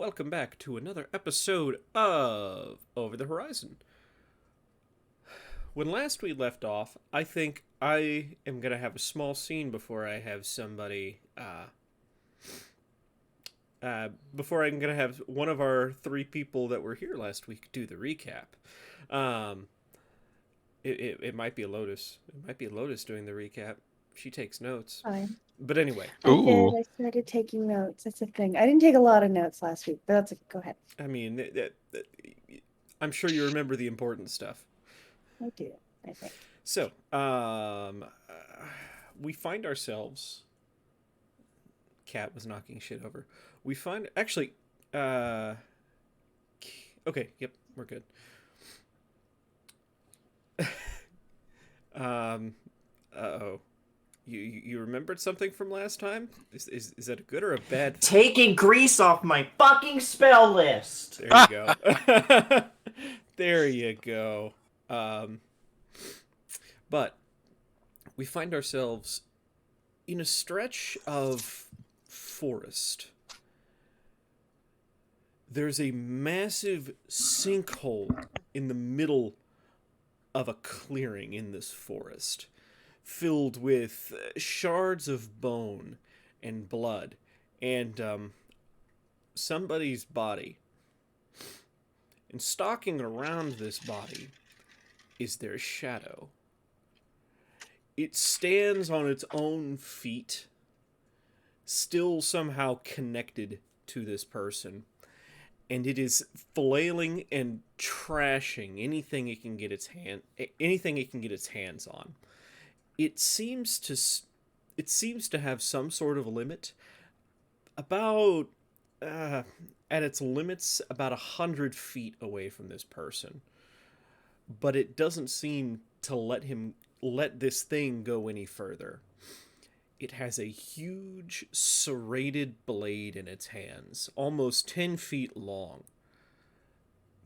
welcome back to another episode of Over the Horizon. When last we left off, I think I am going to have a small scene before I have somebody, before I'm going to have one of our three people that were here last week do the recap. Um, it might be a Lotus. It might be a Lotus doing the recap. She takes notes. Fine. But anyway, I did. Ooh, I started taking notes. That's a thing. I didn't take a lot of notes last week, but that's a, go ahead. I mean, I'm sure you remember the important stuff. I do, I think. So, we find ourselves. Cat was knocking shit over. We find actually. Uh, okay. Yep, we're good. Um. Oh. You remembered something from last time? Is that a good or a bad thing? Taking Grease off my fucking spell list. There you go. There you go. But we find ourselves in a stretch of forest. There's a massive sinkhole in the middle of a clearing in this forest, filled with shards of bone and blood and somebody's body. And stalking around this body is their shadow. It stands on its own feet, still somehow connected to this person, and it is flailing and trashing anything it can get its hands on. It seems to have some sort of limit, about at its limits about 100 feet away from this person, but it doesn't seem to let this thing go any further. It has a huge serrated blade in its hands, almost 10 feet long,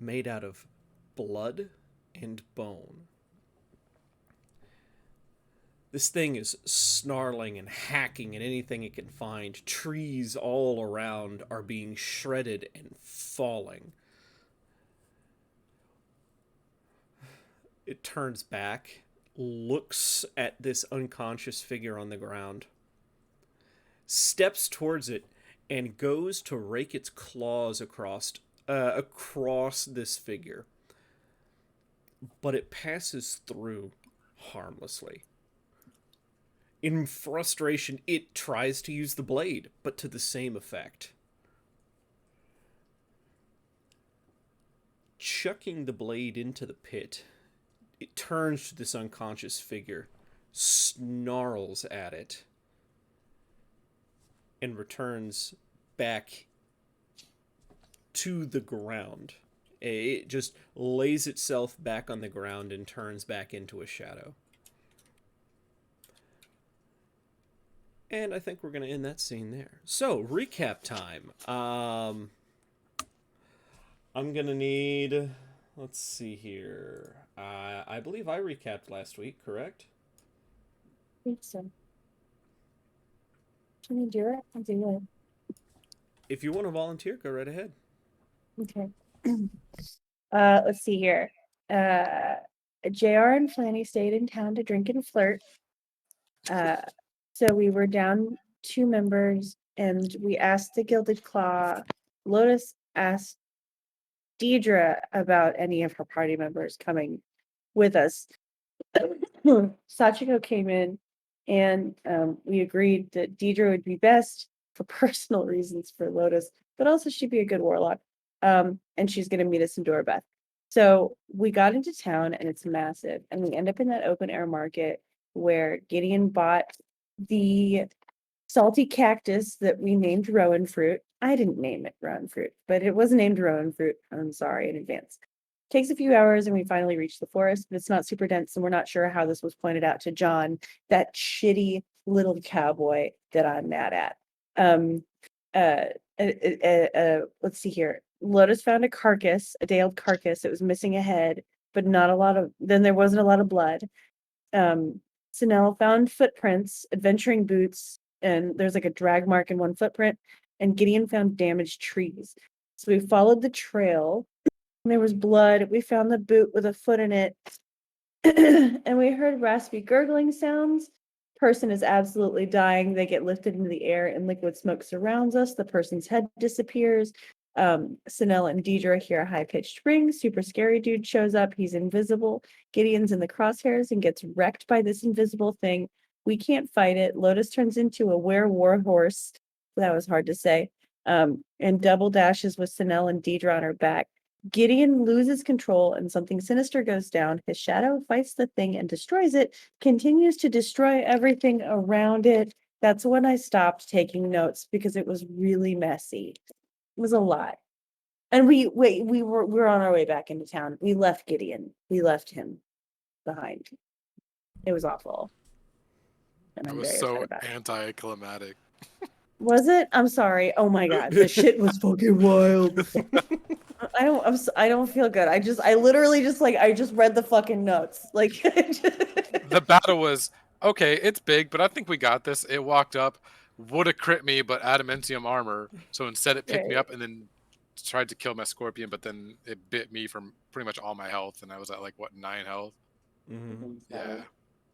made out of blood and bone. This thing is snarling and hacking at anything it can find. Trees all around are being shredded and falling. It turns back, looks at this unconscious figure on the ground, steps towards it, and goes to rake its claws across this figure. But it passes through harmlessly. In frustration, it tries to use the blade, but to the same effect. Chucking the blade into the pit, it turns to this unconscious figure, snarls at it, and returns back to the ground. It just lays itself back on the ground and turns back into a shadow. And I think we're going to end that scene there. So, recap time. I'm going to need... Let's see here. I believe I recapped last week, correct? I think so. Can you do it? I'll do it. If you want to volunteer, go right ahead. Okay. Let's see here. JR and Flanny stayed in town to drink and flirt. So we were down 2 members and we asked the Gilded Claw. Lotus asked Deidre about any of her party members coming with us. Sachiko came in and we agreed that Deidre would be best for personal reasons for Lotus, but also she'd be a good warlock. And she's going to meet us in Dorbeth. So we got into town and it's massive. And we end up in that open air market where Gideon bought the salty cactus that we named Rowan fruit. I didn't name it Rowan fruit, but it was named Rowan fruit. I'm sorry in advance. Takes a few hours and we finally reach the forest, but it's not super dense and we're not sure how this was pointed out to John, that shitty little cowboy that I'm mad at. Let's see here. Lotus found a carcass, a day-old carcass. It was missing a head, but not a lot of, then there wasn't a lot of blood. Sinel found footprints, adventuring boots, and there's like a drag mark in one footprint. And Gideon found damaged trees. So we followed the trail. And there was blood. We found the boot with a foot in it. And we heard raspy gurgling sounds. Person is absolutely dying. They get lifted into the air and liquid smoke surrounds us. The person's head disappears. Sinella and Deidre hear a high-pitched ring. Super scary dude shows up. He's invisible. Gideon's in the crosshairs and gets wrecked by this invisible thing. We can't fight it. Lotus turns into a were-war horse. That was hard to say. And double dashes with Sinella and Deidre on her back. Gideon loses control and something sinister goes down. His shadow fights the thing and destroys it, continues to destroy everything around it. That's when I stopped taking notes because it was really messy. It was a lot. And we were on our way back into town. We left Gideon. We left him behind. It was awful. And It I'm was very so upset about it. anticlimactic. Was it? I'm sorry. Oh my god, the shit was fucking wild. I don't feel good. I literally just like I just read the fucking notes. Like The battle was okay. It's big, but I think we got this. It walked up, would have crit me, but adamantium armor. So instead, it picked me Right. up and then tried to kill my scorpion, but then it bit me from pretty much all my health, and I was at like what 9 health. Mm-hmm. Yeah,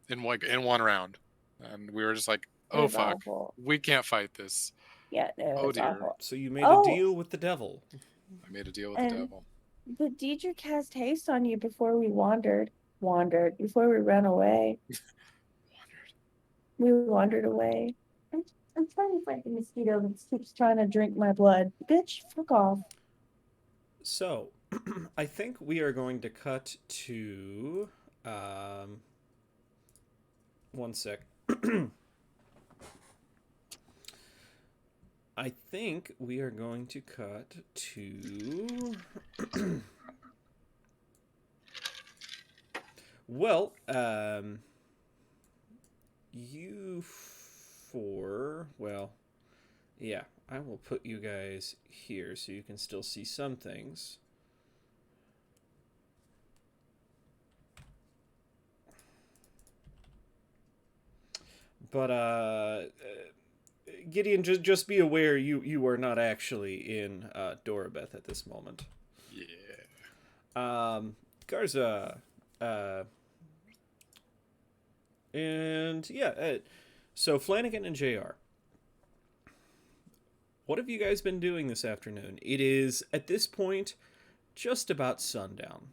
in one round, and we were just like, It oh was fuck, awful. we can't fight this. Yeah, no, it Oh was dear, awful. So you made Oh. a deal with the devil. I made a deal with the And devil. but Deidre cast haste on you before we wandered before we ran away. We wandered away. I'm trying to fight the mosquito that keeps trying to drink my blood. Bitch, fuck off. So, I think we are going to cut to. One sec. I think we are going to cut to. Well, you four. Well, yeah, I will put you guys here so you can still see some things. But Gideon, just be aware you are not actually in Dorabeth at this moment. Yeah. Garza, and yeah, so Flanagan and JR. What have you guys been doing this afternoon? It is at this point just about sundown.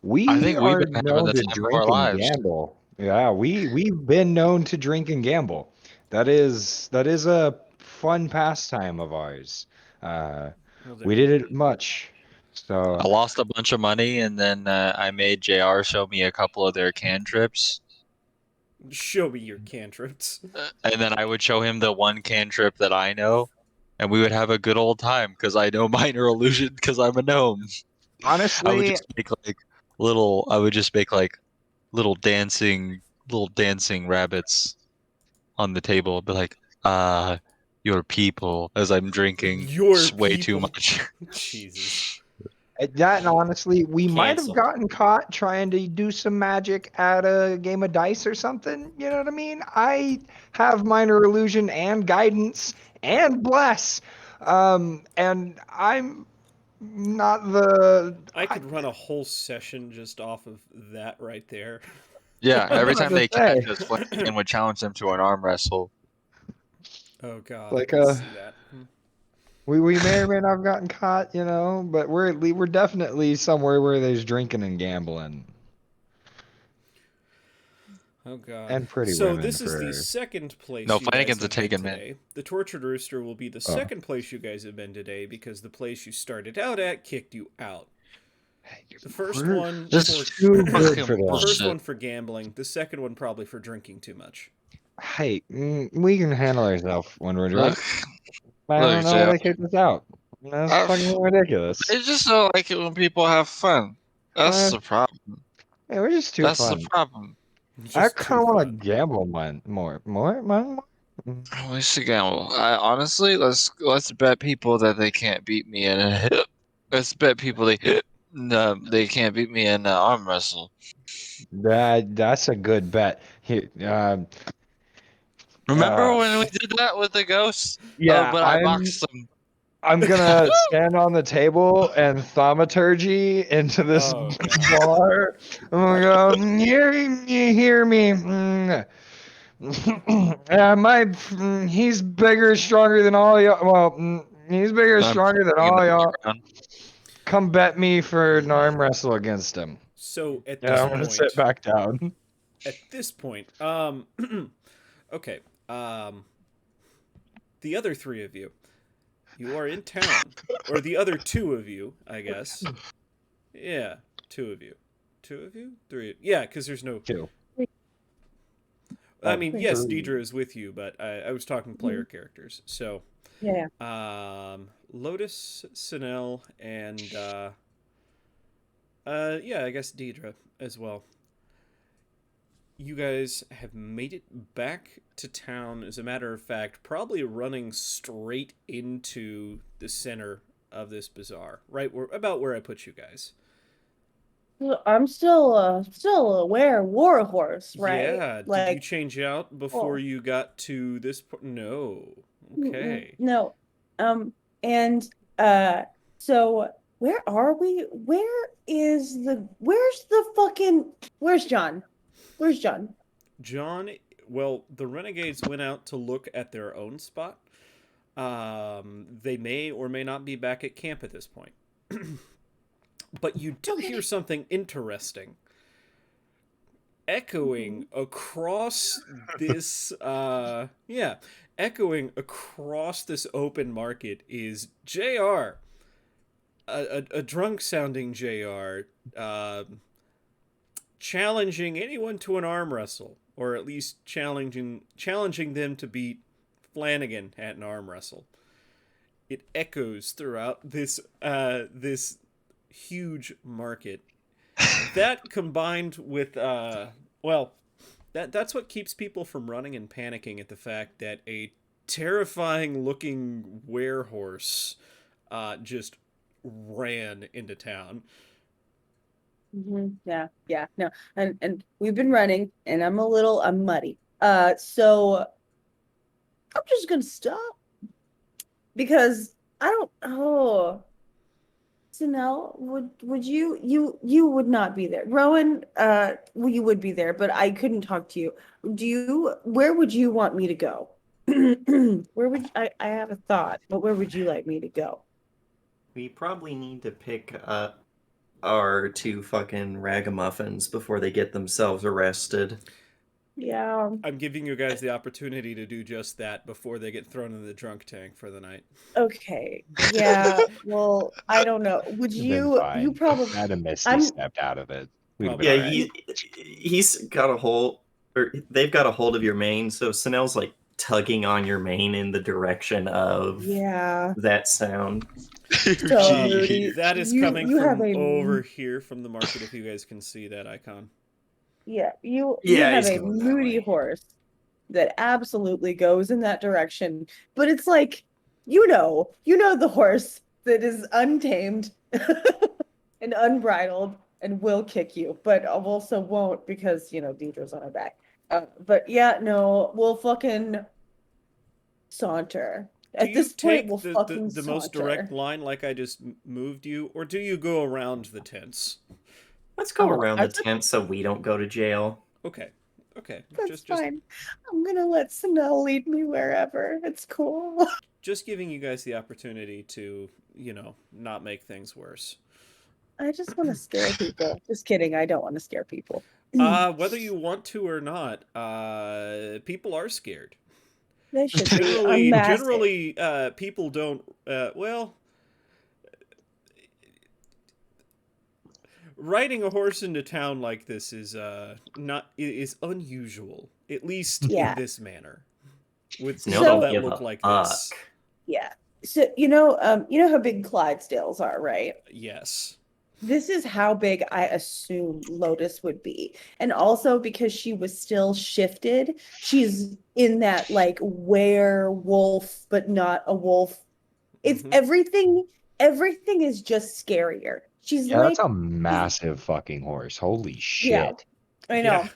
We I think we've are been having known the to time of drink our and lives. gamble. Yeah, we've been known to drink and gamble. That is a fun pastime of ours. Well, We did it much. So I lost a bunch of money, and then I made JR show me a couple of their cantrips. show me your cantrips. And then I would show him the one cantrip that I know, and we would have a good old time because I know minor illusion because I'm a gnome. I would honestly, just make like little dancing rabbits on the table, be like, your people, as I'm drinking Your way too people. much. Jesus. at that and honestly, we might have Canceled. gotten caught trying to do some magic at a game of dice or something. You know what I mean? I have minor illusion and guidance and bless. And I'm not the I could run a whole session just off of that right there. Yeah, I was every about time to they say, catch us, Flanagan would challenge them to an arm wrestle. Oh god, like I can see that. we may or may not have gotten caught, you know, but we're definitely somewhere where there's drinking and gambling Oh god. and pretty So women this is the for second place No, you guys Flanagan's a have been taken man. today. The Tortured Rooster will be the second place you guys have been today because the place you started out at kicked you out. The first We're one Just for too good fucking for the that. first bullshit. one for gambling, the second one probably for drinking too much. Hey, we can handle ourselves when we're Look, drunk. I look, don't know why JR. they kicked us out. That's fucking ridiculous. I just don't like it when people have fun. That's Uh, the problem. Hey, we're just too That's the fun. problem. I Just kind too of want to fun. gamble more. We should gamble. Honestly, let's bet people that they can't beat me in a let's bet people they no, they can't beat me in arm wrestle. That's a good bet. Here, Remember when we did that with the ghosts? Yeah, But I boxed them. I'm gonna stand on the table and thaumaturgy into this Oh, God. bar. I'm gonna go, hear me. He's bigger, stronger than all y'all. Well, he's bigger, I'm stronger than putting him all in the y'all. ground. Come bet me for an arm wrestle against him. So at And this I'm gonna point, sit back down. Okay, the other three of you, you are in town, or the other two of you, I guess. Yeah, two of you, three. Yeah, because there's no. Two. I mean, yes, Three. Deidre is with you, but I was talking player characters. So, Yeah. Lotus, Sinel, and yeah, I guess Deidre as well. You guys have made it back to town, as a matter of fact, probably running straight into the center of this bazaar, right about where I put you guys. Well, I'm still aware Warhorse, right? Yeah, did you Like, change out before oh, you got to this point? No. Okay. no. And so where are we? Where's John? Where's John? John, well, the Renegades went out to look at their own spot. They may or may not be back at camp at this point. But you do hear something interesting echoing across this echoing across this open market is JR, a drunk sounding JR, challenging anyone to an arm wrestle, or at least challenging them to beat Flanagan at an arm wrestle. It echoes throughout this huge market. That combined with that's what keeps people from running and panicking at the fact that a terrifying looking werehorse just ran into town. Yeah, no, and we've been running, and I'm muddy. So I'm just gonna stop because I don't. Oh, Janelle, would you would not be there. Rowan, well, you would be there, but I couldn't talk to you. Where would you want me to go? Where would I have a thought, but where would you like me to go? We probably need to pick up our two fucking ragamuffins before they get themselves arrested. Yeah. I'm giving you guys the opportunity to do just that before they get thrown in the drunk tank for the night. Okay. Yeah. Well, I don't know. Would you probably Adam Misty I'm stepped out of it. We'd have been Yeah, all right. he's got a hold, or they've got a hold of your mane, so Sinel's like tugging on your mane in the direction of yeah. that sound. So moody. That is You- coming you from have a- over here from the market, if you guys can see that icon. Yeah, you Yeah, have he's a going that moody way. horse that absolutely goes in that direction. But it's like, you know the horse that is untamed and unbridled and will kick you, but also won't because, Deidre's on her back. But yeah, no, we'll fucking saunter. Do At this you point, take we'll fucking the most saunter. direct line like I just moved you, or do you go around the tents? Let's go Oh, around the that's- tent so we don't go to jail. Okay. That's Just fine. I'm gonna let Sanel lead me wherever. It's cool. just giving you guys the opportunity to, not make things worse. I just want to scare people. Just kidding. I don't want to scare people. Whether you want to or not, people are scared. They should be. I'm massive. Generally, people don't. Riding a horse into town like this is unusual, at least Yeah. in this manner. With No, people don't that give look a like fuck. this, Yeah. So you know how big Clydesdales are, right? yes. This is how big I assume Lotus would be. And also because she was still shifted, she's in that like werewolf, but not a wolf. It's Mhm. everything is just scarier. She's Yeah, like, that's a massive fucking horse. Holy shit. yeah, I know.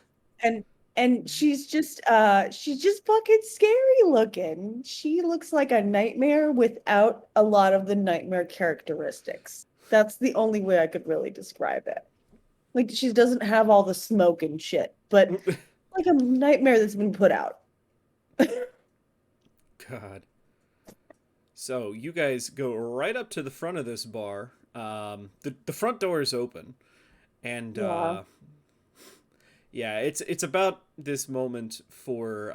Yeah. and she's just fucking scary looking. She looks like a nightmare without a lot of the nightmare characteristics. That's the only way I could really describe it. Like she doesn't have all the smoke and shit, but like a nightmare that's been put out. God. So you guys go right up to the front of this bar. The front door is open, and yeah, it's about this moment for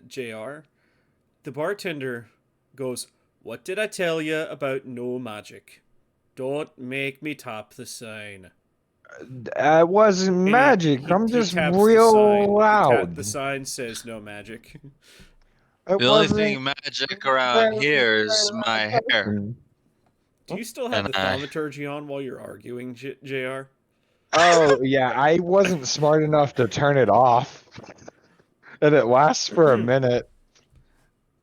JR. The bartender goes, "What did I tell you about no magic? Don't make me tap the sign." It wasn't And magic. I'm he just taps the real sign. loud. The sign says no magic. It The only wasn't- thing magic around here is my hair. Do you still have And the I- thaumaturgy on while you're arguing, JR? Oh yeah, I wasn't smart enough to turn it off, and it lasts for a minute.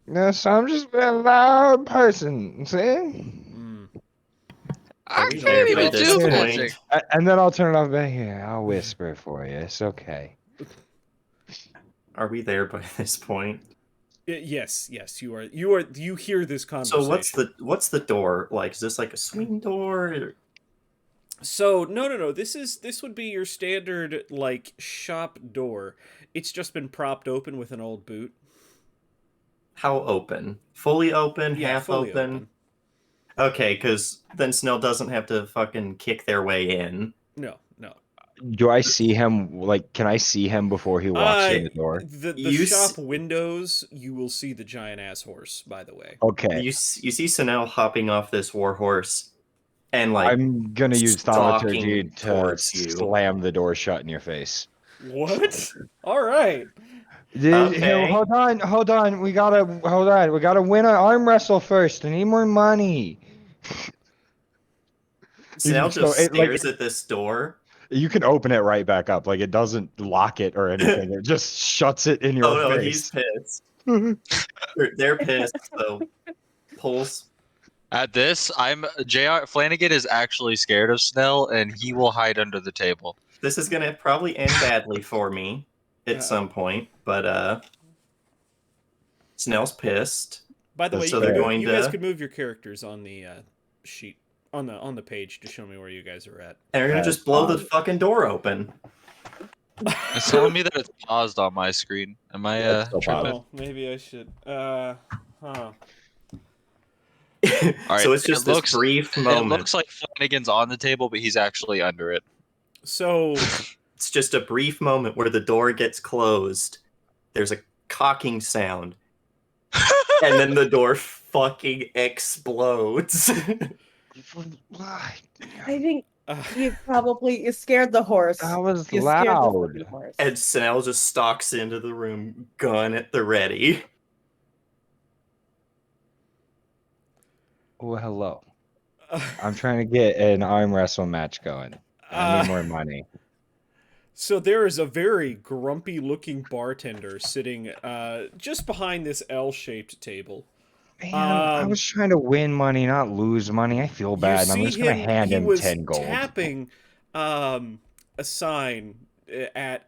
No, so I'm just a loud person. See? Mm. I we can't there even by this do point? magic. And then I'll turn it off. Here, I'll whisper for you. It's okay. Are we there by this point? Yes, you are. You hear this conversation. So what's the door like? Is this like a swing door? Or... So no. This would be your standard like shop door. It's just been propped open with an old boot. How open? Fully open? Yeah, half fully open? Okay, because then Snell doesn't have to fucking kick their way in. No. Do I see him? Like, can I see him before he walks in the door? The You shop windows, you will see the giant ass horse. By the way. Okay, You see Snell hopping off this war horse, and like I'm gonna use stalking thaumaturgy to towards you. slam the door shut in your face. What? All right. Here, Okay. hold on. We gotta win an arm wrestle first. I need more money. Snell So just it, like- stares at this door. You can open it right back up. Like it doesn't lock it or anything. It just shuts it in your Oh no, he's face. pissed. They're pissed. So pulls. At this, JR Flanagan is actually scared of Snell, and he will hide under the table. This is gonna probably end badly for me at some point, but Snell's pissed. By the way, So you, they're going you guys to- could move your characters on the sheet on the page to show me where you guys are at. And they're gonna just blow the fucking door open. It's telling me that it's paused on my screen. Am I Yeah, it's still tripping? paused. Oh, maybe I should. All right, So it's just it this looks- brief It moment. looks like Flanagan's on the table, but he's actually under it. So It's just a brief moment where the door gets closed. There's a cocking sound. And then the door fucking explodes. I think uh, you scared the horse. That was You scared the loud. fucking horse. And Snell just stalks into the room, gun at the ready. Oh, hello. I'm trying to get an arm wrestle match going. I need more money. So there is a very grumpy looking bartender sitting just behind this L-shaped table. Man, I was trying to win money, not lose money. I feel bad. You I'm see just gonna hand he him was 10 gold. tapping a sign at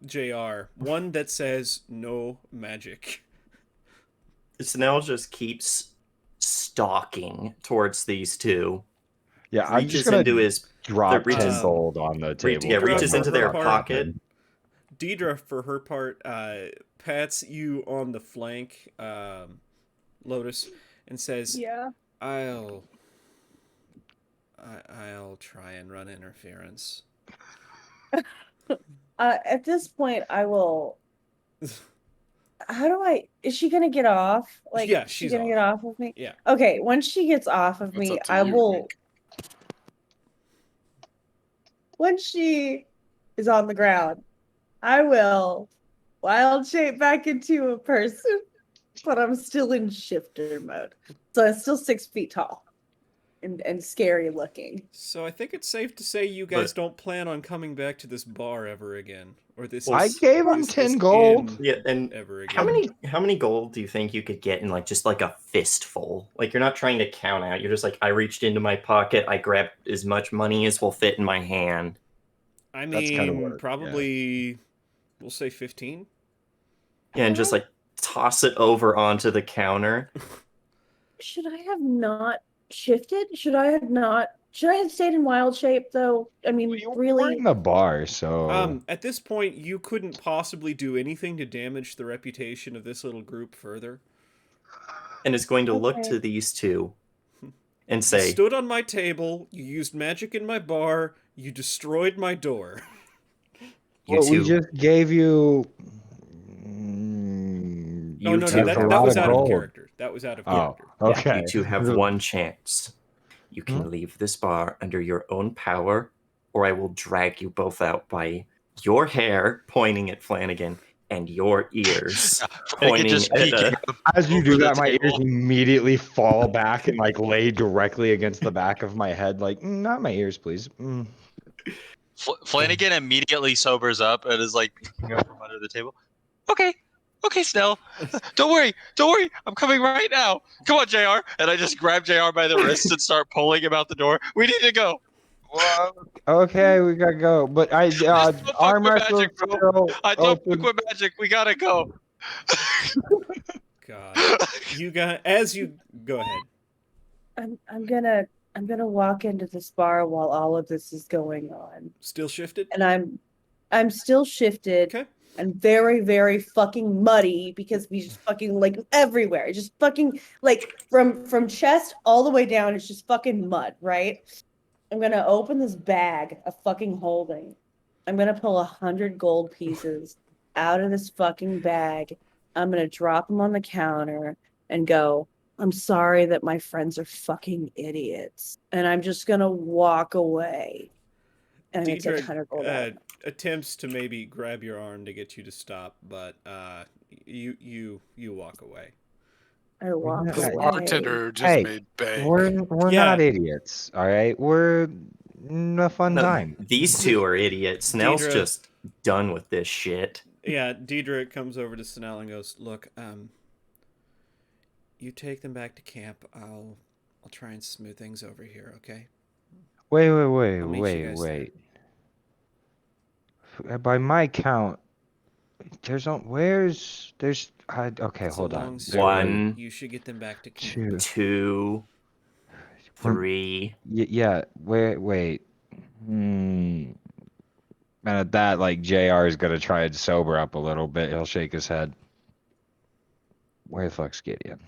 JR, one that says no magic. Snell just keeps stalking towards these two. Yeah, I'm just Reaches gonna into his drop reaches- 10 gold on the table. yeah, for reaches him. into their Part- pocket. Deidre, for her part, pats you on the flank, Lotus, and says, Yeah. I'll try and run interference. At this point, I will. How do I? Is she gonna get off? Like, Yeah, is she she's gonna off. get off of me? Yeah. Okay, once she gets off of That's me, up to I you, will. Nick. Once she is on the ground, I will wild shape back into a person, but I'm still in shifter mode. So I'm still 6 feet tall and scary looking. So I think it's safe to say you guys don't plan on coming back to this bar ever again, or this. I gave him this 10 gold. inn Yeah, and ever again. how many gold do you think you could get in like just like a fistful? Like you're not trying to count out. You're just like I reached into my pocket, I grabbed as much money as will fit in my hand. I That's kinda mean, what- yeah. probably We'll say 15. Yeah, and just like toss it over onto the counter. Should I have not shifted? Should I have stayed in wild shape though? I mean, You were really? in the bar, so At this point, you couldn't possibly do anything to damage the reputation of this little group further. And is going to look Okay. to these two and You say, stood on my table, you used magic in my bar, you destroyed my door. you well, we two, just gave you. Oh, no, have a that lot was of out of gold. character. That was out of Oh, character. okay. you two have one chance. You can leave this bar under your own power, or I will drag you both out by your hair pointing at Flanagan and your ears Flanagan pointing just at peeking As you over do the that, my ears table. immediately fall back and like lay directly against the back of my head. Like, not my ears, please. Flanagan immediately sobers up and is like peeking up from under the table. Okay, Snell. Don't worry. I'm coming right now. Come on, JR. And I just grab JR by the wrist and start pulling him out the door. We need to go. Well, okay, we gotta go. But Just don't fuck arm with wrestle magic, bro. still I don't open. fuck with magic. We gotta go. God. You got go ahead. I'm gonna walk into this bar while all of this is going on. Still shifted? And I'm still shifted Okay. and very, very fucking muddy because we just fucking like everywhere. Just fucking like from chest all the way down, it's just fucking mud, right? I'm gonna open this bag of fucking holding. I'm gonna pull 100 gold pieces out of this fucking bag. I'm gonna drop them on the counter and go, I'm sorry that my friends are fucking idiots. And I'm just gonna walk away. And I'm gonna take Deidre 100 gold out. attempts to maybe grab your arm to get you to stop, but you walk away. I walk The away. Bartender just Hey, made bank. we're Yeah. not idiots, all right? We're in a fun No, time. these two are idiots. Snell's Deidre- just done with this shit. Yeah, Deidre comes over to Snell and goes, "Look, you take them back to camp. I'll try and smooth things over here, okay?" Wait, I'll meet you guys there. By my count, there's okay, It's hold a on. long There story. One, You should get them back to camp. Two. 2, 3. Yeah, wait. And at that, like, JR is gonna try and sober up a little bit. He'll shake his head. Where the fuck's Gideon?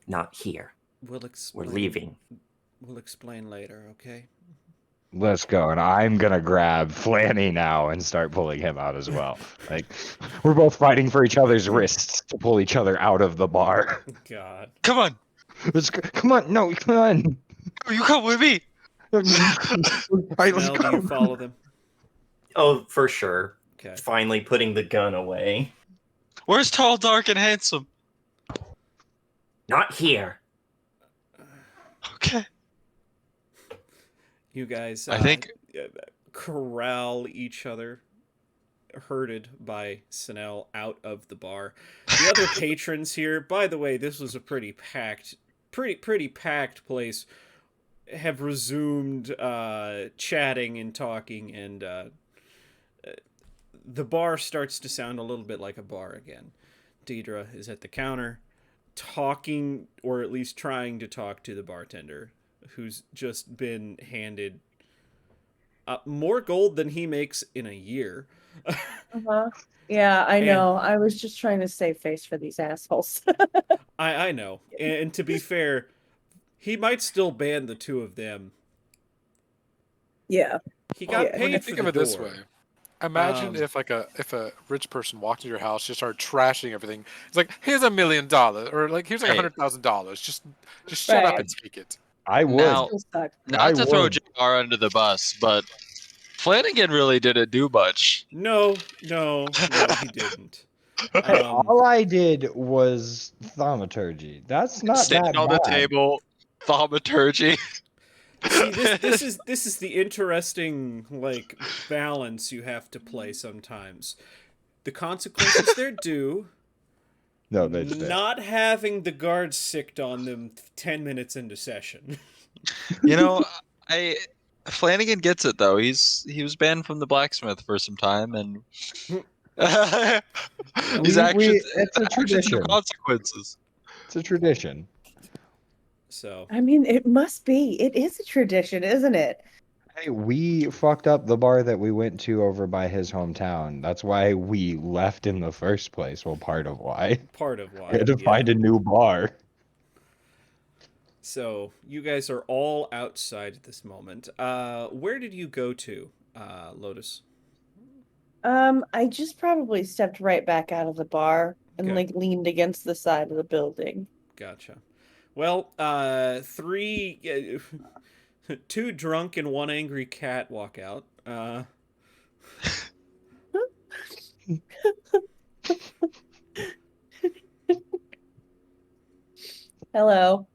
Not here. We're We're leaving. We'll explain later, okay? Let's go. And I'm gonna grab Flanny now and start pulling him out as well. Like, we're both fighting for each other's wrists to pull each other out of the bar. God. Come on. Let's go. Come on, no, come on. You come with me. All right, let's Snell, do go. you follow them? Oh, for sure. Okay. Finally putting the gun away. Where's tall, dark, and handsome? Not here. Okay. You guys, I think- corral each other, herded by Snell out of the bar. The other patrons here, by the way, this was a pretty packed place, have resumed chatting and talking, and the bar starts to sound a little bit like a bar again. Deidre is at the counter, talking, or at least trying to talk to the bartender, who's just been handed more gold than he makes in a year. Uh-huh. Yeah, I And- know. I was just trying to save face for these assholes. I know. And to be fair, he might still ban the two of them. Yeah. He got Yeah, When paid you for think the of it this door. way, imagine Um, if a rich person walked into your house, just started trashing everything. It's like, here's $1 million, or like here's like Hey. $100,000. Just shut up Right. and take it. I would. Now- Still suck. Not to throw would. JR under the bus, but Flanagan really didn't do much. No, he didn't. All I did was thaumaturgy. That's not Stand that on the bad. table, thaumaturgy. See, this is the interesting like balance you have to play sometimes. The consequences they're due. No, they did. Not having the guards sicked on them 10 minutes into session. You know, I Flanagan gets it though. He was banned from the blacksmith for some time, and his It's a actions have tradition. consequences. It's a tradition. So I mean, it must be. It is a tradition, isn't it? Hey, we fucked up the bar that we went to over by his hometown. That's why we left in the first place. Well, part of why. part of why. We had to yeah. find a new bar. So you guys are all outside at this moment. Where did you go to, Lotus? I just probably stepped right back out of the bar and Okay. like leaned against the side of the building. Gotcha. Well, three, two drunk and one angry cat walk out. Hello.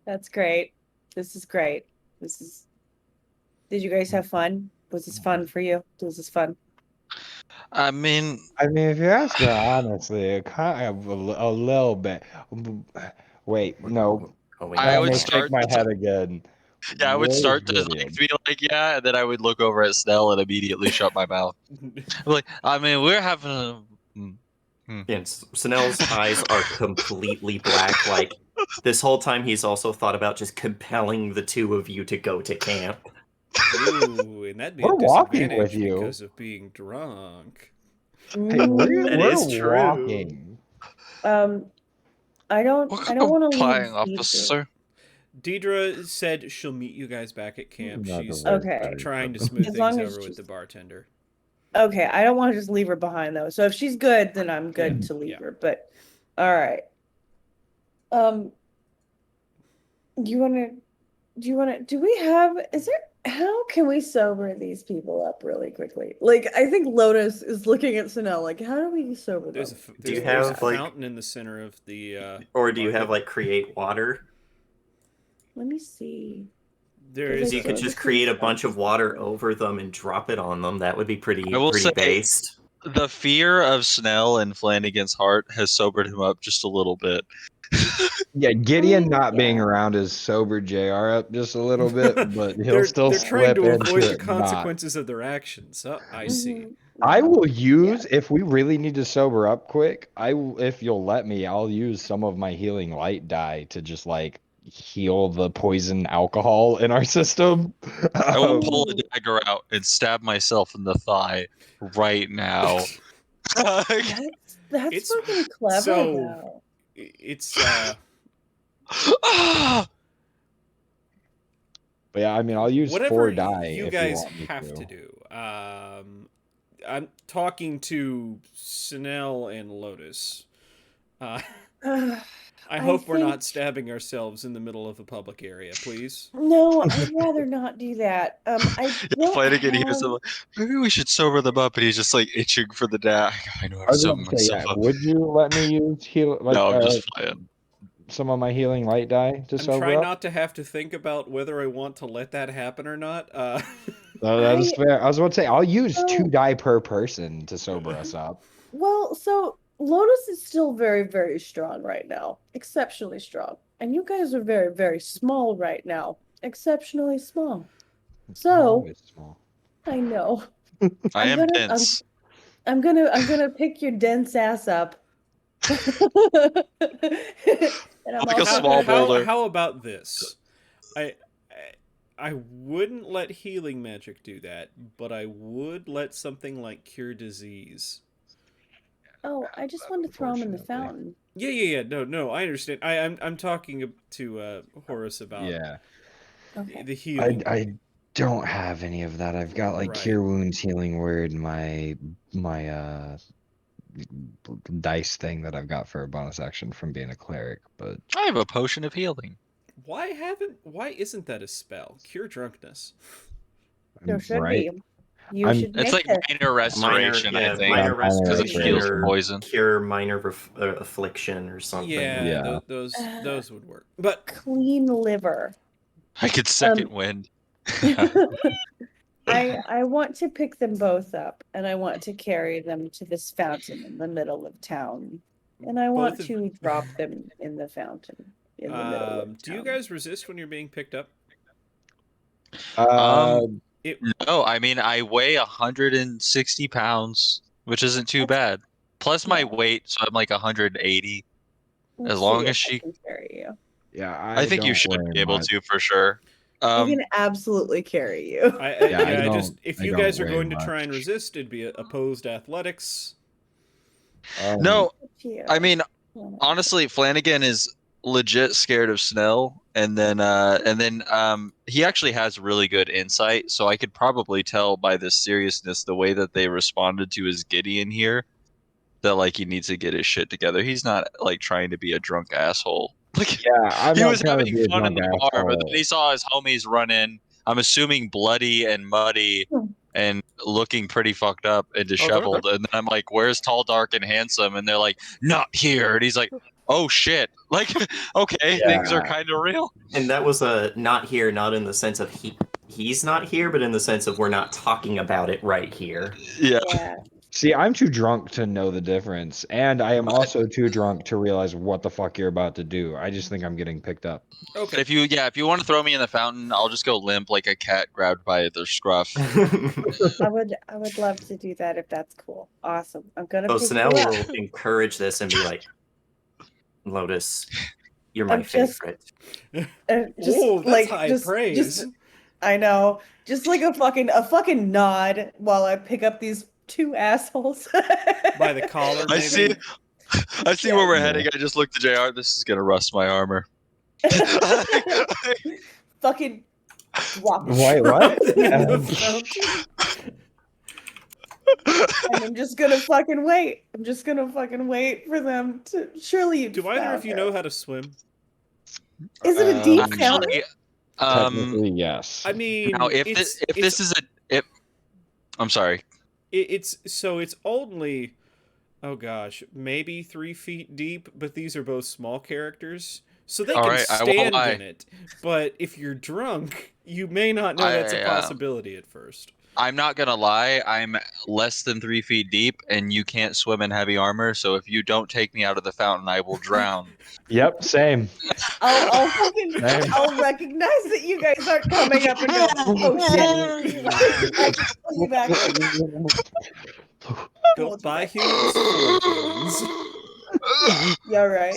That's great. This is great. Did you guys have fun? Was this fun for you? Was this fun? I mean, If you ask me honestly, it kind of a little bit. Wait, no. Going I Let would me start shake my to- head again. yeah, I would Where's start to Gideon? like be like, yeah, and then I would look over at Snell and immediately shut my mouth. I'm like, I mean, we're having a. Yes, Snell's eyes are completely black. Like this whole time, he's also thought about just compelling the two of you to go to camp. Ooh, and that'd be We're a walking disadvantage with you. because of being drunk. Hey, Mm, That we're is true. walking. I don't Welcome, want to flying leave officer. Deidre said she'll meet you guys back at camp. Not She's the Okay. very trying to first. smooth As things long as over with she's- the bartender. Okay, I don't want to just leave her behind though. So if she's good, then I'm good to leave Yeah. her. But all right. Do we have, how can we sober these people up really quickly? Like, I think Lotus is looking at Sunel, like, how do we sober There's a, them? f- Do you there's a have, like- fountain in the center of the. Or do you have market. like create water? Let me see. There There's is. like You a- could so just this create a is- bunch of water over them and drop it on them. That would be pretty I will say- based. The fear of Snell and Flanagan's heart has sobered him up just a little bit. Yeah, Gideon mean, not being yeah. around has sobered JR up just a little bit, but he'll they're still they're trying slip to into avoid the it not. consequences of their actions. Oh, I see. Mhm. I will use if we really need to sober up quick. If you'll let me, I'll use some of my healing light dye to just like heal the poison alcohol in our system. I will Um, pull a dagger out and stab myself in the thigh right now. That's It's- fucking clever so- though. It's but yeah, I mean, I'll use whatever 4 dye you if guys want me have to. to do. I'm talking to Snell and Lotus. I hope we're think- not stabbing ourselves in the middle of a public area, please. No, I'd rather not do that. I don't Flanagan hears have- him like, maybe we should sober them up, and he's just like itching for the dagger. I know I I'm was sobering gonna say, myself yeah, up. would you let me use No, I'm just playing. some of my healing light dye to I'm sober trying up? not to have to think about whether I want to let that happen or not. No, that is I- fair. I was about to say I'll use So- 2 dye per person to sober us up. Well, so Lotus is still very, very strong right now. Exceptionally strong. And you guys are very, very small right now. Exceptionally small. So- Always small. I know. I I'm am gonna- dense. I'm gonna pick your dense ass up. And I'm Like a also small gonna- boulder. How about this? I wouldn't let healing magic do that, but I would let something like cure disease. Oh, I just wanted to throw him in the Unfortunately. fountain. Yeah. No, I understand. I'm talking to Horace about Yeah. Okay. the healing. I don't have any of that. I've got like Right. cure wounds, healing word, my dice thing that I've got for a bonus action from being a cleric, but I have a potion of healing. Why isn't that a spell? Cure drunkenness. There should right. be. You I'm- should It's make like this. minor restoration, I think, minor Yeah, because it restoration heals or poison. cure minor affliction or something. Yeah, Yeah. those would work. But Clean liver. I could second wind. I want to pick them both up and I want to carry them to this fountain in the middle of town. And I want Both of- to drop them in the fountain in the middle of do you town. guys resist when you're being picked up? It No, I mean I weigh 160 pounds, which isn't too bad. Plus my Yeah. weight, so I'm like 180. As Let's long see as if I she, can carry you. Yeah, I I think you don't should weigh be able much. to for sure. I Um, can absolutely carry you. Yeah, I I don't- just if I you don't guys are weigh going to try and much. resist, it'd be opposed athletics. no, Geo. I mean honestly, Flanagan is legit scared of Snell, and then he actually has really good insight, so I could probably tell by the seriousness, the way that they responded to his Gideon here, that like he needs to get his shit together. He's not like trying to be a drunk asshole. Like Yeah, I'm he not was trying to having be a fun in drunk the bar, but then asshole. he saw his homies run in. I'm assuming bloody and muddy Hmm. and looking pretty fucked up and they're- disheveled. And then I'm like, "Where's tall, dark, and handsome?" And they're like, "Not here." And he's like, "Oh shit!" Like, okay, things are Yeah. kind of real. And that was a not here, not in the sense of he's not here, but in the sense of we're not talking about it right here. Yeah. Yeah. See, I'm too drunk to know the difference, and I am also too drunk to realize what the fuck you're about to do. I just think I'm getting picked up. Okay. If you want to throw me in the fountain, I'll just go limp like a cat grabbed by their scruff. I would love to do that if that's cool. Awesome. I'm gonna So pick Snell you up. will encourage this and be like, Lotus, you're my I'm just- favorite. Just Whoa, that's like high just, praise. just I know. Just like a fucking nod while I pick up these two assholes. By the collar, I maybe? see. I see where we're heading. I just looked at JR. This is gonna rust my armor. Fucking drop it. Wait, what? Drop them in the fountain. And I'm just gonna fucking wait. I'm just gonna fucking wait for them to. Surely you. Do either of you know how to swim? Is it a deep fountain? Actually, Technically, yes. I mean, now if it's, this is a if, I'm sorry. it's only, oh gosh, maybe 3 feet deep, but these are both small characters, so they All can right, I won't stand lie. in it. But if you're drunk, you may not know that's a possibility at first. I'm not gonna lie. I'm less than 3 feet deep, and you can't swim in heavy armor. So if you don't take me out of the fountain, I will drown. Yep, same. I'll fucking. Same. I'll recognize that you guys aren't coming up and go. Oh shit! I can pull you back. Built by humans for humans. Yeah, right.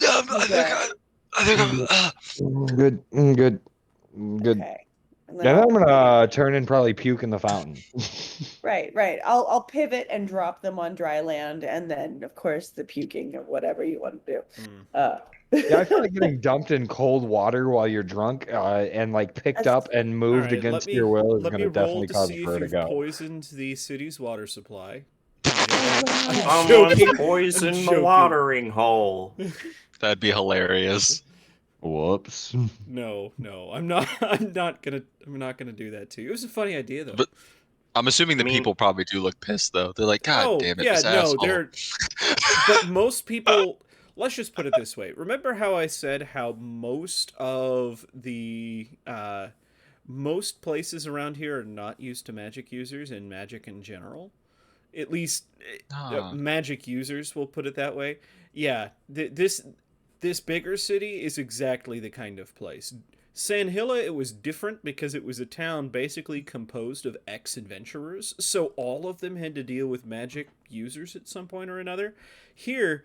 I think I'm. Good, good, good. Okay. And Yeah, then then I'll- I'm gonna turn and probably puke in the fountain. Right. I'll pivot and drop them on dry land, and then of course the puking or whatever you want to do. Mm. Yeah, I feel like getting dumped in cold water while you're drunk and like picked That's- up and moved Alright, against your will is let me gonna roll definitely to cause see if her to you've go. poisoned the city's water supply. I'm Someone's joking. poisoned I'm the joking. watering hole. That'd be hilarious. Whoops. No, I'm not. I'm not gonna do that to you. It was a funny idea though. But I'm assuming the I mean- people probably do look pissed though. They're like, God oh damn it, yeah, this no, asshole. they're. But most people. Let's just put it this way. Remember how I said how most of the most places around here are not used to magic users and magic in general. At least Ah. magic users, we'll put it that way. Yeah, this bigger city is exactly the kind of place. Sanhilla, it was different because it was a town basically composed of ex-adventurers, so all of them had to deal with magic users at some point or another. Here,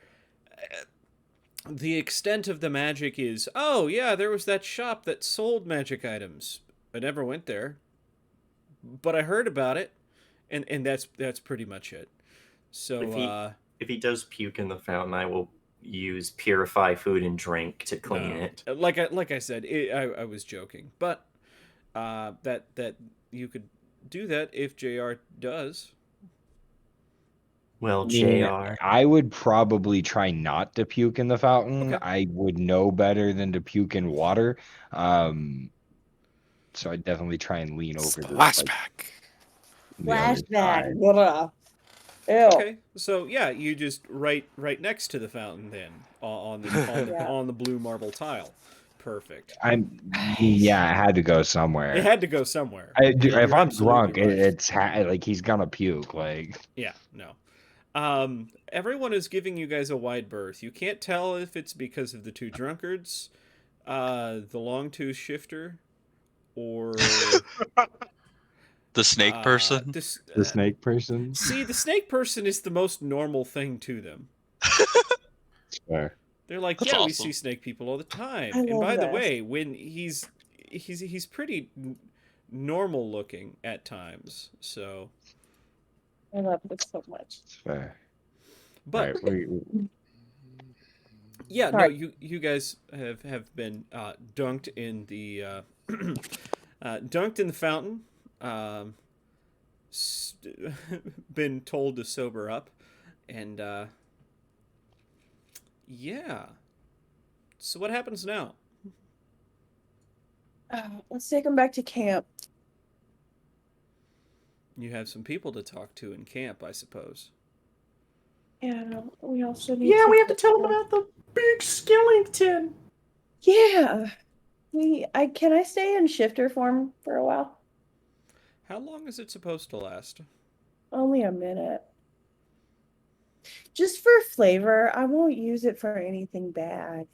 the extent of the magic is, oh yeah, there was that shop that sold magic items. I never went there, but I heard about it, and that's pretty much it. So If he does puke in the fountain, I will use purify food and drink to clean no. it. Like I said, I was joking, but that you could do that if JR does. Well, Yeah, JR. I would probably try not to puke in the fountain. Okay. I would know better than to puke in water. So I'd definitely try and lean over to like, Splashback. the other side. Flashback. Blah. Ew. Okay, so yeah, you just right next to the fountain then on the Yeah. on the blue marble tile. Perfect. Yeah, I had to go somewhere. It had to go somewhere. If You're I'm absolutely drunk, right. it's like he's gonna puke. Like Yeah, no. Everyone is giving you guys a wide berth. You can't tell if it's because of the two drunkards, the long tooth shifter, or The snake person. This, The snake person. see, the snake person is the most normal thing to them. It's fair. They're like, That's yeah, we awesome. see snake people all the time. I And love by the this. way, when he's pretty normal looking at times. So, I love this so much. It's fair. but Right, we yeah, no, Sorry. you guys have been dunked in the dunked in the fountain. S- been told to sober up, and yeah. So what happens now? Let's take him back to camp. You have some people to talk to in camp, I suppose. Yeah, we also need Yeah, we have to get tell them them- about the big skeleton. Yeah. Can I stay in shifter form for a while? How long is it supposed to last? Only a minute. Just for flavor. I won't use it for anything bad.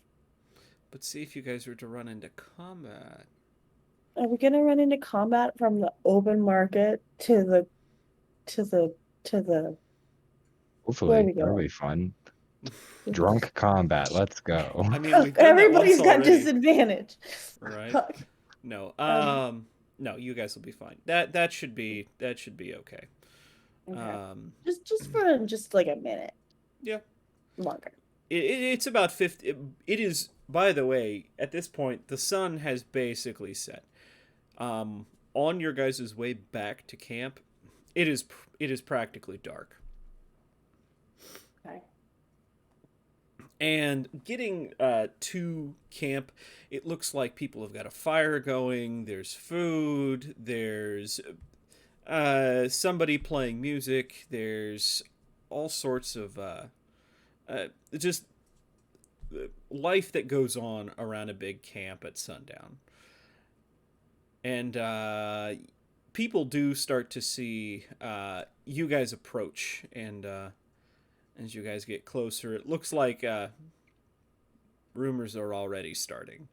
But see if you guys were to run into combat. Are we gonna run into combat from the open market to the hopefully we that'll go. be fun. Drunk combat. Let's go. I mean, we've done that Everybody's once got already, disadvantage. right? Fuck. No, no, you guys will be fine. That should be okay. Okay. Just for like a minute. Yeah. Longer. It's about 50. It is, by the way, at this point, the sun has basically set. On your guys' way back to camp, it is practically dark. Okay. And getting to camp, it looks like people have got a fire going. There's food. There's somebody playing music. There's all sorts of just life that goes on around a big camp at sundown. And people do start to see you guys approach, and as you guys get closer, it looks like rumors are already starting.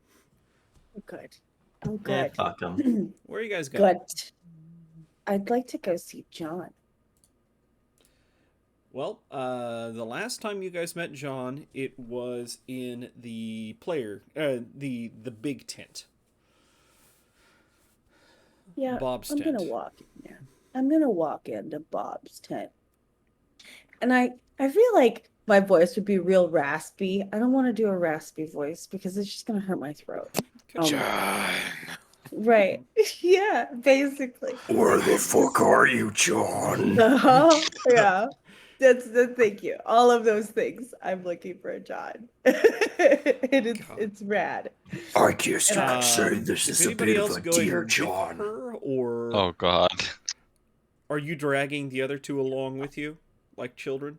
Oh, good. Oh, Yeah, good. fuck 'em. Where are you guys going? Good. I'd like to go see John. Well, the last time you guys met John, it was in the the big tent. Yeah, Bob's I'm tent. gonna walk in there. I'm gonna walk into Bob's tent. And I feel like my voice would be real raspy. I don't want to do a raspy voice because it's just gonna hurt my throat. John. Right. Yeah, basically. Where the fuck are you, John? Uh-huh. Yeah. That's thank you. All of those things. I'm looking for a John. It's rad. I guess you could say Is anybody else going with her, or Oh God. are you dragging the other two along with you, like children?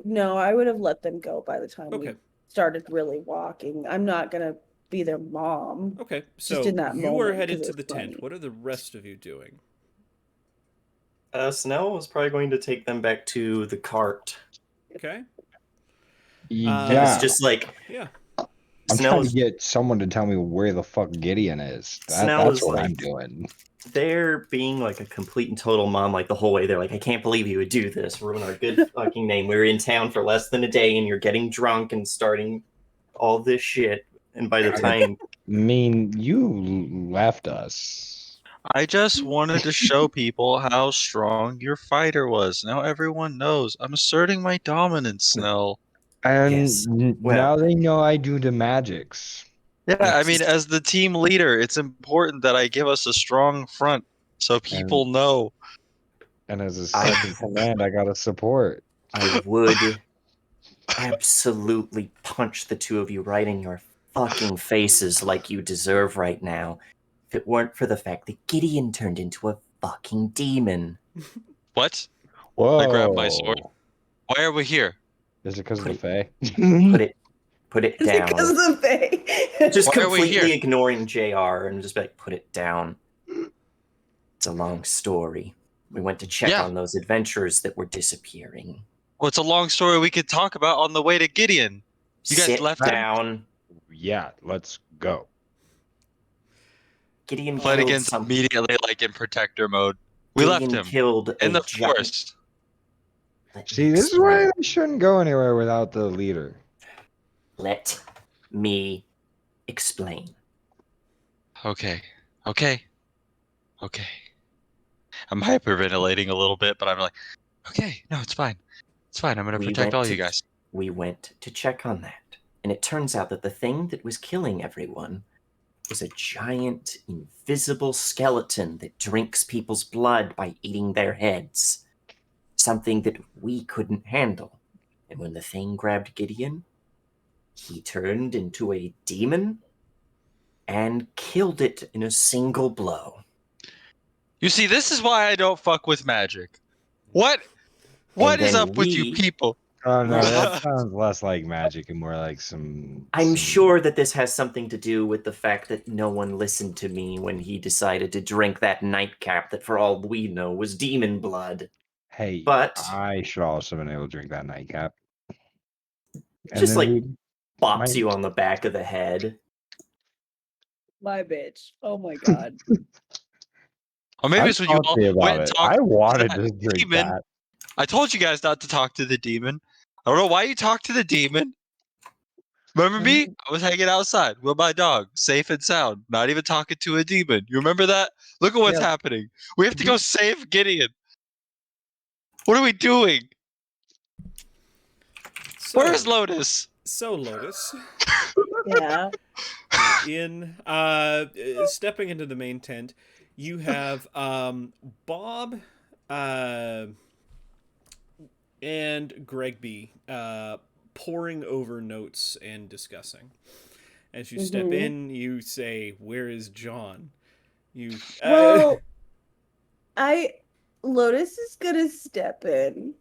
No, I would have let them go by the time we Okay. started really walking. I'm not gonna be their mom. Okay, Just so in that you are moment, headed 'cause to it's the tent. funny. What are the rest of you doing? Snell was probably going to take them back to the cart. Okay. Yeah, It's just like Yeah. I'm Snell trying is to get someone to tell me where the fuck Gideon is. Snell That's is what like- I'm doing. they're being like a complete and total mom like the whole way. They're like, I can't believe you would do this, ruin our good fucking name. We were in town for less than a day and you're getting drunk and starting all this shit. And by the time I mean, you left us. I just wanted to show people how strong your fighter was. Now everyone knows. I'm asserting my dominance, Snell. And Yes, well- now they know I do the magics. Yeah, I Yes. mean, as the team leader, it's important that I give us a strong front so people know. And as a second command, I got to support. I would absolutely punch the two of you right in your fucking faces like you deserve right now if it weren't for the fact that Gideon turned into a fucking demon. What? Whoa. I grabbed my sword. Why are we here? Is it because of the Put Fae? Put it Is it down. because of the Fae? Just Why are we completely here? ignoring JR and just be like, put it down. It's a long story. We went to check Yeah. on those adventurers that were disappearing. Well, it's a long story we could talk about on the way to Gideon. You guys Sit left him? down. Yeah, let's go. Gideon killed Flanagan's some. immediately like in protector mode. We Gideon left him killed in a the forest. Let See, me this is why explain. they shouldn't go anywhere without the leader. Let me explain. Okay. Okay. Okay. I'm hyperventilating a little bit, but I'm like, okay, no, it's fine. It's fine. I'm gonna protect all you guys. We went to check on that, and it turns out that the thing that was killing everyone was a giant, invisible skeleton that drinks people's blood by eating their heads. Something that we couldn't handle. And when the thing grabbed Gideon, he turned into a demon and killed it in a single blow. You see, this is why I don't fuck with magic. What is then up with you people? Oh no, Right. that sounds less like magic and more like some. I'm sure that this has something to do with the fact that no one listened to me when he decided to drink that nightcap that, for all we know, was demon blood. Hey, But I should also been able to drink that nightcap. And just then like we bops might- you on the back of the head. My bitch. Oh my god. Or maybe I'm it's when you all salty about went and it. talked I wanted that to drink demon. that. I told you guys not to talk to the demon. I don't know why you talked to the demon. Remember me? I was hanging outside with my dog, safe and sound, not even talking to a demon. You remember that? Look at what's Yep. happening. We have to go save Gideon. What are we doing? So, Where is Lotus? so Lotus, Yeah. in stepping into the main tent, you have Bob and Gregby poring over notes and discussing. As you step Mhm. in, you say, "Where is John?" You Well, Lotus is gonna step in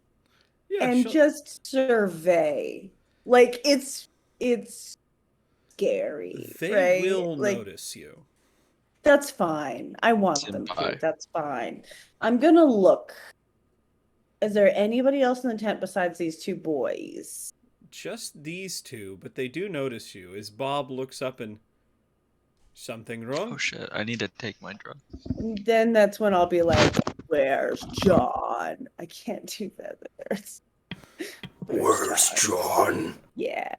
yeah, and she'll- just survey. Like it's scary, they right? will Like notice you. that's fine. I want them Senpai. to. That's fine. I'm gonna look. Is there anybody else in the tent besides these two boys? Just these two, but they do notice you. As Bob looks up and something wrong? Oh shit! I need to take my drug. And then that's when I'll be like, "Where's John?" I can't do that. Where's John? Yeah.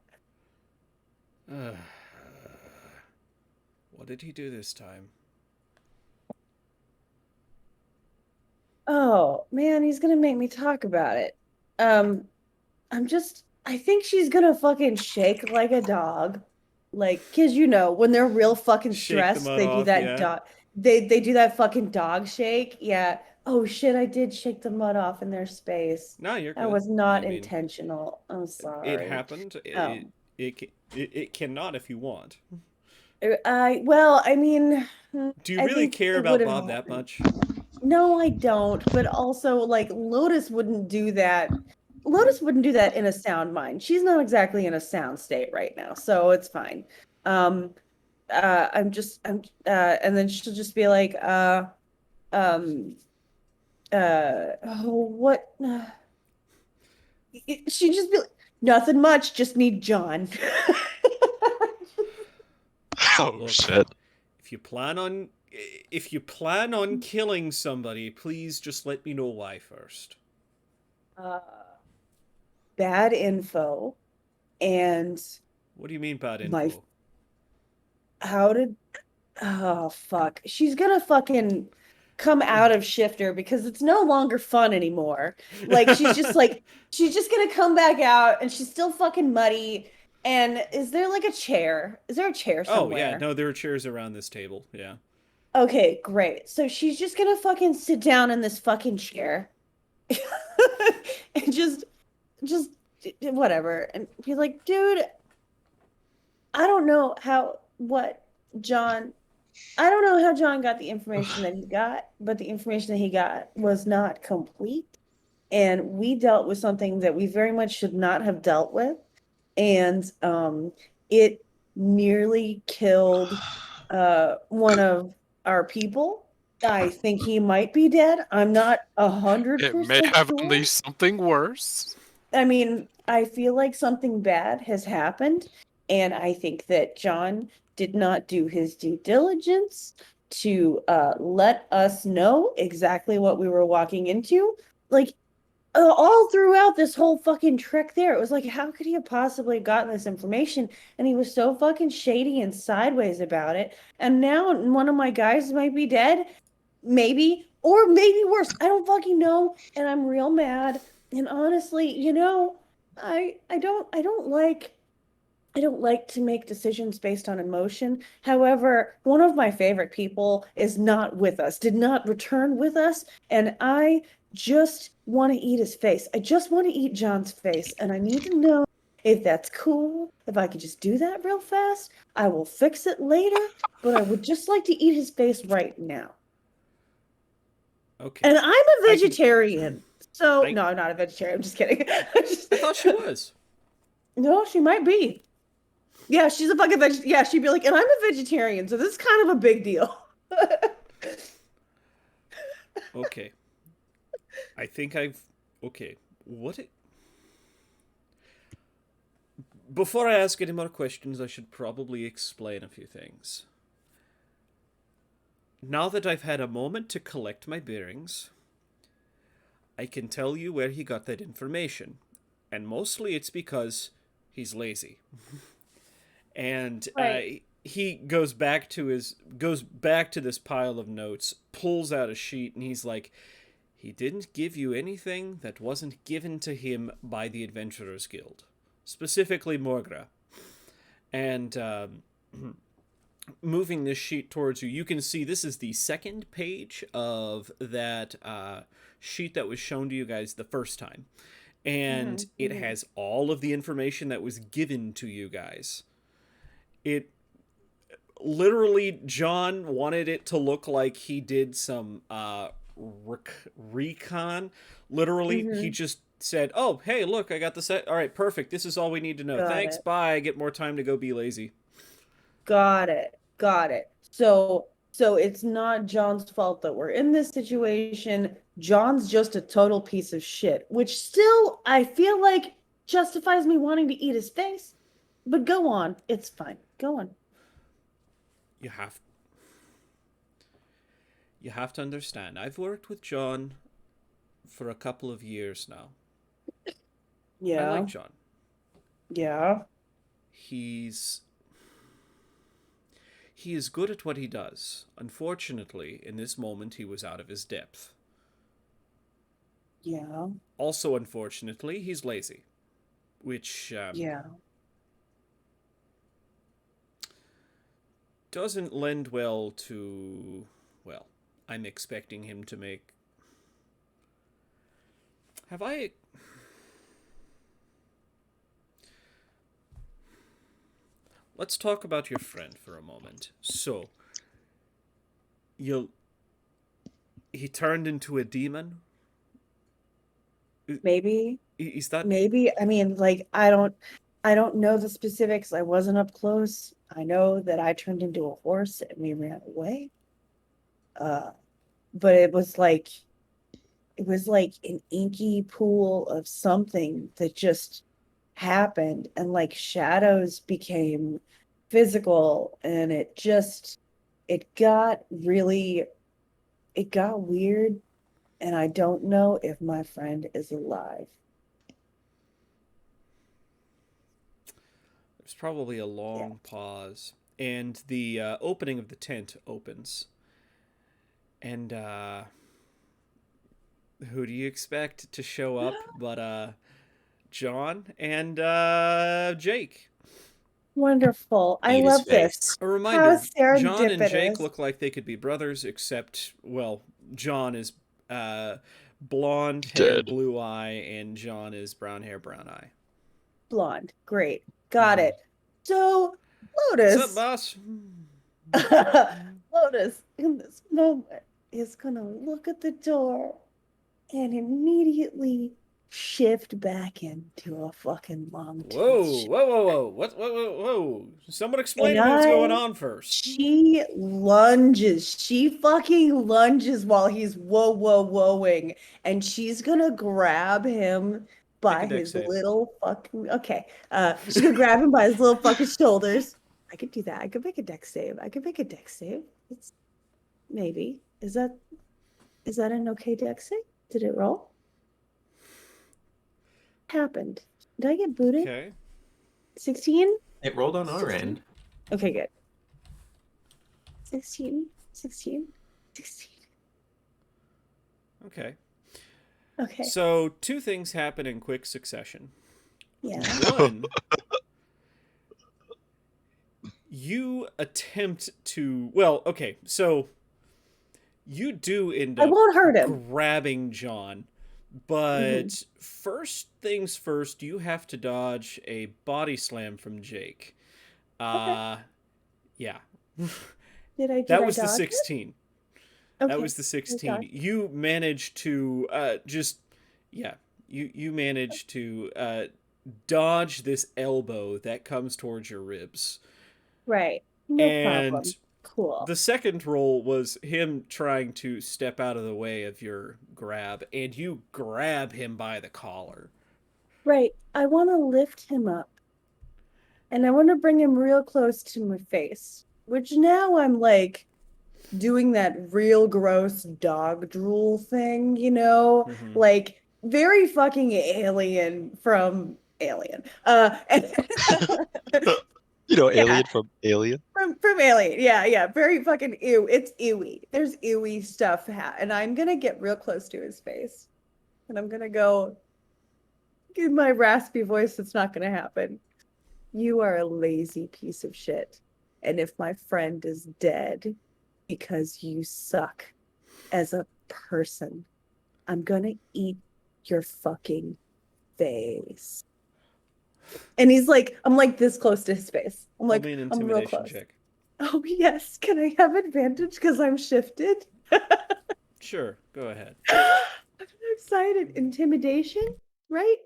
What did he do this time? Oh man, he's gonna make me talk about it. I think she's gonna fucking shake like a dog. Like, cause you know, when they're real fucking Shake the stressed, mud they do off, that yeah. dog they do that fucking dog shake. Yeah. Oh shit, I did shake the mud off in their space. No, you're good. That was not I mean, intentional. I'm sorry. It happened. Um, It cannot if you want. well, I mean, Do you I really think care it about would've Bob that happened. much? No, I don't. But also, like, Lotus wouldn't do that. Lotus wouldn't do that in a sound mind. She's not exactly in a sound state right now, so it's fine. And then she'll just be like, oh, what? She just be like, nothing much, just need John. Oh Look. shit! If you plan on killing somebody, please just let me know why first. Bad info, and What do you mean bad My- info? oh fuck, she's gonna fucking come out of Shifter because it's no longer fun anymore. Like she's just gonna come back out and she's still fucking muddy. And is there like a chair? Is there a chair somewhere? Oh yeah, no, there are chairs around this table. Yeah. Okay, great. So she's just gonna fucking sit down in this fucking chair. And just whatever. And be like, dude, I don't know how John got the information that he got, but the information that he got was not complete. And we dealt with something that we very much should not have dealt with. And it nearly killed one of our people. I think he might be dead. I'm not 100%. It may have sure. unleashed something worse. I mean, I feel like something bad has happened, and I think that John did not do his due diligence, to let us know exactly what we were walking into. Like, all throughout this whole fucking trek there, it was like, how could he have possibly gotten this information? And he was so fucking shady and sideways about it. And now one of my guys might be dead, maybe, or maybe worse. I don't fucking know, and I'm real mad. And honestly, I don't like to make decisions based on emotion. However, one of my favorite people is not with us, did not return with us, and I just want to eat his face. I just want to eat John's face, and I need to know if that's cool. If I could just do that real fast, I will fix it later, but I would just like to eat his face right now. Okay. And I'm a I can- vegetarian. So, I- no, I'm not a vegetarian. I'm just kidding. I thought she was. No, she might be. Yeah, she's a fucking yeah, she'd be like, and I'm a vegetarian, so this is kind of a big deal. Okay. I think I've... Okay. Before I ask any more questions, I should probably explain a few things. Now that I've had a moment to collect my bearings, I can tell you where he got that information. And mostly it's because he's lazy. And Right. he goes back to this pile of notes, pulls out a sheet, and he's like, he didn't give you anything that wasn't given to him by the Adventurers Guild, specifically Morgra. And moving this sheet towards you, you can see this is the second page of that sheet that was shown to you guys the first time. And it has all of the information that was given to you guys. It literally, John wanted it to look like he did some recon. Literally, he just said, oh, hey, look, I got the set. All right, perfect. This is all we need to know. Got Thanks, it. bye. I get more time to go be lazy. Got it. So it's not John's fault that we're in this situation. John's just a total piece of shit, which still I feel like justifies me wanting to eat his face. But go on. It's fine. Go on. You have to understand. I've worked with John for a couple of years now. Yeah. I like John. Yeah. He is good at what he does. Unfortunately, in this moment, he was out of his depth. Yeah. Also, unfortunately, he's lazy, which Yeah. doesn't lend well to, well, I'm expecting him to make... Have I... Let's talk about your friend for a moment. So, he turned into a demon? Maybe. Is that... Maybe. I mean, like, I don't know the specifics. I wasn't up close. I know that I turned into a horse and we ran away. But it was like an inky pool of something that just happened, and like shadows became physical, and it got weird, and I don't know if my friend is alive. There's probably a long pause, and the opening of the tent opens. And who do you expect to show up but John and Jake? Wonderful. I Eat his love this. face. A reminder, How John and Jake serendipitous. look like they could be brothers, except, well, John is blonde hair, Dead. blue eye, and John is brown hair, brown eye. Blonde. Great. Got Mhm. it. So, What's Lotus. up, boss? Lotus, in this moment, is gonna look at the door and immediately shift back into a fucking long Whoa, tooth. whoa. Whoa. Someone explain And what's going I- on first. She lunges. She fucking lunges while he's whoa-ing. And she's gonna grab him by Make a dex his save. little fucking... Okay. She's gonna grab him by his little fucking shoulders. I could do that. I could make a dex save. It's maybe. Is that an okay dex save? Did it roll? Happened. Did I get booted? Okay. 16? It rolled on our 16? end. Okay, good. 16. Okay. Okay. So two things happen in quick succession. Yeah. One, you attempt to. Well, okay, so you do end I up won't hurt him. grabbing John, but first things first, you have to dodge a body slam from Jake. Yeah. Did I That was the dodge it? 16. Okay. That was the 16. You managed to you managed to dodge this elbow that comes towards your ribs. Right. No And problem. Cool. the second roll was him trying to step out of the way of your grab, and you grab him by the collar. Right. I want to lift him up. And I want to bring him real close to my face, which now I'm like doing that real gross dog drool thing, you know? Mhm. Like very fucking Alien from Alien. Alien from Alien. From Alien. Yeah. Very fucking ew. It's ewy. There's ewy stuff. And I'm going to get real close to his face. And I'm going to go in my raspy voice. It's not going to happen. You are a lazy piece of shit. And if my friend is dead because you suck as a person, I'm gonna eat your fucking face. And he's like, I'm like this close to his face. I'm like, Roll me an I'm real intimidation close. check. Oh yes, can I have advantage because I'm shifted? Sure, go ahead. I'm so excited. Intimidation, right?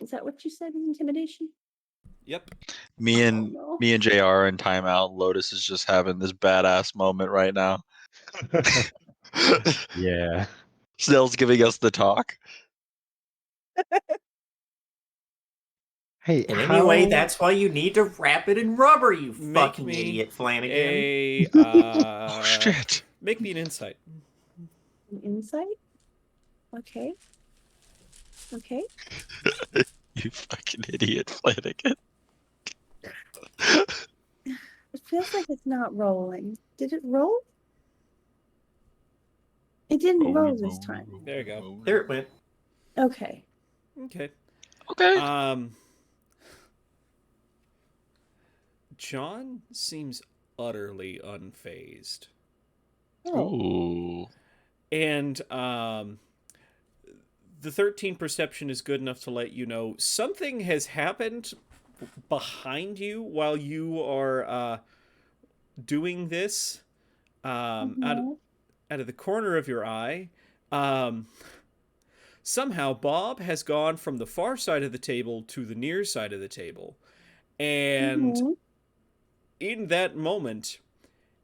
Is that what you said? Intimidation? Yep. Me and no. me and JR are in timeout. Lotus is just having this badass moment right now. Yeah. Snell's giving us the talk. Hey, And anyway, how- that's why you need to wrap it in rubber, you Make fucking me idiot, Flanagan. Oh shit! Make me an insight. An insight? Okay. Okay. You fucking idiot, Flanagan. It feels like it's not rolling. Did it roll? It didn't roll this time. There you go. There it went. Okay. Okay. Okay. John seems utterly unfazed. Oh. Ooh. And the 13 perception is good enough to let you know something has happened behind you while you are doing this. Out of the corner of your eye, somehow Bob has gone from the far side of the table to the near side of the table, and in that moment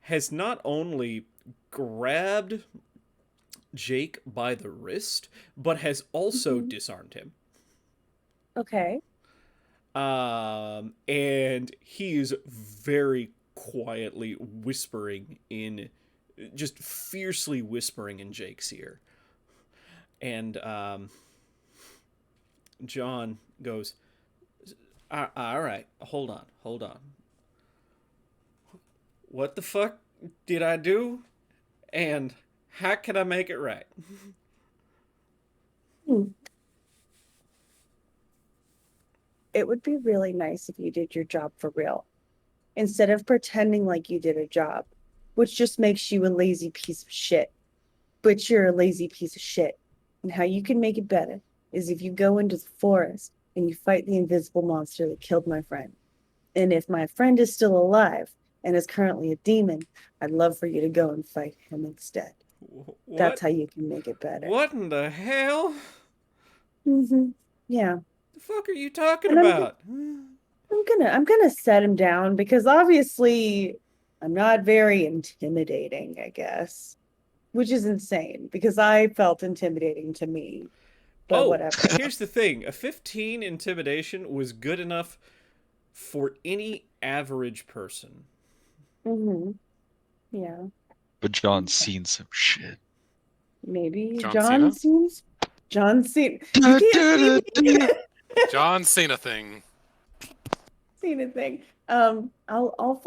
has not only grabbed Jake by the wrist, but has also disarmed him. Okay. And he is very quietly whispering just fiercely whispering in Jake's ear. And John goes, all right, hold on. What the fuck did I do? And how can I make it right? It would be really nice if you did your job for real, instead of pretending like you did a job, which just makes you a lazy piece of shit. But you're a lazy piece of shit. And how you can make it better is if you go into the forest and you fight the invisible monster that killed my friend. And if my friend is still alive and is currently a demon, I'd love for you to go and fight him instead. That's how you can make it better. What in the hell? Yeah. The fuck are you talking And about? I'm gonna set him down because obviously I'm not very intimidating, I guess. Which is insane because I felt intimidating to me. But whatever. Here's the thing. A 15 intimidation was good enough for any average person. Yeah, But John's seen some shit. maybe John John Cena? seems. John Cena. You can't see me. John Cena thing. Seen a thing. I'll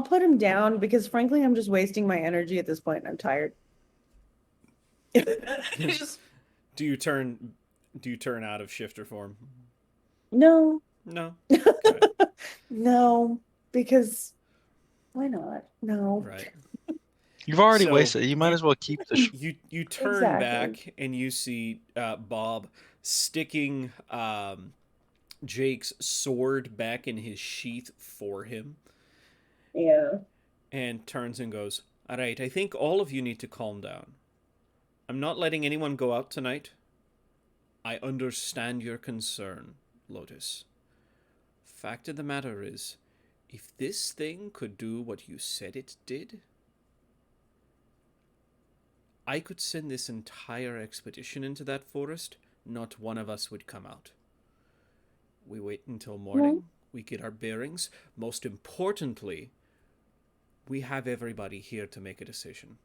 put him down because frankly, I'm just wasting my energy at this point and I'm tired. Just- Do you turn out of shifter form? no, No. Okay. no, because why not? No. Right. You've already So, wasted it. You might as well keep the. You turn Exactly. back and you see Bob sticking Jake's sword back in his sheath for him, Yeah. and turns and goes, "All right, I think all of you need to calm down. I'm not letting anyone go out tonight. I understand your concern, Lotus. Fact of the matter is, if this thing could do what you said it did, I could send this entire expedition into that forest. Not one of us would come out. We wait until morning. We get our bearings. Most importantly, we have everybody here to make a decision."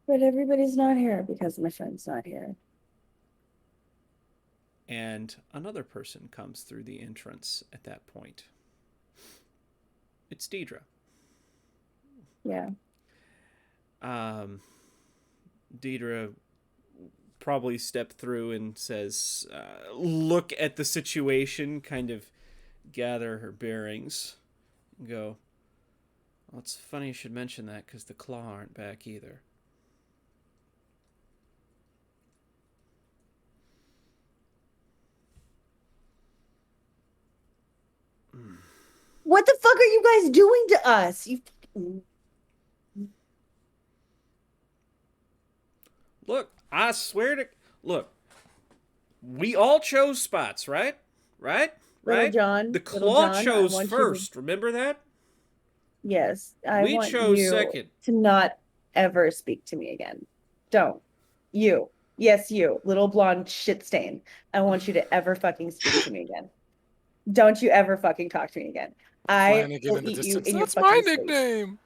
But everybody's not here because my friend's not here. And another person comes through the entrance at that point. It's Deidre. Yeah. Deidre probably stepped through and says, look at the situation, kind of gather her bearings, and go, "Well, it's funny you should mention that because the Claw aren't back either." What the fuck are you guys doing to us? You Look, I swear to... Look, we all chose spots, right? Right? Little Right? John. The Little Claw John, I chose want you to- first. Remember that? Yes, I We want chose you second. to not ever speak to me again. Don't. You. Yes, you, little blonde shit stain. I want you to ever fucking speak to me again. Don't you ever fucking talk to me again. I Flanagan will in the eat you distance. in your That's my fucking sleep. nickname.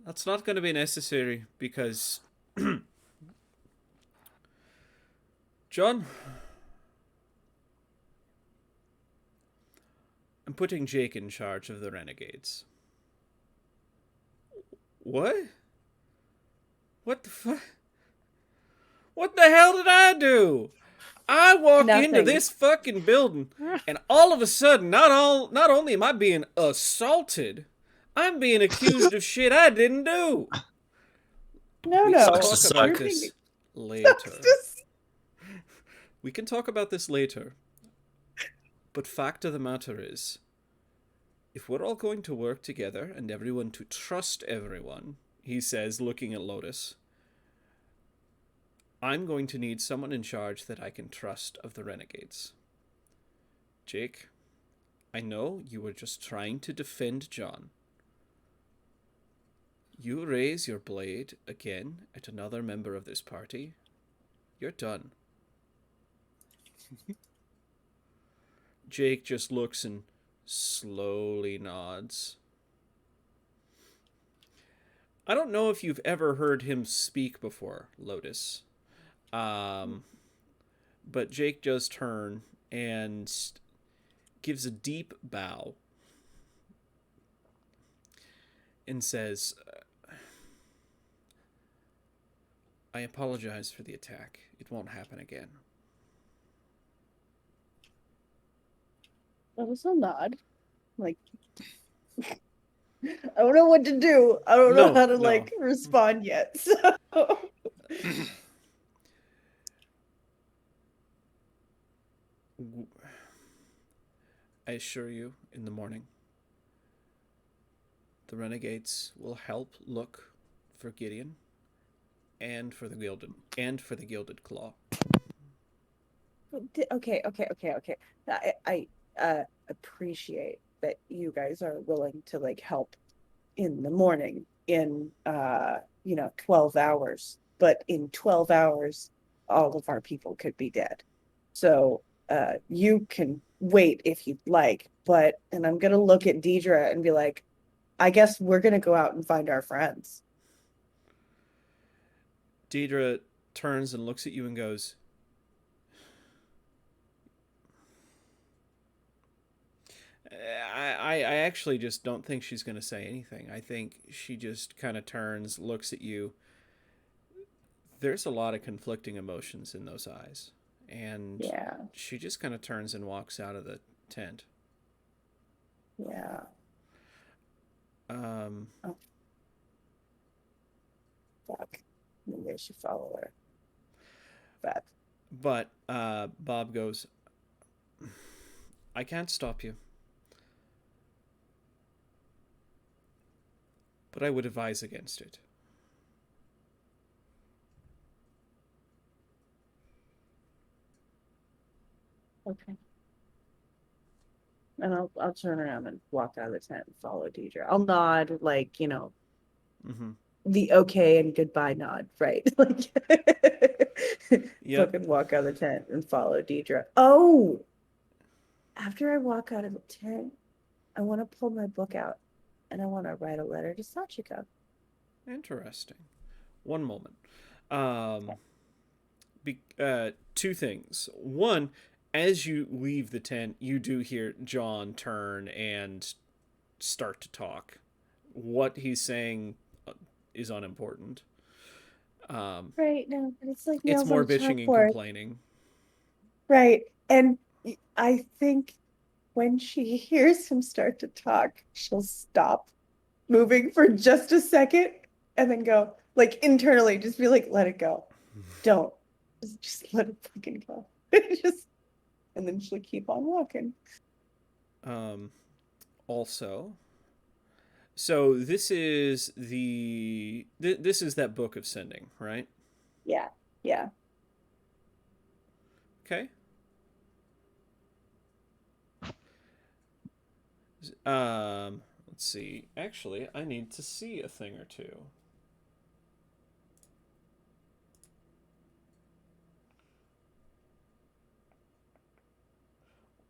That's not going to be necessary because... John? I'm putting Jake in charge of the Renegades. What? What the fuck? What the hell did I do? I walk into Nothing. this fucking building, and all of a sudden, not only am I being assaulted, I'm being accused of shit I didn't do. No, We no. can Sucks to talk about suck. this later. Just- We can talk about this later. But fact of the matter is, if we're all going to work together and everyone to trust everyone, he says, looking at Lotus, I'm going to need someone in charge that I can trust of the Renegades. Jake, I know you were just trying to defend John. You raise your blade again at another member of this party, you're done. Jake just looks and slowly nods. I don't know if you've ever heard him speak before, Lotus. But Jake does turn and gives a deep bow and says, I apologize for the attack. It won't happen again. That was a nod. Like, I don't know what to do. I don't know No, how to no. like respond yet. So I assure you, in the morning, the Renegades will help look for Gideon and for the Gilded Claw. okay. I appreciate that you guys are willing to like help in the morning in 12 hours, but in 12 hours all of our people could be dead. So you can wait if you'd like, and I'm gonna look at Deidre and be like, I guess we're gonna go out and find our friends. Deidre turns and looks at you and goes, I actually just don't think she's going to say anything. I think she just kind of turns, looks at you. There's a lot of conflicting emotions in those eyes. And Yeah, she just kind of turns and walks out of the tent. yeah. Um, Fuck. Maybe I should follow her. But but Bob goes, I can't stop you. But I would advise against it. okay. And I'll turn around and walk out of the tent and follow Deidre. I'll nod like, Mm-hmm. the okay and goodbye nod, right? Like Yep. fucking walk out of the tent and follow Deidre. Oh, after I walk out of the tent, I want to pull my book out and I want to write a letter to Sachiko. Interesting. One moment. Two things. One, as you leave the tent, you do hear John turn and start to talk. What he's saying is unimportant. Right, no, but it's like It's nails more on a bitching and chalkboard. complaining. Right. And I think when she hears him start to talk, she'll stop moving for just a second and then go, like internally, just be like, let it go. Don't. Just let it fucking go. Just, and then she'll keep on walking. Also, so this is this is that book of sending, right? Yeah. Yeah. Okay. Let's see. Actually, I need to see a thing or two.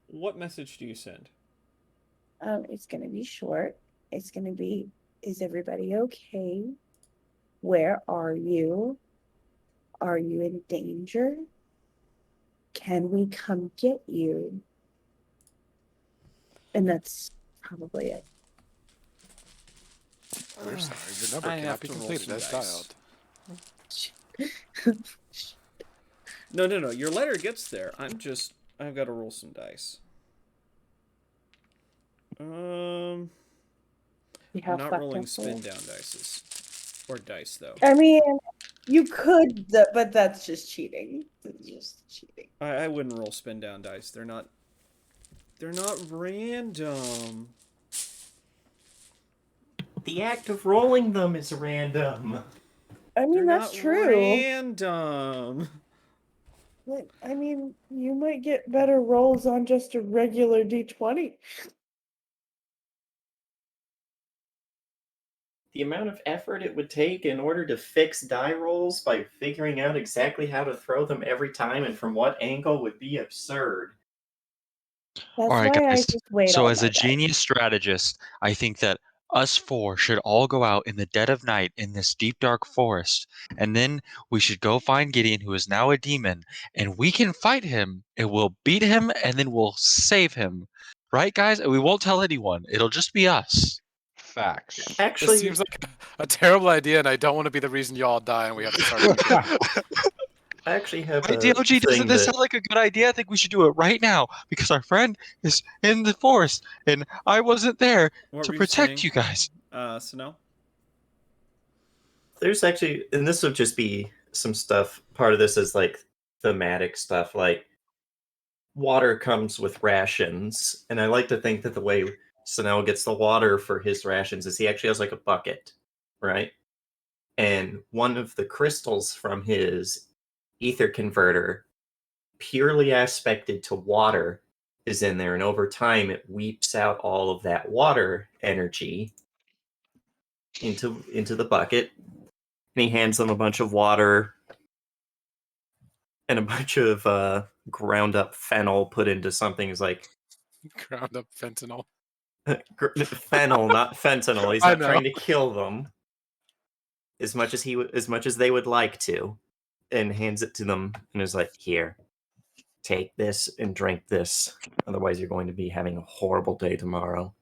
What message do you send? It's gonna be short. It's gonna be, is everybody okay? Where are you? Are you in danger? Can we come get you? And that's probably it. We're sorry, your number I cannot have be to roll completed some as dice. dialed. No. Your letter gets there. I've got to roll some dice. You I'm have not fucked rolling up spin there. down dices. Or dice, though. I mean, you could, but that's just cheating. It's just cheating. I wouldn't roll spin down dice. They're not random. The act of rolling them is random. I mean, They're that's not true. random. But, I mean, you might get better rolls on just a regular D20. The amount of effort it would take in order to fix die rolls by figuring out exactly how to throw them every time and from what angle would be absurd. That's All right, why I guys. just wait So on as my a dice. genius strategist, I think that us four should all go out in the dead of night in this deep dark forest, and then we should go find Gideon, who is now a demon, and we can fight him, and we'll beat him, and then we'll save him. Right, guys? And we won't tell anyone. It'll just be us. Facts. This Actually, seems like a terrible idea, and I don't want to be the reason you all die and we have to start over. I actually have Right, a DLG, doesn't thing this that sound like a good idea? I think we should do it right now because our friend is in the forest, and I wasn't there What to were you protect saying? you guys. Sano? there's actually, and this would just be some stuff. Part of this is like thematic stuff, like water comes with rations, and I like to think that the way Sanel gets the water for his rations is he actually has like a bucket, right? And one of the crystals from his ether converter, purely aspected to water, is in there, and over time it weeps out all of that water energy into the bucket. And he hands them a bunch of water and a bunch of ground up fennel put into something. Is like, Ground up fentanyl. Fennel, not fentanyl. He's I not know. trying to kill them as much as they would like to, and hands it to them and is like, "Here, take this and drink this. Otherwise, you're going to be having a horrible day tomorrow,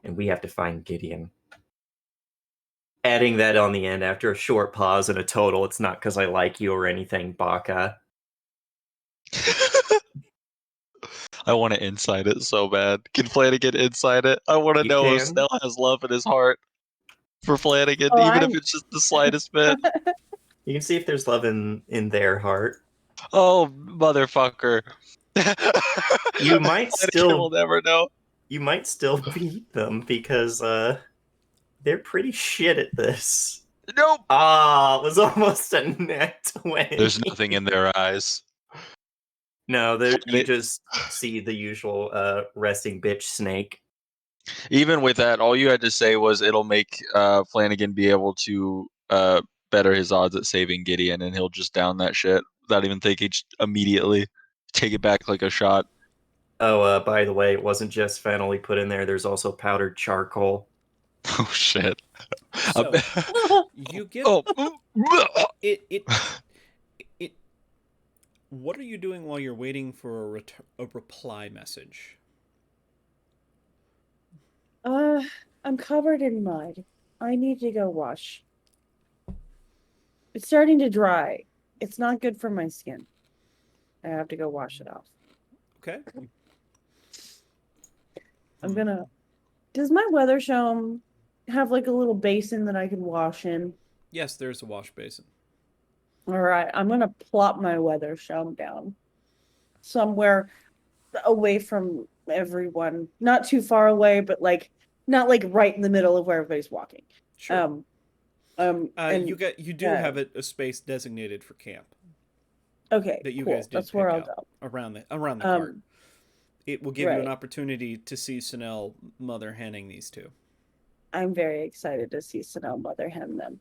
and we have to find Gideon." Adding that on the end after a short pause and a total, "It's not because I like you or anything, Baka." I want to inside it so bad. Can Flanagan inside it? I want to You know if can. Snell has love in his heart for Flanagan, Oh, even if I'm- it's just the slightest bit. You can see if there's love in their heart. Oh, motherfucker. You might Flanagan will still never know. you might still beat them because they're pretty shit at this. Nope. Ah, it was almost a net 20. There's nothing in their eyes. No, And you it- just see the usual resting bitch snake. Even with that, all you had to say was it'll make Flanagan be able to better his odds at saving Gideon, and he'll just down that shit without even thinking, just immediately take it back like a shot. Oh, by the way, it wasn't just fennel he put in there. There's also powdered charcoal. Oh shit. So you get Oh. it. What are you doing while you're waiting for a reply message? I'm covered in mud. I need to go wash. It's starting to dry. It's not good for my skin. I have to go wash it off. Okay. I'm gonna. Does my Weathershome have like a little basin that I can wash in? Yes, there's a wash basin. All right, I'm gonna plop my Weathershome down somewhere away from everyone, not too far away, but like not like right in the middle of where everybody's walking. Sure. And You do have a space designated for camp okay, that you cool. guys did That's where pick I'll out go. around the cart. It will give you an right. opportunity to see Sinel mother henning these two. I'm very excited to see Sanel mother hen them.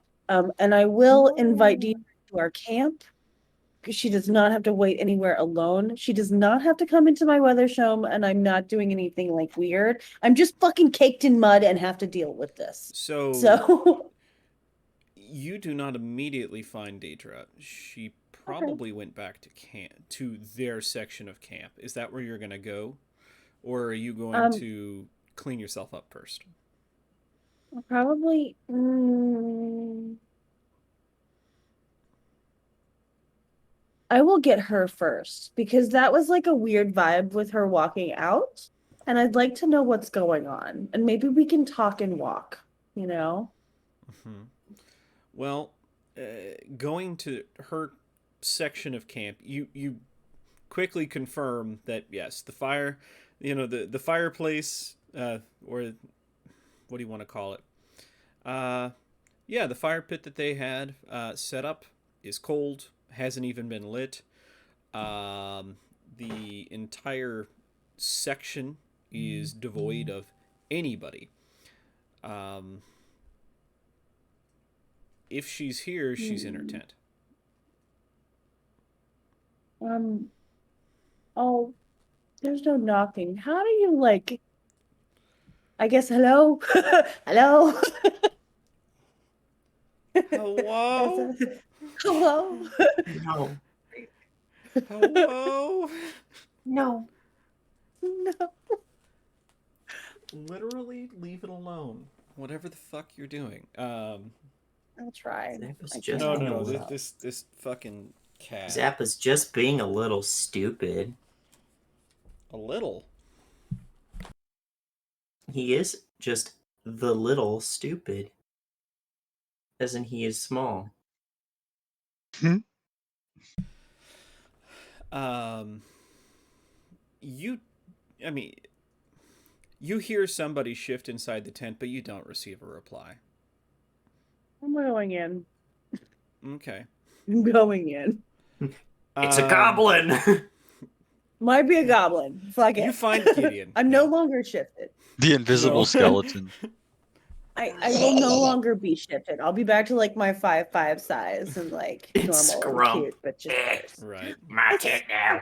And I will invite Dee to our camp because she does not have to wait anywhere alone. She does not have to come into my Weathershome, and I'm not doing anything like weird. I'm just fucking caked in mud and have to deal with this. So you do not immediately find Daedra. She probably went back to camp, to their section of camp. Is that where you're going to go, or are you going to clean yourself up first? probably. I will get her first because that was like a weird vibe with her walking out, and I'd like to know what's going on, and maybe we can talk and walk. You know. Mm-hmm. Well, going to her section of camp, you quickly confirm that yes, the fire, the fireplace, or what do you want to call it? Yeah, the fire pit that they had set up is cold, hasn't even been lit. The entire section is devoid of anybody. If she's here, she's in her tent. Oh, there's no knocking. How do you like? I guess hello, hello. Hello. Hello. No. Hello. No. No. Literally, leave it alone. Whatever the fuck you're doing. I'll try. Zappa's I just can't No. help it. This fucking cat. Zappa's just being a little stupid. A little. He is just the little stupid. As in, he is small. You hear somebody shift inside the tent, but you don't receive a reply. I'm going in. Okay. I'm going in. It's a goblin! Might be a goblin. Fuck it. You find Gideon. I'm no longer shifted. The invisible No. skeleton. I will no longer be shifted. I'll be back to like my 5'5" size and like It's normal Scrump. and cute, but just worse. Right. My tent now.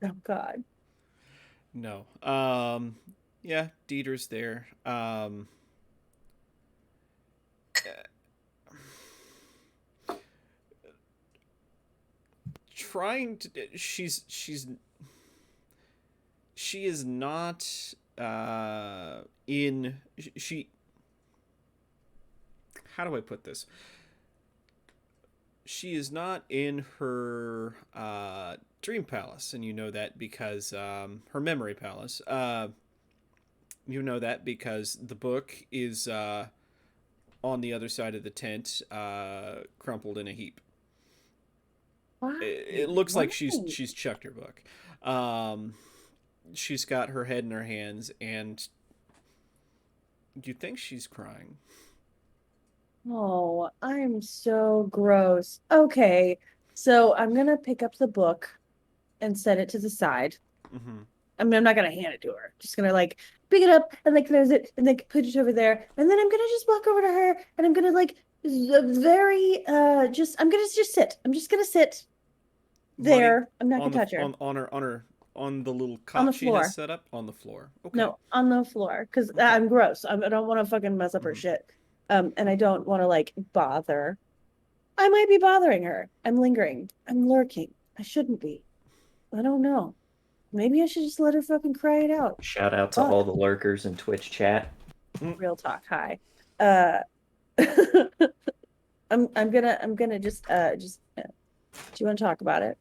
Oh god. No. Yeah, Dieter's there. Trying to she is not in she how do I put this? She is not in her dream palace, and you know that because her memory palace. You know that because the book is on the other side of the tent, crumpled in a heap. Why? It looks like Why? she's chucked her book. She's got her head in her hands, and you think she's crying. Oh, I'm so gross. Okay, so I'm gonna pick up the book and set it to the side. Mm-hmm. I mean, I'm not gonna hand it to her. Just gonna like pick it up and like close it and like put it over there. And then I'm gonna just walk over to her and I'm gonna like very just I'm gonna just sit. I'm just gonna sit there. I'm not on gonna touch her. On the little On the cot she floor. has set up on the floor. Okay. No, on the floor because Okay. I'm gross. I don't want to fucking mess up her Mhm. shit. And I don't want to like bother. I might be bothering her. I'm lingering. I'm lurking. I shouldn't be. I don't know. Maybe I should just let her fucking cry it out. Shout out to Fuck. all the lurkers in Twitch chat. Real talk. Hi. I'm gonna just do you want to talk about it?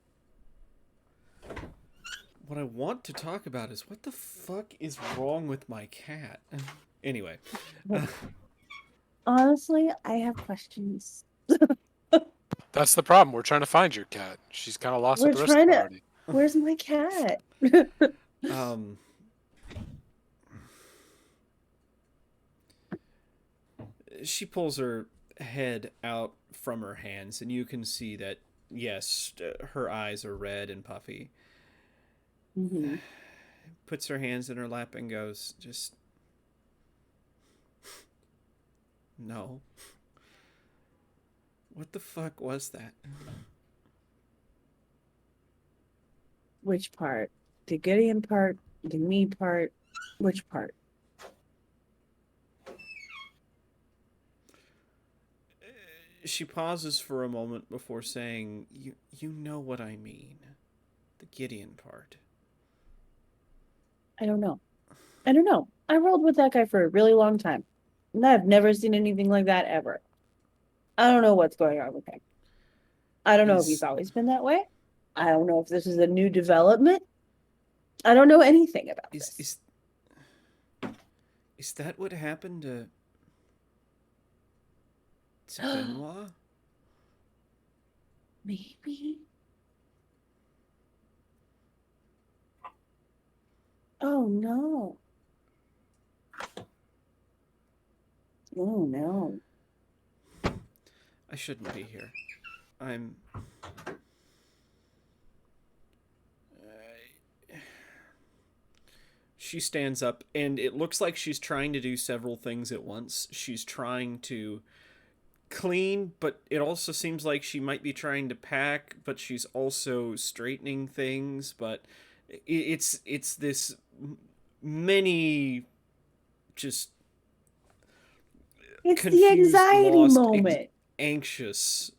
What I want to talk about is what the fuck is wrong with my cat. Anyway, Honestly, I have questions. That's the problem. We're trying to find your cat. She's kind of lost We're at the rest of trying the to- party. Where's my cat? She pulls her head out from her hands, and you can see that yes, her eyes are red and puffy. Mhm. Puts her hands in her lap and goes, just no. What the fuck was that? Which part? The Gideon part? The me part? Which part? She pauses for a moment before saying, you know what I mean. The Gideon part. I don't know. I don't know. I rolled with that guy for a really long time. And I've never seen anything like that ever. I don't know what's going on with him. I don't know if he's always been that way. I don't know if this is a new development. I don't know anything about this. Is that what happened to Benoit? Maybe. Oh no. Oh no. I shouldn't be here. I'm... She stands up, and it looks like she's trying to do several things at once. She's trying to clean, but it also seems like she might be trying to pack, but she's also straightening things, but it's this many just It's the confused, anxiety lost, moment. anxious,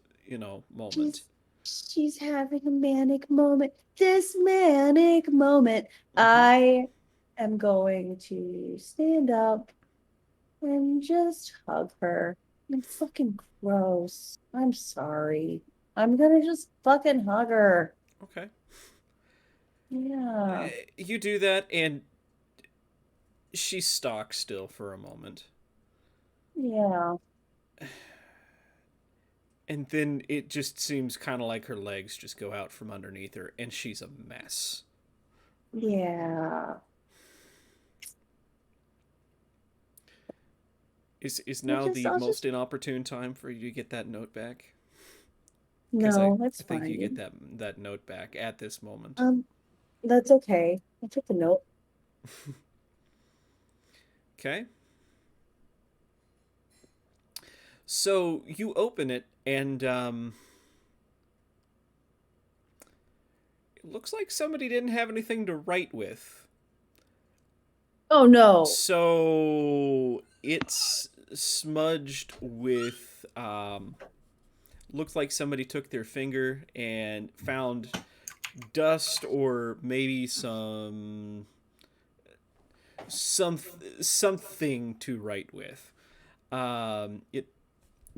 moment. She's having a manic moment. This manic moment. I am going to stand up and just hug her. I'm fucking gross. I'm sorry. I'm gonna just fucking hug her. Okay. Yeah. You do that, and she's stock still for a moment. Yeah. And then it just seems kind of like her legs just go out from underneath her, and she's a mess. Yeah. Is now the most inopportune time for you to get that note back? No, that's I think fine. you get that note back at this moment. That's okay. I took the note. Okay. So you open it, and it looks like somebody didn't have anything to write with. Oh no. So it's smudged with looks like somebody took their finger and found dust or maybe something to write with. It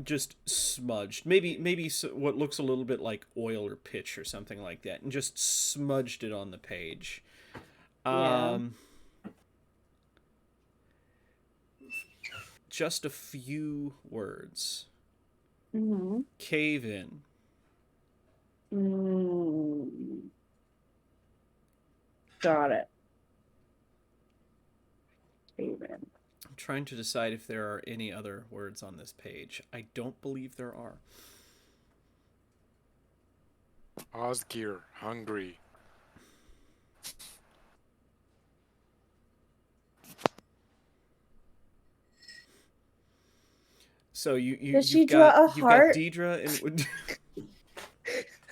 just smudged. Maybe what looks a little bit like oil or pitch or something like that, and just smudged it on the page. Yeah. Just a few words. Mm-hmm. Cave in. Got it. Amen. I'm trying to decide if there are any other words on this page. I don't believe there are. Osgear, hungry. So Does she you've draw got a you've got heart? Deidre and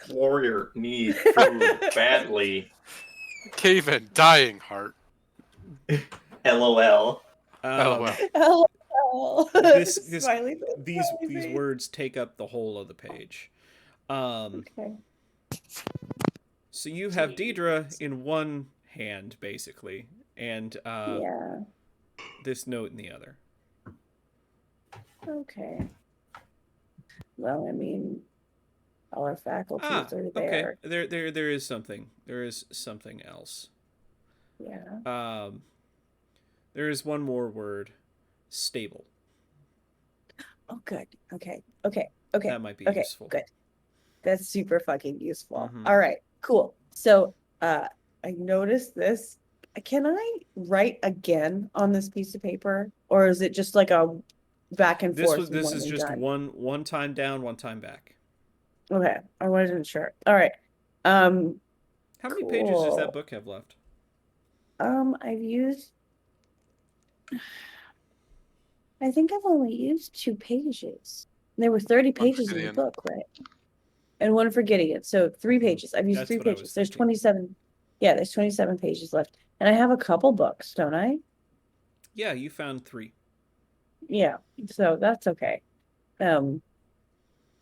Warrior need food badly. Cave in, dying heart. LOL. LOL. Oh, this smiley face, these smiley these face. words take up the whole of the page. Okay. So you have Deidre in one hand basically, and Yeah. this note in the other. Okay. Well, I mean, all our faculties are okay. there. There is something. There is something else. Yeah. There is one more word. Stable. Oh, good. Okay. Okay. That might be Okay. useful. Good. That's super fucking useful. Mhm. All right. Cool. So, I noticed this. Can I write again on this piece of paper, or is it just like a back and forth? This one is and just done? one time down, one time back. Okay. I wasn't sure. All right. How many pages does that Cool. book have left? I've used. I think I've only used 2 pages. There were 30 One for pages in the Gideon. book, right? And one for Gideon. So 3 pages. I've used That's 3 what I was pages. There's thinking. 27. Yeah, there's 27 pages left. And I have a couple books, don't I? Yeah, you found 3. Yeah. So that's okay. I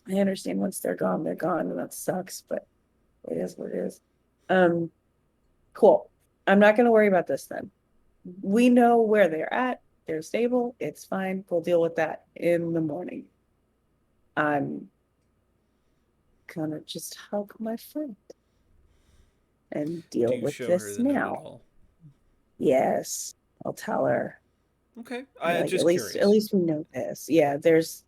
understand once they're gone, and that sucks, but it is what it is. Cool. I'm not gonna worry about this then. We know where they're at. They're stable. It's fine. We'll deal with that in the morning. I'm gonna just hug my friend and Do deal you with show her this the note at now. all? Yes, I'll tell her. Okay. Like, Just at least curious. we know this. Yeah, there's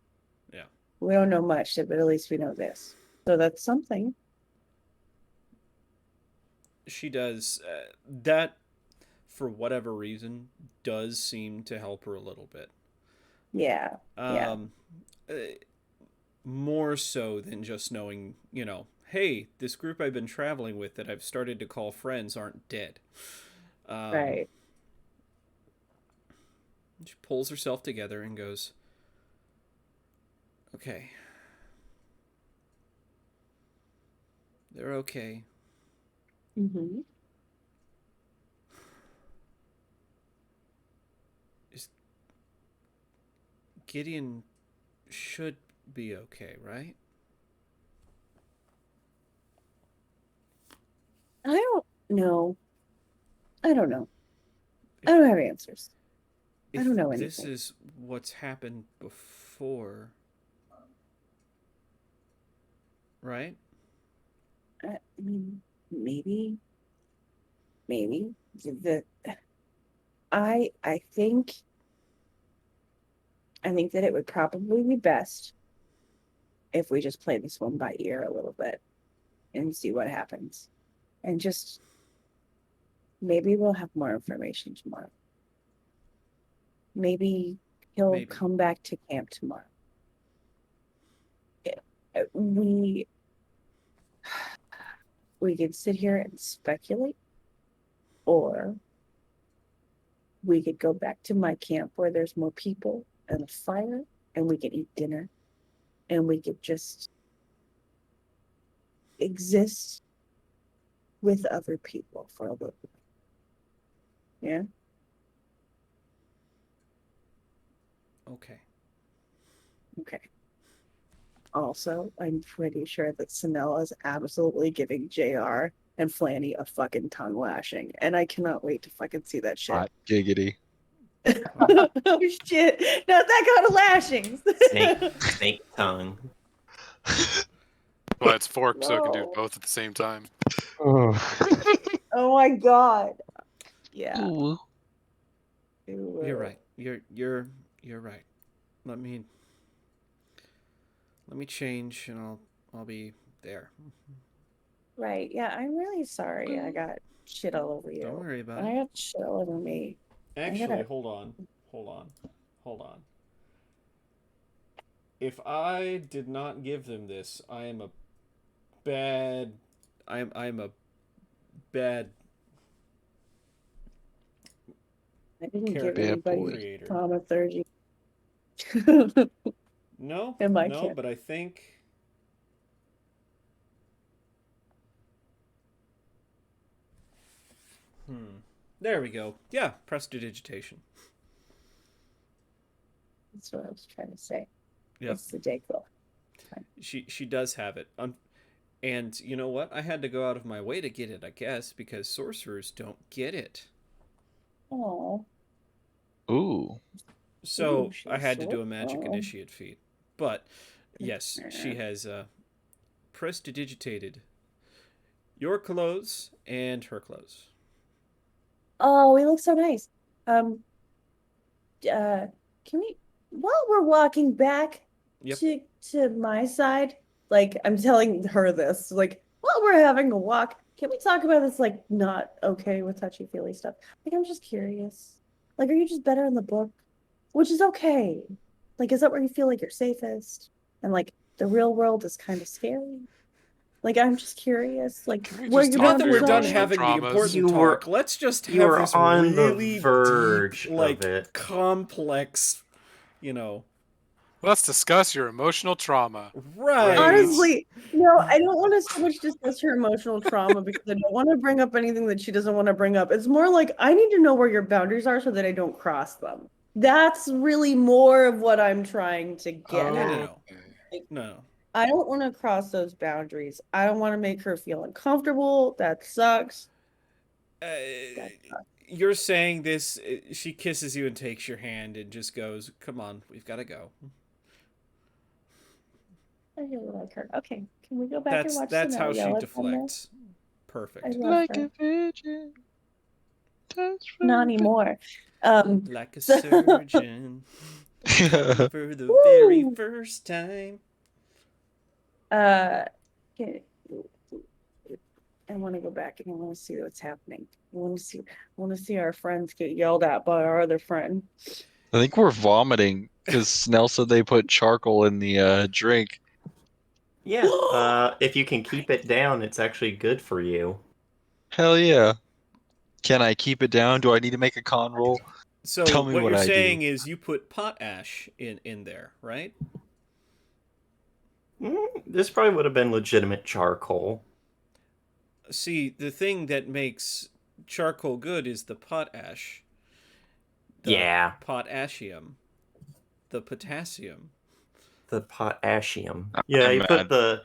Yeah. we don't know much, but at least we know this. So that's something. She does that for whatever reason does seem to help her a little bit. Yeah. Yeah. Uh, more so than just knowing, hey, this group I've been traveling with that I've started to call friends aren't dead. Right. She pulls herself together and goes, okay. They're okay. Mm-hmm. Gideon should be okay, right? I don't know. I don't know. I don't have answers. I don't know This anything. is what's happened before, right? I mean, maybe the I think that it would probably be best if we just play this one by ear a little bit and see what happens. And just maybe we'll have more information tomorrow. Maybe he'll Maybe. come back to camp tomorrow. We could sit here and speculate, or we could go back to my camp where there's more people and a fire, and we could eat dinner, and we could just exist with other people for a little bit. Yeah. Okay. Okay. Also, I'm pretty sure that Sanel is absolutely giving JR and Flanny a fucking tongue lashing, and I cannot wait to fucking see that shit. Hot giggity. Oh shit! Not that kind of lashings. Snake tongue. Well, it's forked, so it can do No. both at the same time. Oh. Oh my god. Yeah. Ooh. You're right. You're right. Let me change, and I'll be there. Right. Yeah, I'm really sorry. I got shit all over you. Don't worry about And it. I got shit all over me. Actually, gotta- hold on. If I did not give them this, I am a bad. I'm a bad I didn't give character anybody creator. thaumaturgy. No, In my no, camp. but I think. There we go. Yeah, prestidigitation. That's what I was trying to say. Yep. It's the Dayquil. She does have it. And you know what? I had to go out of my way to get it, I guess, because sorcerers don't get it. Oh. Ooh. So Ooh, she's I had to so do a magic cool. initiate feat. But yes, she has prestidigitated your clothes and her clothes. Oh, we look so nice. Can we, while we're walking back Yep. to my side, like I'm telling her this, like while we're having a walk, can we talk about this like not okay with touchy-feely stuff? Like I'm just curious. Like, are you just better in the book? Which is okay. Like, is that where you feel like you're safest? And like the real world is kind of scary? Like, I'm just curious, like Can we where just your Now talk that through we're your done emotional having the traumas? important You were- talk, let's just you have were this on the really verge deep, of like it. complex, you know. Let's discuss your emotional trauma. Right. Honestly, no, I don't want to so much discuss her emotional trauma because I don't want to bring up anything that she doesn't want to bring up. It's more like I need to know where your boundaries are so that I don't cross them. That's really more of what I'm trying to get No, at. no, no. No. I don't want to cross those boundaries. I don't want to make her feel uncomfortable. That sucks. That sucks. You're saying this, she kisses you and takes your hand and just goes, "Come on, we've got to go." I really like her. Okay, can we go back and watch That's how Sanel she yell at them now? deflects. Perfect. I love Like her. a virgin. Touch Not from anymore. Like a surgeon. Coming for the very first time. Okay. I want to go back and I want to see what's happening. I want to see our friends get yelled at by our other friend. I think we're vomiting because Snell said they put charcoal in the drink. Yeah. If you can keep it down, it's actually good for you. Hell yeah. Can I keep it down? Do I need to make a con roll? So Tell me what what you're I do. saying is you put pot ash in there, right? This probably would have been legitimate charcoal. See, the thing that makes charcoal good is the potash. The Yeah. Potassium. The potassium. The potassium. I'm Yeah, mad.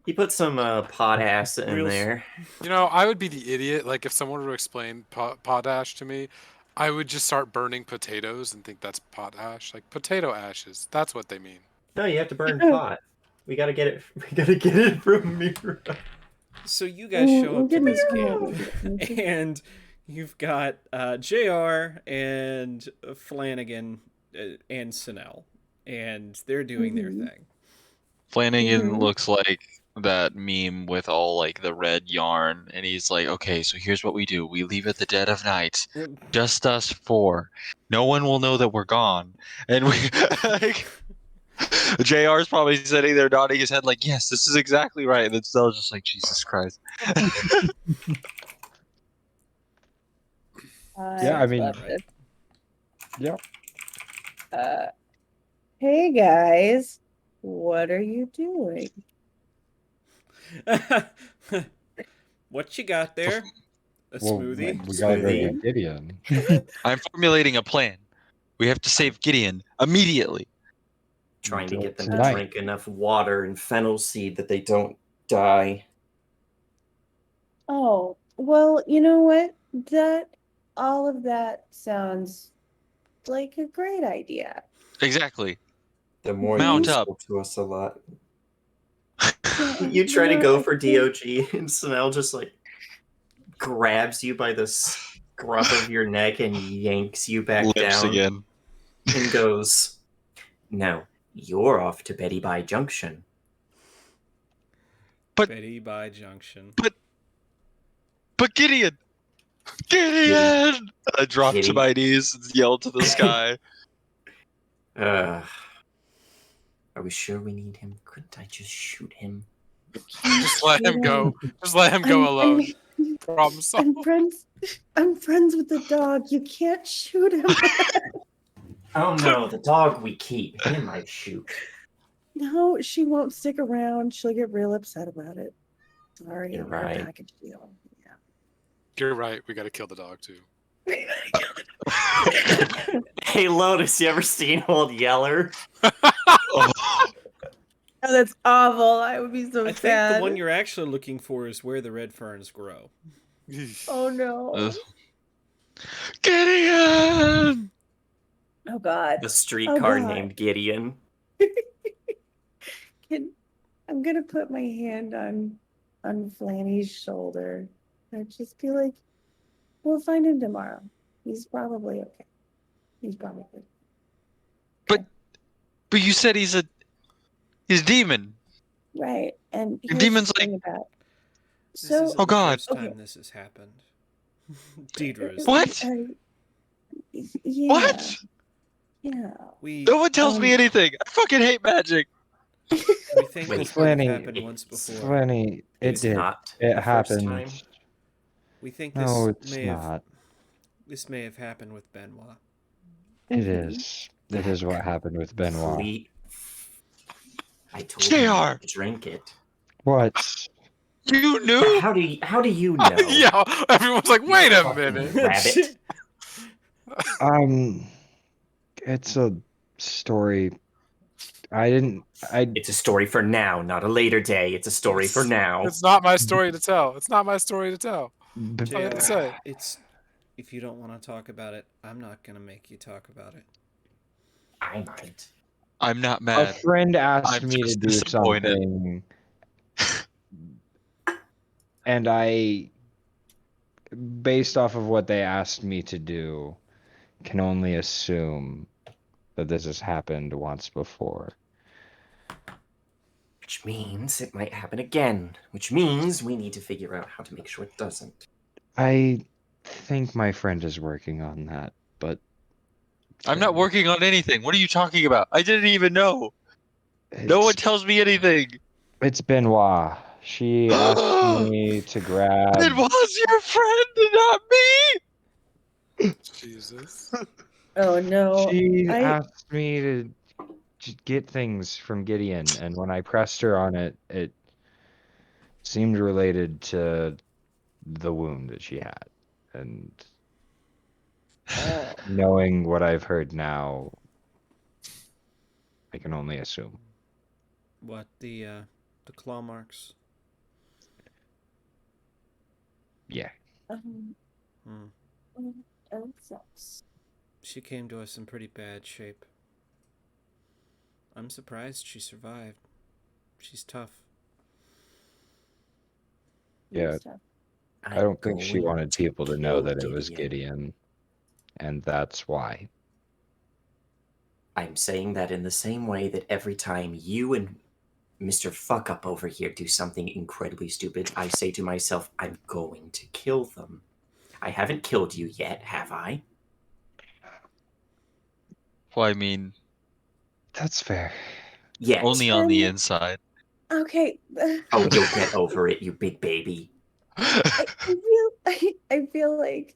he put some potass in Real s- there. You know, I would be the idiot. Like, if someone were to explain potash to me, I would just start burning potatoes and think that's potash. Like, potato ashes. That's what they mean. No, you have to burn pot. We gotta get it. We gotta get it from Mira. So you guys show up to Give me this some. camp, and you've got JR and Flanagan and Sanel, and they're doing their Mhm. thing. Flanagan Mhm. looks like that meme with all like the red yarn, and he's like, "Okay, so here's what we do: we leave at the dead of night, just us four. No one will know that we're gone." And we, like, JR's probably sitting there nodding his head, like, "Yes, this is exactly right." And then Stella's just like, "Jesus Christ." Yeah, I mean- love Right. this. Yeah. Hey guys, what are you doing? What you got there? A Well, smoothie? we gotta go Smoothie. get Gideon. I'm formulating a plan. We have to save Gideon immediately. Trying to Do get it them to tonight. drink enough water and fennel seed that they don't die. Oh, well, you know what? All of that sounds like a great idea. Exactly. The more Mount useful up. to us a lot. Yeah, You try to know, go I for think- DOG, and Snell just like grabs you by the scruff of your neck and yanks you back Lips down again. and goes, "No, you're off to Betty Bye Junction." Betty Bye Junction. But Gideon! Gideon! I dropped to Gideon. my knees and yelled to the sky. Are we sure we need him? Couldn't I just shoot him? Just let him go. Just let him go alone. Problem solved. I'm friends with the dog. You can't shoot him. Oh no, the dog we keep. Him I shoot. No, she won't stick around. She'll get real upset about it. Sorry, You're I'm not a right. package deal. Yeah. You're right. We got to kill the dog too. Hey Lotus, you ever seen Old Yeller? Oh, that's awful. I would be so I think sad. the one you're actually looking for is where the red ferns grow. Oh no. Ugh. Gideon! Oh God. The streetcar God. named Gideon. I'm gonna put my hand on Flanny's shoulder and just be like, "We'll find him tomorrow. He's probably okay. He's probably good." But you said he's a demon. Right. And here's demon's the thing like- about This so isn't Oh, the God. first time Okay. this has happened. Deidre's. What? Yeah. What? Yeah. We No one tells me Um, anything. I fucking hate magic. we think Wait, this might have Flanny, happened once before. Flanny, it was did. not It the first happened. time. We think No, this it's may have not. this may have happened with Benoit. It Mhm. is. It is what happened with Benoit. Complete- I told him JR. not to drink it. What? You knew? How do you know? Yeah, everyone's like, wait a Fucking minute. rabbit. It's a story. I It's a story for now, not a later day. It's a story for now. It's not my story to tell. It's not my story to tell. b- I have to say. It's if you don't want to talk about it, I'm not gonna make you talk about it. I might. I'm not a mad. friend asked I'm me to just do disappointed. something, and I, based off of what they asked me to do, can only assume that this has happened once before. Which means it might happen again. Which means we need to figure out how to make sure it doesn't. I think my friend is working on that, but I'm not working on anything. What are you talking about? I didn't even know. No one it's- tells me anything. It's Benoit. She asked me to grab. It was your friend, not me. Jesus. Oh no. She I- asked me to get things from Gideon, and when I pressed her on it, it seemed related to the wound that she had. And knowing what I've heard now, I can only assume. What the claw marks? Yeah. Hmm. That sucks. She came to us in pretty bad shape. I'm surprised she survived. She's tough. Yeah. Good stuff. I don't think she going wanted to people to know kill that it was Gideon. And that's why. I'm saying that in the same way that every time you and Mr. Fuck Up over here do something incredibly stupid, I say to myself, I'm going to kill them. I haven't killed you yet, have I? Well, I mean, That's fair. Yes. only on the Then- inside. Okay. Oh, you'll get over it, you big baby. I feel like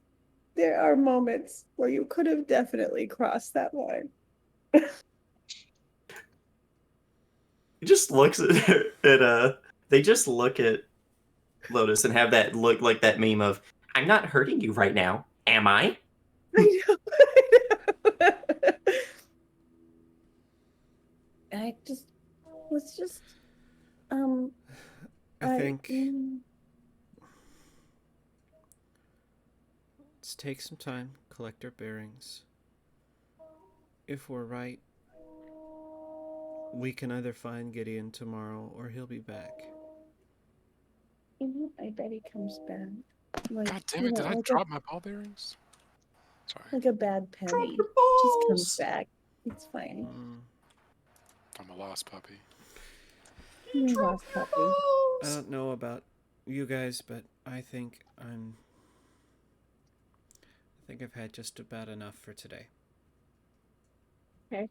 there are moments where you could have definitely crossed that line. He just looks they just look at Lotus and have that look like that meme of, I'm not hurting you right now, am I? I know. let's just, I think mm, let's take some time, collect our bearings. If we're right, we can either find Gideon tomorrow or he'll be back. I bet he comes back. Like, God damn it! Did I like drop my ball bearings? Sorry, like a bad penny. your Just comes balls. back. It's fine. Mm, I'm a lost puppy. You lost puppy. I don't know about you guys, but I think I've had just about enough for today. Okay.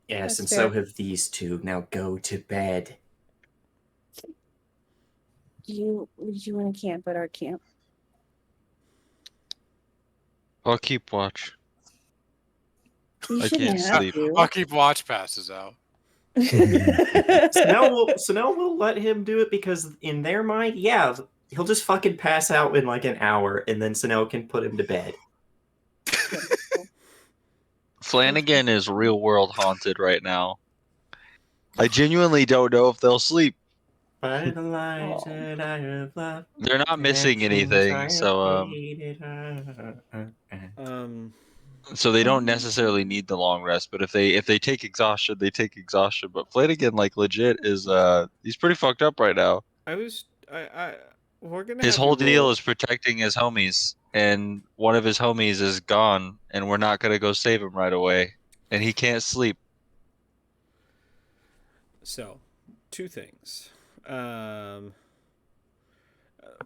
Yes, That's and fair. so have these two. Now go to bed. Do you want to camp at our camp? I'll keep watch. You I shouldn't can't have sleep. I'll to. keep watch passes out. So now we'll let him do it because in their mind, yeah, he'll just fucking pass out in like an hour, and then Sanel can put him to bed. Flanagan is real world haunted right now. I genuinely don't know if they'll sleep. By the light that I have left, They're not missing anything, so so they don't necessarily need the long rest. But if they take exhaustion, they take exhaustion. But Flanagan, like legit, is he's pretty fucked up right now. We're gonna His have whole you deal roll. is protecting his homies, and one of his homies is gone, and we're not gonna go save him right away, and he can't sleep. So, two things.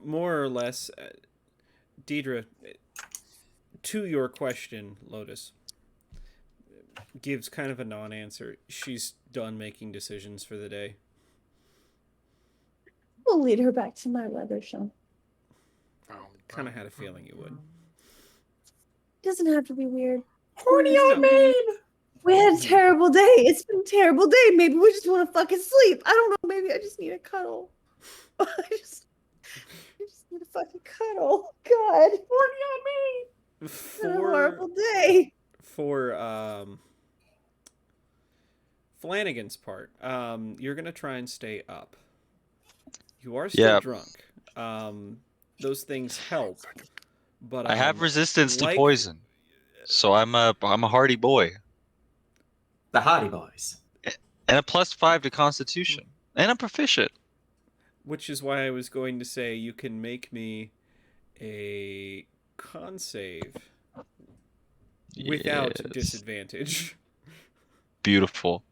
More or less, Deidre, to your question, Lotus gives kind of a non-answer. She's done making decisions for the day. We'll lead her back to my leather shop. Oh, Kind of had a feeling you would. Doesn't have to be weird. Horny old maid! We had a terrible day. It's been a terrible day. Maybe we just want to fucking sleep. I don't know. Maybe I just need a cuddle. I just need a fucking cuddle. God. Horny on me. It's been a horrible day. For Flanagan's part, you're gonna try and stay up. You are still Yeah. drunk. Those things help, but I have resistance to like- poison, so I'm a hardy boy, The Hottie Boys. and a +5 to Constitution, and I'm proficient. Which is why I was going to say you can make me a con save without Yes. disadvantage. Beautiful.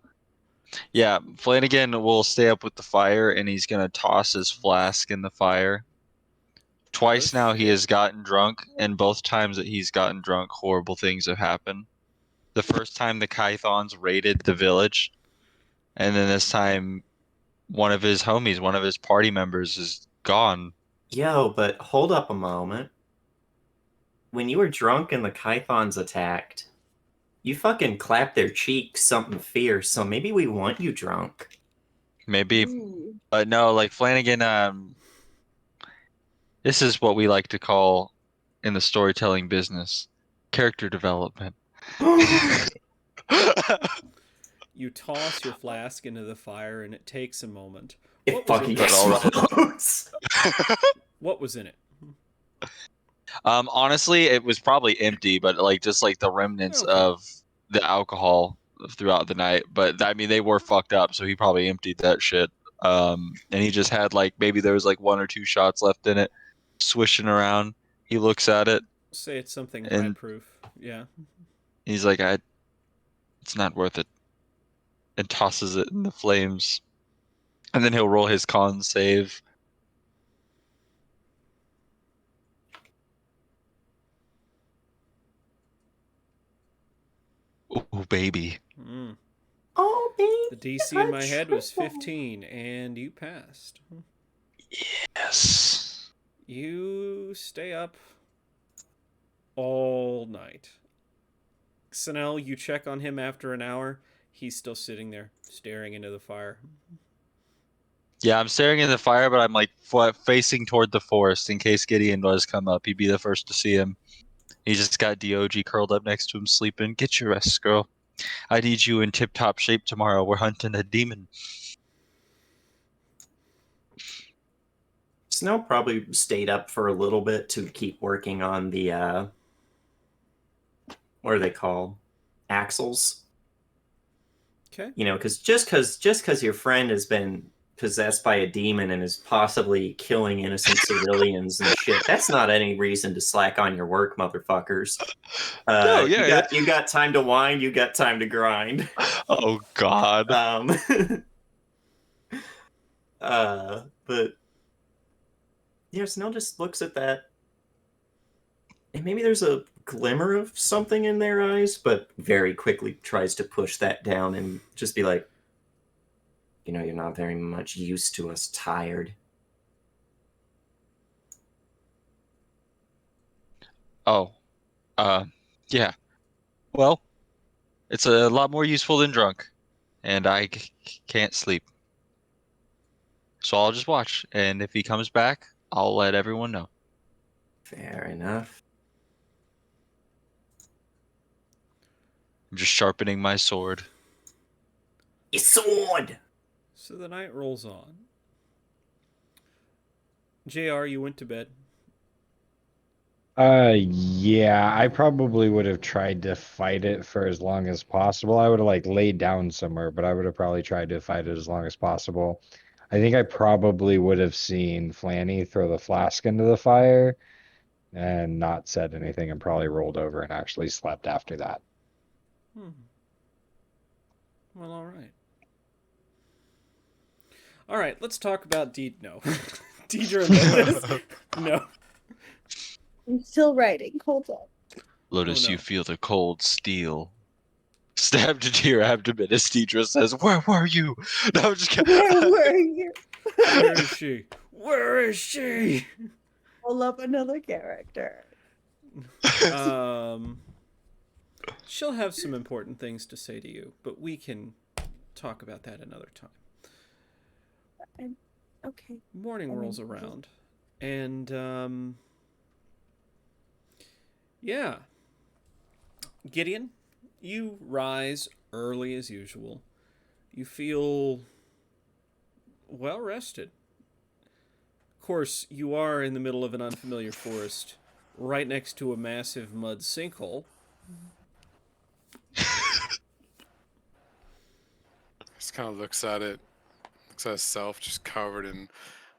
Yeah, Flanagan will stay up with the fire, and he's gonna toss his flask in the fire. Twice now he has gotten drunk, and both times that he's gotten drunk, horrible things have happened. The first time the Kythons raided the village, and then this time one of his homies, one of his party members is gone. Yo, but hold up a moment. When you were drunk and the Kythons attacked, you fucking clapped their cheeks something fierce, so maybe we want you drunk. Maybe, Ooh. but no, like Flanagan, this is what we like to call in the storytelling business, character development. You toss your flask into the fire, and it takes a moment. It What was fucking in it? explodes. What was in it? Honestly, it was probably empty, but like just like the remnants Okay. of the alcohol throughout the night. But I mean, they were fucked up, so he probably emptied that shit. And he just had like maybe there was like 1 or 2 shots left in it, swishing around. He looks at it, Say it's something And- high proof. Yeah. he's like, it's not worth it, and tosses it in the flames. And then he'll roll his con save. Oh, baby. Mm. Oh, The baby. DC in my head was 15, and you passed. Yes. You stay up all night. Sanel, you check on him after an hour. He's still sitting there, staring into the fire. Yeah, I'm staring in the fire, but I'm like facing toward the forest in case Gideon does come up. He'd be the first to see him. He just got DOG curled up next to him, sleeping. Get your rest, girl. I need you in tip-top shape tomorrow. We're hunting a demon. Snow probably stayed up for a little bit to keep working on the what are they called? Axles. Okay. You know, because just because your friend has been possessed by a demon and is possibly killing innocent civilians and shit, that's not any reason to slack on your work, motherfuckers. No, yeah. You got time to whine, you got time to grind. Oh God. But yeah, Snell just looks at that, and maybe there's a glimmer of something in their eyes, but very quickly tries to push that down and just be like, you know, you're not very much used to us tired. Oh. Yeah. Well, it's a lot more useful than drunk, and I can't sleep. So I'll just watch, and if he comes back, I'll let everyone know. Fair enough. I'm just sharpening my sword. A sword! So the night rolls on. JR, you went to bed. Yeah, I probably would have tried to fight it for as long as possible. I would have like laid down somewhere, but I would have probably tried to fight it as long as possible. I think I probably would have seen Flanny throw the flask into the fire and not said anything and probably rolled over and actually slept after that. Well, all right. All right, let's talk about No. Deidre and Lotus. No. I'm still writing. Hold on. Lotus, Oh, no. you feel the cold steel stabbed into your abdomen as Deidre says, "Where were you?" No, I'm just kidding. Where were you? Where is she? Where is she? Pull up another character. She'll have some important things to say to you, but we can talk about that another time. Okay. Morning rolls around, and yeah. Gideon, you rise early as usual. You feel well rested. Of course, you are in the middle of an unfamiliar forest, right next to a massive mud sinkhole. Just kind of looks at it, looks at himself, just covered in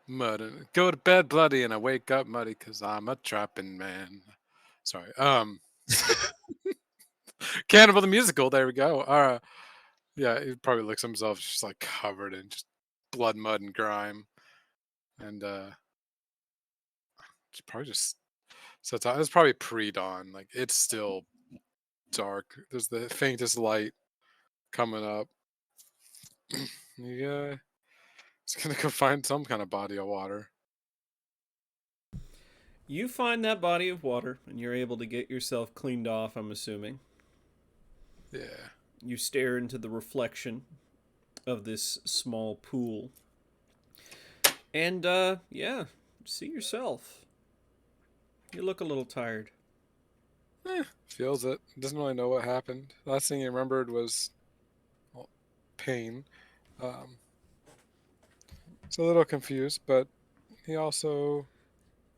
mud, and go to bed bloody, and I wake up muddy because I'm a trapping man. Sorry. Cannibal the Musical. There we go. Yeah, he probably looks at himself just like covered in just blood, mud, and grime, and probably just sets out. It's probably pre-dawn. Like it's still dark. There's the faintest light coming up. Yeah, it's gonna go find some kind of body of water. You find that body of water, and you're able to get yourself cleaned off, I'm assuming. Yeah. You stare into the reflection of this small pool. And, yeah, see yourself. You look a little tired. Feels it. Doesn't really know what happened. Last thing he remembered was pain. He's a little confused, but he also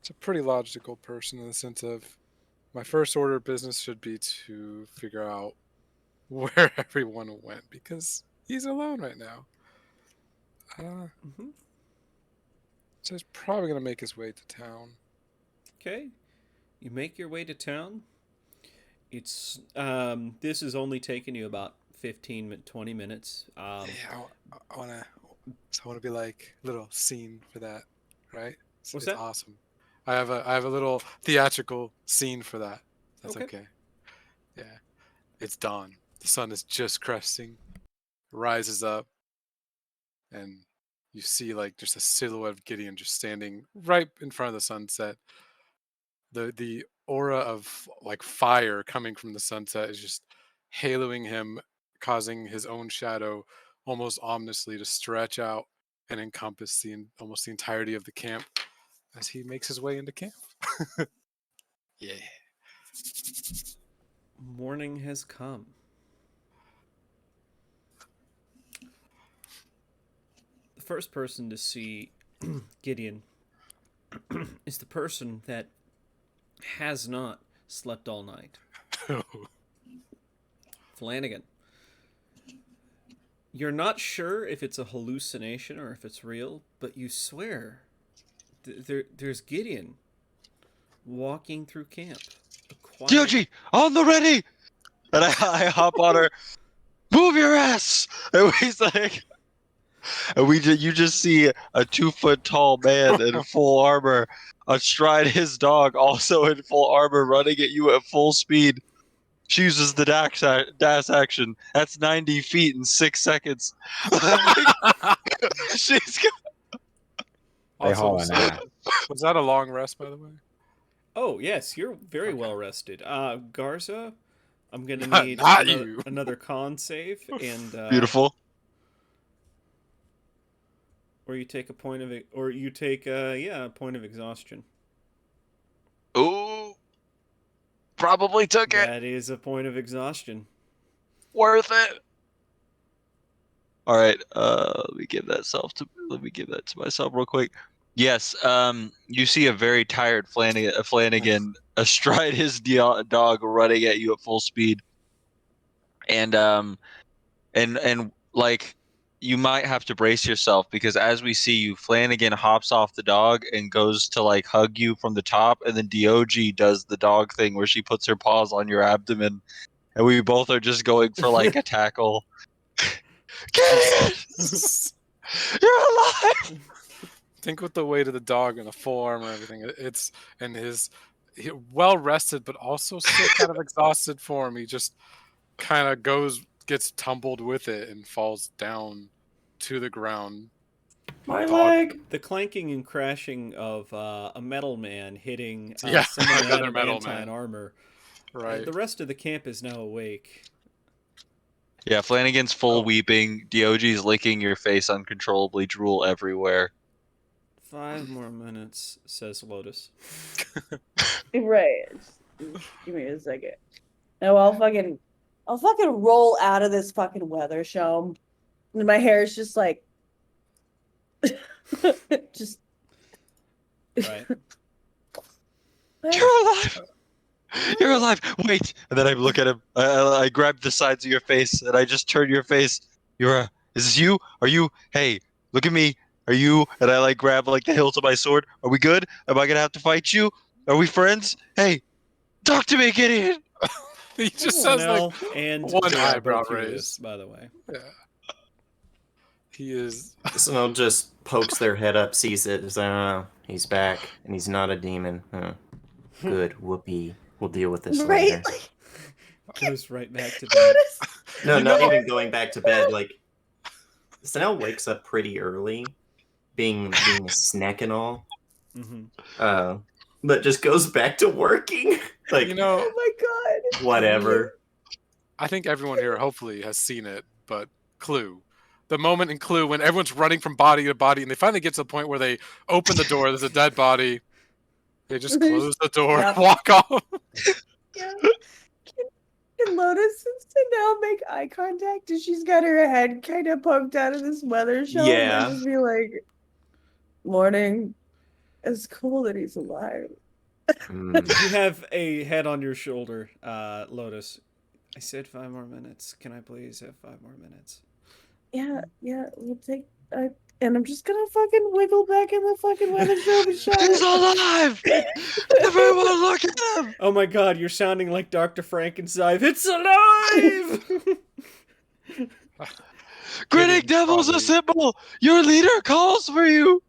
is a pretty logical person in the sense of my first order of business should be to figure out where everyone went because he's alone right now. So he's probably going to make his way to town. Okay. You make your way to town. It's, this has only taken you about 20 minutes. Yeah, I want to be like a little scene for that, right? What's it's that? Awesome. I have a little theatrical scene for that. That's Okay. okay. Yeah. It's dawn. The sun is just cresting, rises up, and you see like just a silhouette of Gideon just standing right in front of the sunset. The aura of like fire coming from the sunset is just haloing him, causing his own shadow almost ominously to stretch out and encompass almost the entirety of the camp as he makes his way into camp. Yeah. Morning has come. first person to see Gideon is the person that has not slept all night. Flanagan. You're not sure if it's a hallucination or if it's real, but you swear there's Gideon walking through camp. A quiet- DOG, on the ready! And I hop on her. Move your ass! And he's like, and you just see a 2-foot tall man in full armor astride his dog, also in full armor, running at you at full speed. She uses the dash action. That's 90 feet in 6 seconds. She's They haul an so- ass. Was that a long rest, by the way? Oh, yes, you're very well rested. Garza, I'm going to Not- need not another, you. another con save, and beautiful. or you take a point of a point of exhaustion. Ooh, probably took it. That is a point of exhaustion. Worth it. All right, let me give that to myself real quick. Yes, you see a very tired Flanagan astride his dog running at you at full speed. And like you might have to brace yourself because as we see you, Flanagan hops off the dog and goes to like hug you from the top, and then DOG does the dog thing where she puts her paws on your abdomen, and we both are just going for like a tackle. Get it! You're alive! Think with the weight of the dog and the full armor and everything. It's and his well rested, but also still kind of exhausted form. He just kind of gets tumbled with it and falls down to the ground. My Dog. leg. The clanking and crashing of a metal man hitting Yeah, someone out another of metal anti man. armor. Right. The rest of the camp is now awake. Yeah, Flanagan's full weeping. DOG's licking your face uncontrollably, drool everywhere. 5 more minutes, says Lotus. Right. Just give me a second. No, I'll fucking roll out of this fucking weather show. And my hair is just like just Right. You're alive! You're alive! Wait! And then I look at him. I grab the sides of your face, and I just turn your face. Is this you? Are you? Hey, look at me. Are you? And I like grab like the hilt of my sword. Are we good? Am I gonna have to fight you? Are we friends? Hey, talk to me, Gideon! He just says Snell like and one Joe are eyebrow both hear this, raised. by the way. Yeah. He is. Snell just pokes their head up, sees it, as he's back, and he's not a demon. Good, whoopee. We'll deal with this right. later. Like, Goes right back to bed. No, You not know- even going back to bed. Like, Snell wakes up pretty early, being a snack and all, Hmm. but just goes back to working. Like, You know, oh my god. whatever. I think everyone here hopefully has seen it, but Clue. The moment in Clue when everyone's running from body to body and they finally get to the point where they open the door, there's a dead body. They just close the door and Yeah. walk off. Yeah. Can Lotus and Chanel make eye contact? And she's got her head kind of poked out of this weather show. Yeah. And just be like, morning. It's cool that he's alive. You have a head on your shoulder, Lotus. I said 5 more minutes. Can I please have 5 more minutes? Yeah, we'll take. And I'm just gonna fucking wiggle back in the fucking weather show and shut He's it. alive! Everyone look at him! Oh my god, you're sounding like Dr. Frankenstein. It's alive! Grinning devils assemble! Your leader calls for you!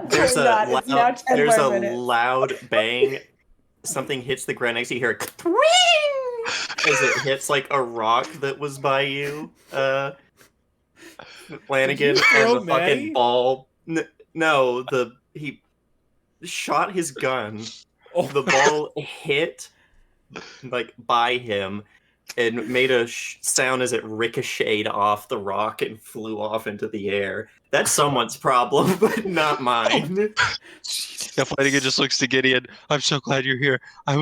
There's Absolutely not. It's now 10 there's more a minutes. loud bang. Something hits the ground next to you. You hear as it hits like a rock that was by you, Flanagan, Did you throw and the Maddie? fucking ball. No, he shot his gun. Oh, The ball hit like by him and made a sound as it ricocheted off the rock and flew off into the air. That's someone's problem, but not mine. Yeah, Flanagan just looks to Gideon. I'm so glad you're here. I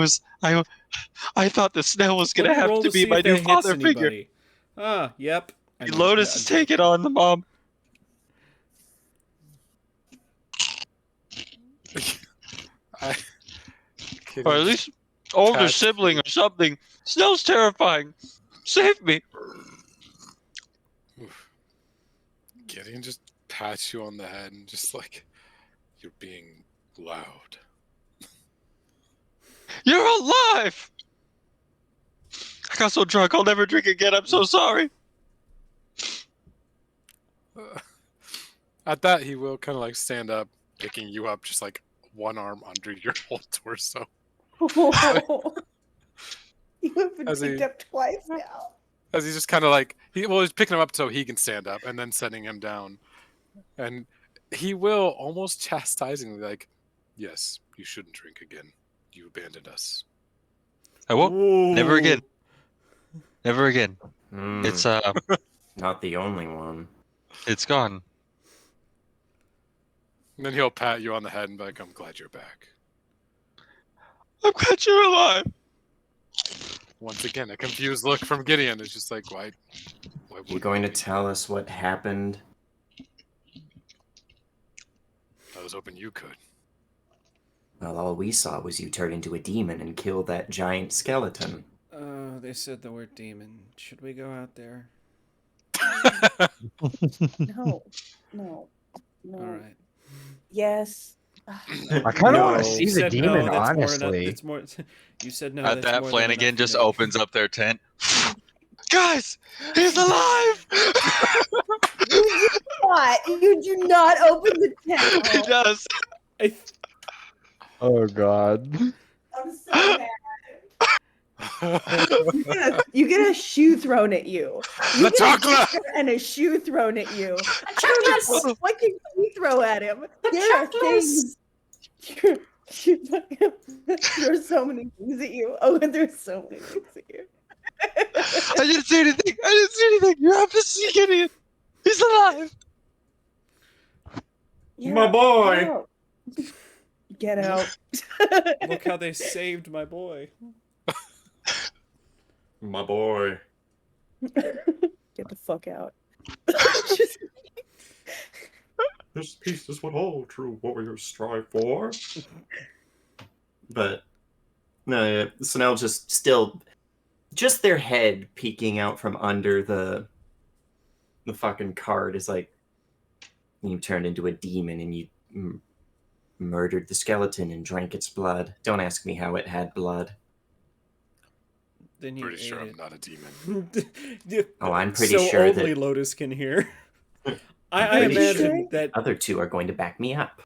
thought the Snell was let gonna me have roll to be see my if new that hits father figure. anybody. Ah, yep. I know, Lotus is taking on the mom. I, Or Gideon at just least older pats sibling you. or something. Snell's terrifying. Save me. Gideon just pats you on the head and just like, you're being loud. You're alive! I got so drunk I'll never drink again. I'm so sorry. At that, he will kind of like stand up, picking you up, just like one arm under your whole torso. You have been As he- picked up twice now. As he's just kind of like, he's picking him up so he can stand up and then setting him down. And he will almost chastisingly, like, yes, you shouldn't drink again. You abandoned us. I won't. Never again. Ooh. Never again. Hmm, It's not the only one. it's gone. And then he'll pat you on the head and be like, I'm glad you're back. I'm glad you're alive. Once again, a confused look from Gideon is just like, why You wouldn't going to we? tell us what happened? I was hoping you could. Well, all we saw was you turn into a demon and kill that giant skeleton. They said the word demon. Should we go out there? No, no, no. All right. Yes. I kind of No. want to see You the said no, demon, that's more honestly. it's more. You said no. At that's that, more than Flanagan enough just information. opens up their tent. Guys, he's alive. You do not open the He tent. does. I Oh god. I'm so mad. You get a shoe thrown at you. You The get a chocolate! sticker and a shoe thrown at you. What can you throw at him? There are things. There's so many things at you. Oh, there's so many things at you. I didn't see anything. I didn't see anything. You have to see Gideon. He's alive. My boy! Get out. Get out. look how they saved my boy. My boy. Get the fuck out. Just- This piece is what all true warriors strive for. But no, yeah, Snell just their head peeking out from under the fucking cart is like, you turned into a demon and you murdered the skeleton and drank its blood. Don't ask me how it had blood. Then you Pretty ate sure it. I'm not a demon. Oh, I'm pretty so sure only that Lotus can hear. I pretty imagine sure. that. other two are going to back me up.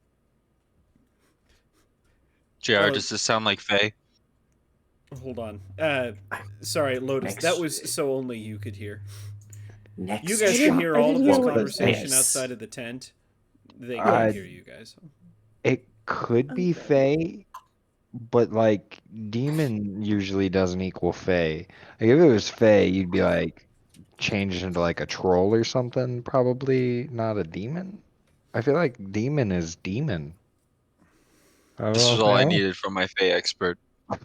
JR, Well- does this sound like Faye? Hold on. Sorry, Lotus. Next- That was so only you could hear. Next, You guys I can hear I all of didn't this hear what you conversation said. outside of the tent. They I- can't hear you guys. It could be Okay. Fae, but like demon usually doesn't equal Fae. Like if it was Fae, you'd be like changed into like a troll or something. Probably not a demon. I feel like demon is demon. I don't This know is if all I know. needed from my Faye expert. I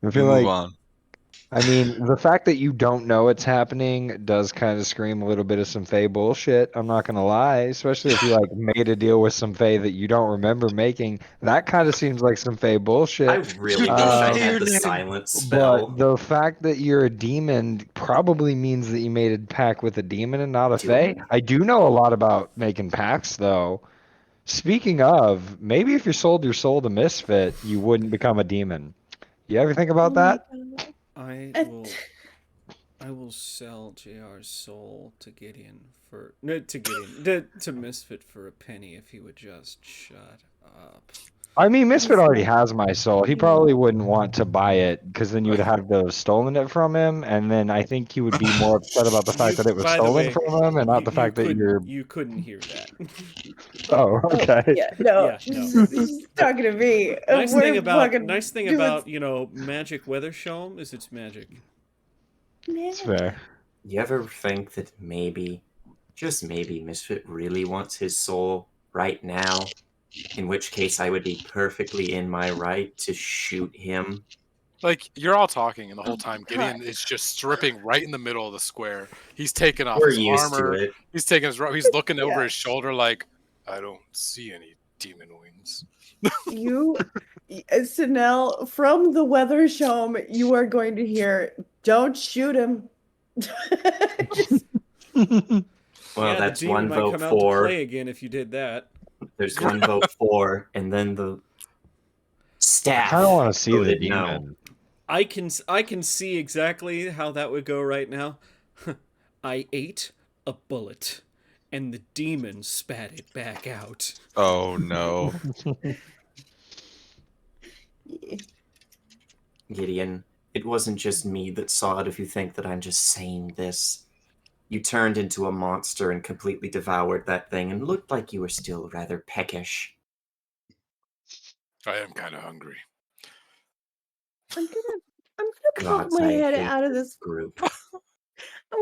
We feel move like on. I mean, the fact that you don't know it's happening does kind of scream a little bit of some Fae bullshit. I'm not gonna lie, especially if you like made a deal with some Fae that you don't remember making. That kind of seems like some Fae bullshit. I really You wish I say had your the name. silence spell. But the fact that you're a demon probably means that you made a pact with a demon and not a Do Fae. I? I do know a lot about making pacts, though. Speaking of, maybe if you sold your soul to Misfit, you wouldn't become a demon. You ever think about that? I will sell JR's soul to Gideon for no to Gideon to Misfit for a penny if he would just shut up. I mean, Misfit already has my soul. He probably wouldn't want to buy it because then you would have to have stolen it from him, and then I think he would be more upset about the fact that it was By the stolen way, from him and not the fact that couldn't- you're. you couldn't hear that. Oh, okay. Yeah, no. Yeah, no. She's talking to me. nice We're thing about fucking doing Magic Weather Show'em is it's magic. It's fair. You ever think that maybe, just maybe, Misfit really wants his soul right now? In which case I would be perfectly in my right to shoot him Like, you're all talking, and the whole Oh, time God. Gideon is just stripping right in the middle of the square. He's taking off We're his used to armor. it. He's taking his he's looking over Yeah. his shoulder like, I don't see any demon wings. Sinel, from the weather shome, you are going to hear, "Don't shoot him." Well, yeah, that's the demon one might vote come out to for. play again if you did that. There's one vote for, and then the staff. I kind of want to see the voted no. demon. I can see exactly how that would go right now. I ate a bullet, and the demon spat it back out. Oh no. Gideon, it wasn't just me that saw it if you think that I'm just saying this. You turned into a monster and completely devoured that thing and looked like you were still rather peckish. I am kind of hungry. I'm gonna poke Gods, my I head hate out of this. group. I'm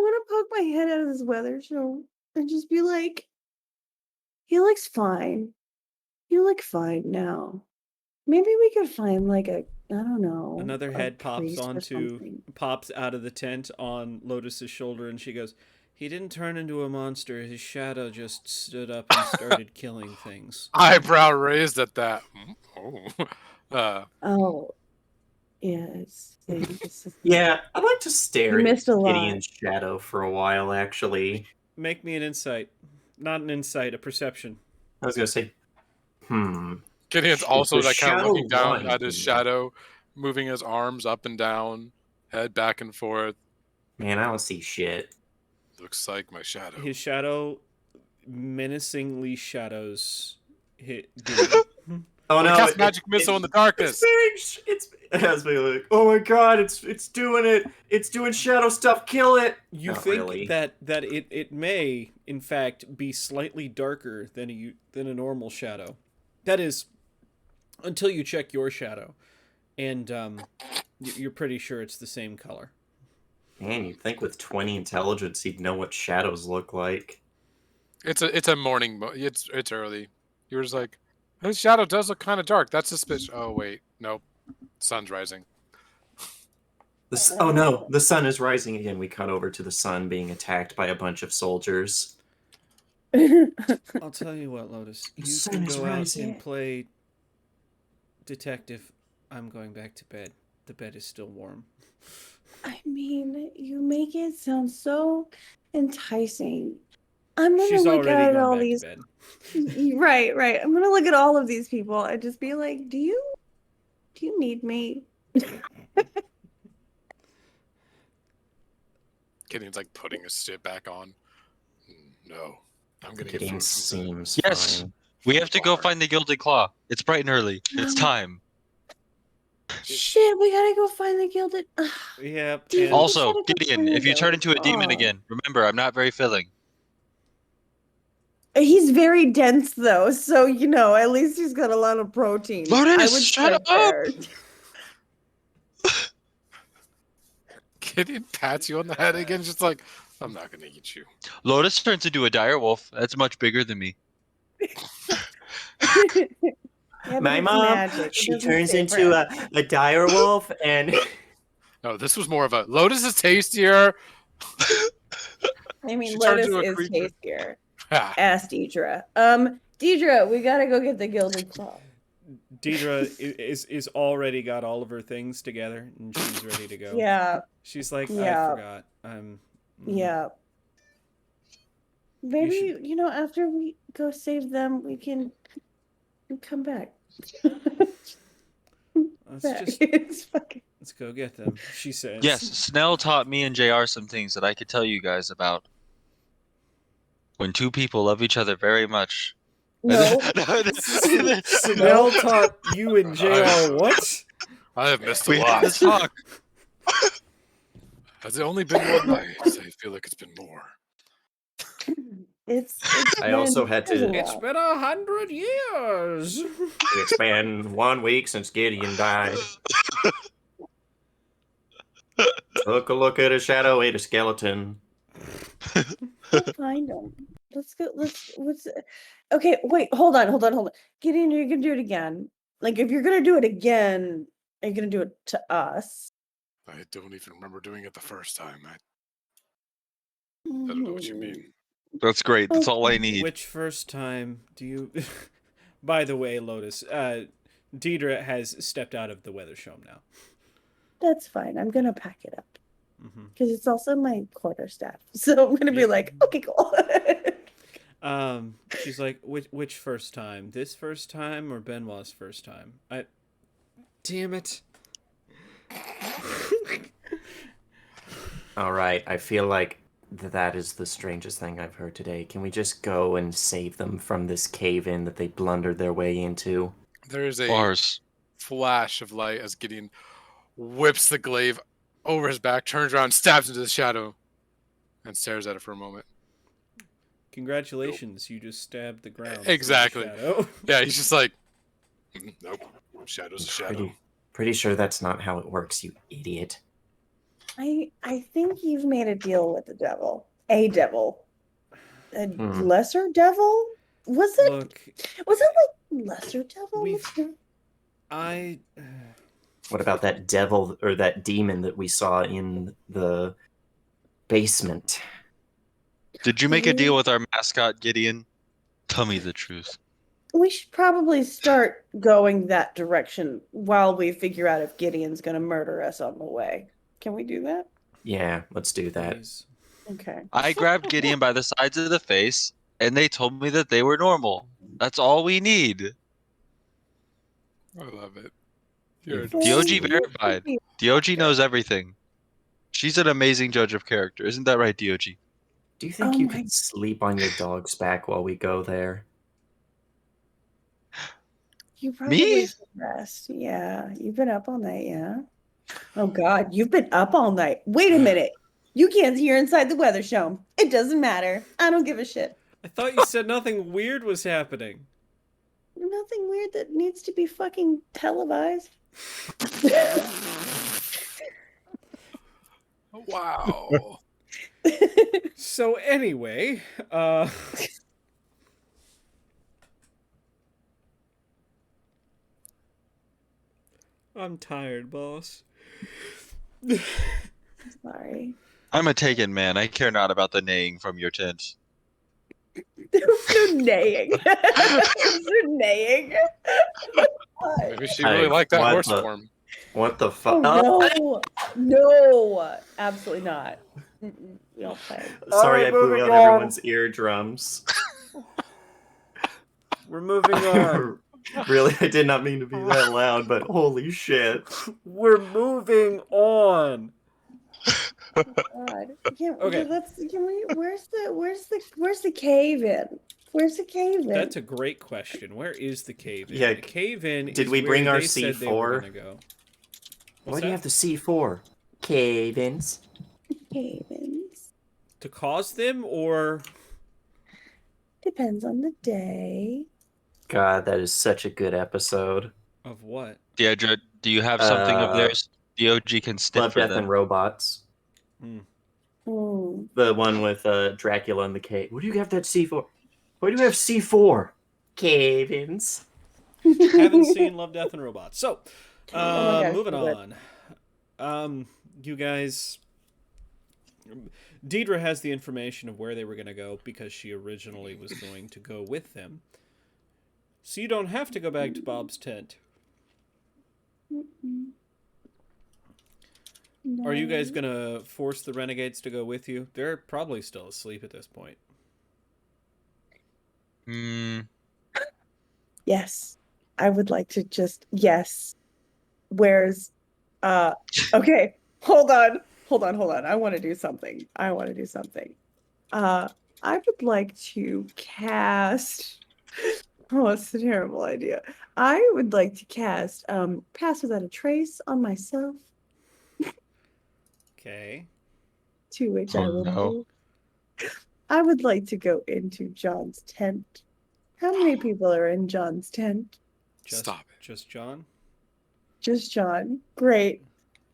gonna poke my head out of this weather show and just be like, "He looks fine. You look fine now. Maybe we could find like I don't know, Another a head pops priest or onto something." pops out of the tent on Lotus's shoulder, and she goes, "He didn't turn into a monster. His shadow just stood up and started killing things." Eyebrow raised at that. Oh. Oh, yes. Yeah, I'd like to stare You at missed a lot. Gideon's shadow for a while, actually. Make me an insight. Not an insight, a perception. I was gonna say, Gideon's Is also the like kind of shadow looking down lying at to his me? shadow, moving his arms up and down, head back and forth. Man, I don't see shit. Looks like my shadow. His shadow menacingly shadows hit Gideon. Oh no! Cast magic missile in the darkness. It's as we like. Oh my god! It's doing it! It's doing shadow stuff! Kill it! You Not think really. that it may in fact be slightly darker than a normal shadow. That is, until you check your shadow, and you're pretty sure it's the same color. Man, you'd think with 20 intelligence he'd know what shadows look like. It's a morning. It's early. You're just like, his shadow does look kind of dark. That's suspicious. Oh wait, nope. Sun's rising. Oh no, the sun is rising again. We cut over to the sun being attacked by a bunch of soldiers. I'll tell you what, Lotus. You sun can is go out rising. and play detective. I'm going back to bed. The bed is still warm. I mean, you make it sound so enticing. I'm gonna She's look already at gone all back these. to bed. Right. I'm gonna look at all of these people and just be like, do you need me? Gideon's like putting his shit back on. No, I'm gonna get Gideon food. seems Yes. fine. We have to go find the Gilded Claw. It's bright and early. It's time. Shit, we gotta go find the gilded. Yep. Dude, and- Oh, Also, gotta go Gideon, find if you turn the into a demon Claw. again, remember, I'm not very filling. He's very dense though, so at least he's got a lot of protein. I Lotus, would shut start up! there. Gideon pats you on the head again, just like, I'm not gonna eat you. Lotus turns into a dire wolf. That's much bigger than me. Yeah, but My it's mom, magic. It she doesn't turns stay into fresh. a dire wolf, and No, this was more of a Lotus is tastier. I mean, she turned Lotus into a is creature. tastier. Ha. Ask Deidre. Deidre, we gotta go get the gilded claw. Deidre is already got all of her things together and she's ready to go. Yeah, She's like, Yeah. I forgot. yeah. Maybe after we go save them, we can come back. Let's go get them. She says. Yes, Snell taught me and JR some things that I could tell you guys about. When two people love each other very much. No. Snell taught you and JR what? I have missed a We had lot. this talk. Has it only been one night? I feel like it's been more. It's I also had there's a to It's lot. been 100 years. it's been 1 week since Gideon died. Took a look at a shadow, ate a skeleton. We'll find them. Let's go. Okay, wait, hold on. Gideon, you're gonna do it again. Like, if you're gonna do it again, Are you gonna do it to us? I don't even remember doing it the first time. I don't know what you mean. That's great. That's all I Okay. need. Which first time do you? By the way, Lotus, Deidre has stepped out of the Weathershome now. That's fine. I'm gonna pack it up Mm-hmm. because it's also my quarterstaff. So I'm gonna be Yep. like, okay, cool. She's like, which first time? This first time or Benoit's first time? Damn it. All right, I feel like that is the strangest thing I've heard today. Can we just go and save them from this cave-in that they blundered their way into? There is a Bars. flash of light as Gideon whips the glaive over his back, turns around, stabs into the shadow, and stares at it for a moment. Congratulations, you just stabbed the ground. with Exactly. the shadow. Yeah, he's just like, nope, shadow's a shadow. Pretty sure that's not how it works, you idiot. I think you've made a deal with the devil. A devil. A Hmm. lesser devil? Was it Look, like lesser devil? We've- I. What about that devil or that demon that we saw in the basement? Did you make a deal with our mascot, Gideon? Tell me the truth. We should probably start going that direction while we figure out if Gideon's gonna murder us on the way. Can we do that? Yeah, let's do that. Please. Okay. I grabbed Gideon by the sides of the face, and they told me that they were normal. That's all we need. I love it. You're a Well, DOG you verified. should be- DOG knows everything. She's an amazing judge of character. Isn't that right, DOG? Do you think Oh you my- could sleep on your dog's back while we go there? You probably should rest. Yeah. You've been up all night, yeah. Oh God, you've been up all night. Wait a minute. You can't hear inside the Weathershome. It doesn't matter. I don't give a shit. I thought you said nothing weird was happening. Nothing weird that needs to be fucking televised. Wow. So anyway, I'm tired, boss. Sorry. I'm a taken man. I care not about the neighing from your tent. There was no neighing. There was no neighing. Maybe she really Hey, liked that what horse the- form. What the Oh, fuck? no. No. Absolutely not. Mm-mm. We don't play. Sorry, I Alright, blew moving out on. everyone's eardrums. We're moving on. Really, I did not mean to be that loud, but holy shit. We're moving on. God. Yeah, Okay. where's the cave in? Where's the cave in? That's a great question. Where is the cave in? Yeah, The cave in. did is we where bring our they said they were C4? gonna go. Why What's do you that? have the C4? Cave-ins. Cave-ins. To cause them, or Depends on the day. God, that is such a good episode. of what? Deidre, do you have something of Uh, theirs? DOG can sniff Love, for Death, them. and Robots. Mm. The one with Dracula in the cave. What do you have that C4? Why do you have C4? Cave-ins. Haven't seen Love, Death, and Robots. So, Oh my gosh, moving so good. on. You guys. Deidre has the information of where they were going to go because she originally was going to go with them. So you don't have to go back to Bob's tent. Mm-mm. Are you guys No. going to force the renegades to go with you? They're probably still asleep at this point. Hmm. Yes. I would like to just yes. Where's okay, hold on. I want to do something. I would like to cast oh, it's a terrible idea. I would like to cast Pass Without a Trace on myself, Okay. to which I Oh, will no. move. I would like to go into John's tent. How many people are in John's tent? Stop it. Just John? Just John. Great.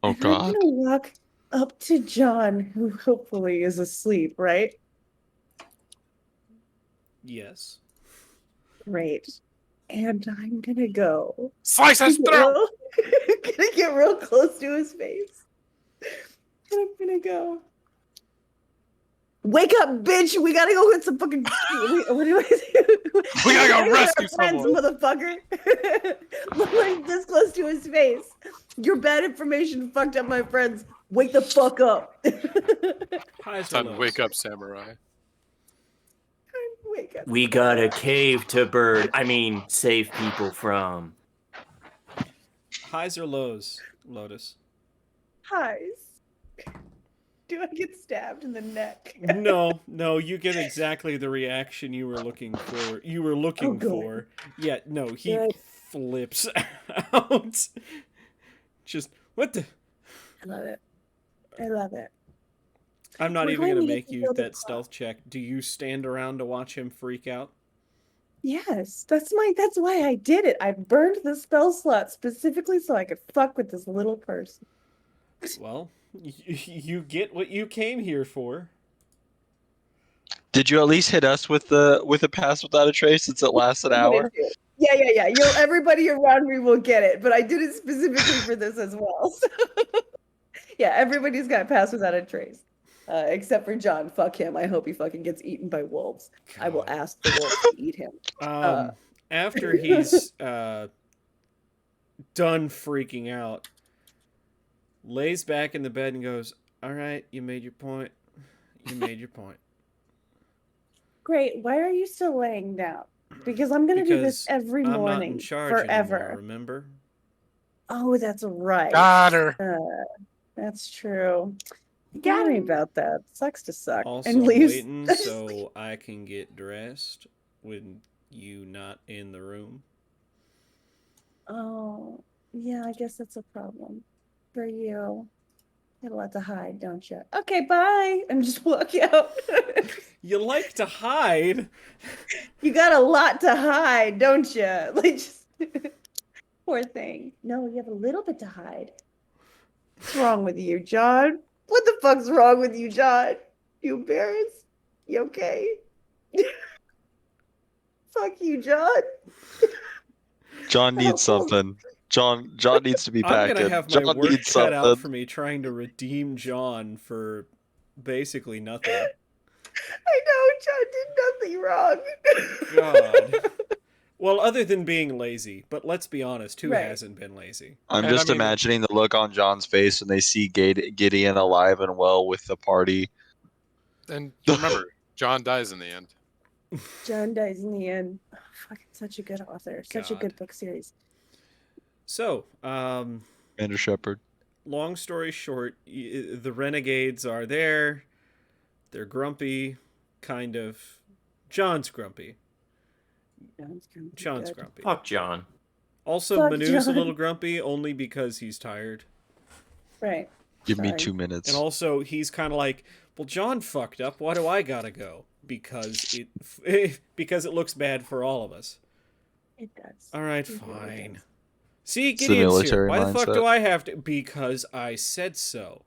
Oh And I'm God. gonna walk up to John, who hopefully is asleep, right? Yes. Great. And I'm gonna go. Slice his throat! gonna get real close to his face. And I'm gonna go. Wake up, bitch! We gotta go get some fucking. What do I do? We gotta go rescue our friends, someone. motherfucker. Like this close to his face. Your bad information fucked up my friends. Wake the fuck up. Highs or Time to lows? wake up, samurai. Wake up. We got a cave to save people from. Highs or lows, Lotus? Highs. Do I get stabbed in the neck? No, you get exactly the reaction you were looking for. good. For. Yeah, no, he Good. flips out. Just, what the? I love it. I love it. I'm not We're even going going to to get make to you build a that stealth check. Do you stand around to watch him freak out? Yes, that's why I did it. I burned the spell slot specifically so I could fuck with this little person. Well, you get what you came here for. Did you at least hit us with a pass without a trace since it lasts an hour? Yeah. Everybody around me will get it, but I did it specifically for this as well. So. Yeah, everybody's got pass without a trace. Except for John. Fuck him. I hope he fucking gets eaten by wolves. I will God. ask the wolves to eat him. After he's done freaking out, lays back in the bed and goes, "All right, you made your point. You made your point." Great. Why are you still laying down? Because I'm gonna do this Because every I'm not morning in charge forever. anymore, remember? Oh, that's right. Got her. That's true. Sorry about that. Sucks to suck. Also, and I'm leaves. waiting so I can get dressed with you not in the room. Oh, yeah. I guess that's a problem for you. You have a lot to hide, don't you? Okay, bye. And just walk out. You like to hide? You got a lot to hide, don't you? Like, just poor thing. No, you have a little bit to hide. What's wrong with you, John? What the fuck's wrong with you, John? You embarrassed? You okay? Fuck you, John. John needs something. John needs to be I'm packed gonna in. have my John work needs cut out something. for me trying to redeem John for basically nothing. I know, John did nothing wrong. God. Well, other than being lazy, but let's be honest, who Right. hasn't been lazy? I'm And I just mean- imagining the look on John's face when they see Gideon alive and well with the party. And remember, John dies in the end. John dies in the end. Oh, fucking such a good author. Such a God. good book series. So, Commander Shepard. long story short, the renegades are there. They're grumpy, kind of. John's grumpy. John's grumpy. Fuck John. Also, Fuck Manu's a John. little grumpy, only because he's tired. Right. Give me Sorry. 2 minutes. And also, he's kind of like, well, John fucked up. Why do I gotta go? Because it looks bad for all of us. It does. All right, It really fine. does. See, It's the Gideon's here. military Why the fuck mindset. do I have to? Because I said so.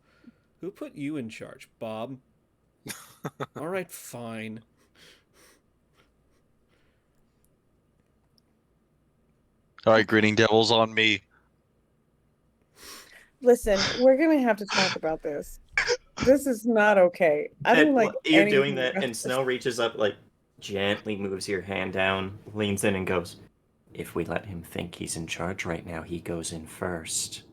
Who put you in charge, Bob? All right, fine. All right, grinning devils on me. Listen, we're gonna have to talk about this. This is not okay. I don't like You're doing anything that, about and this. Snow reaches up, like, gently moves your hand down, leans in, and goes, "If we let him think he's in charge right now, he goes in first."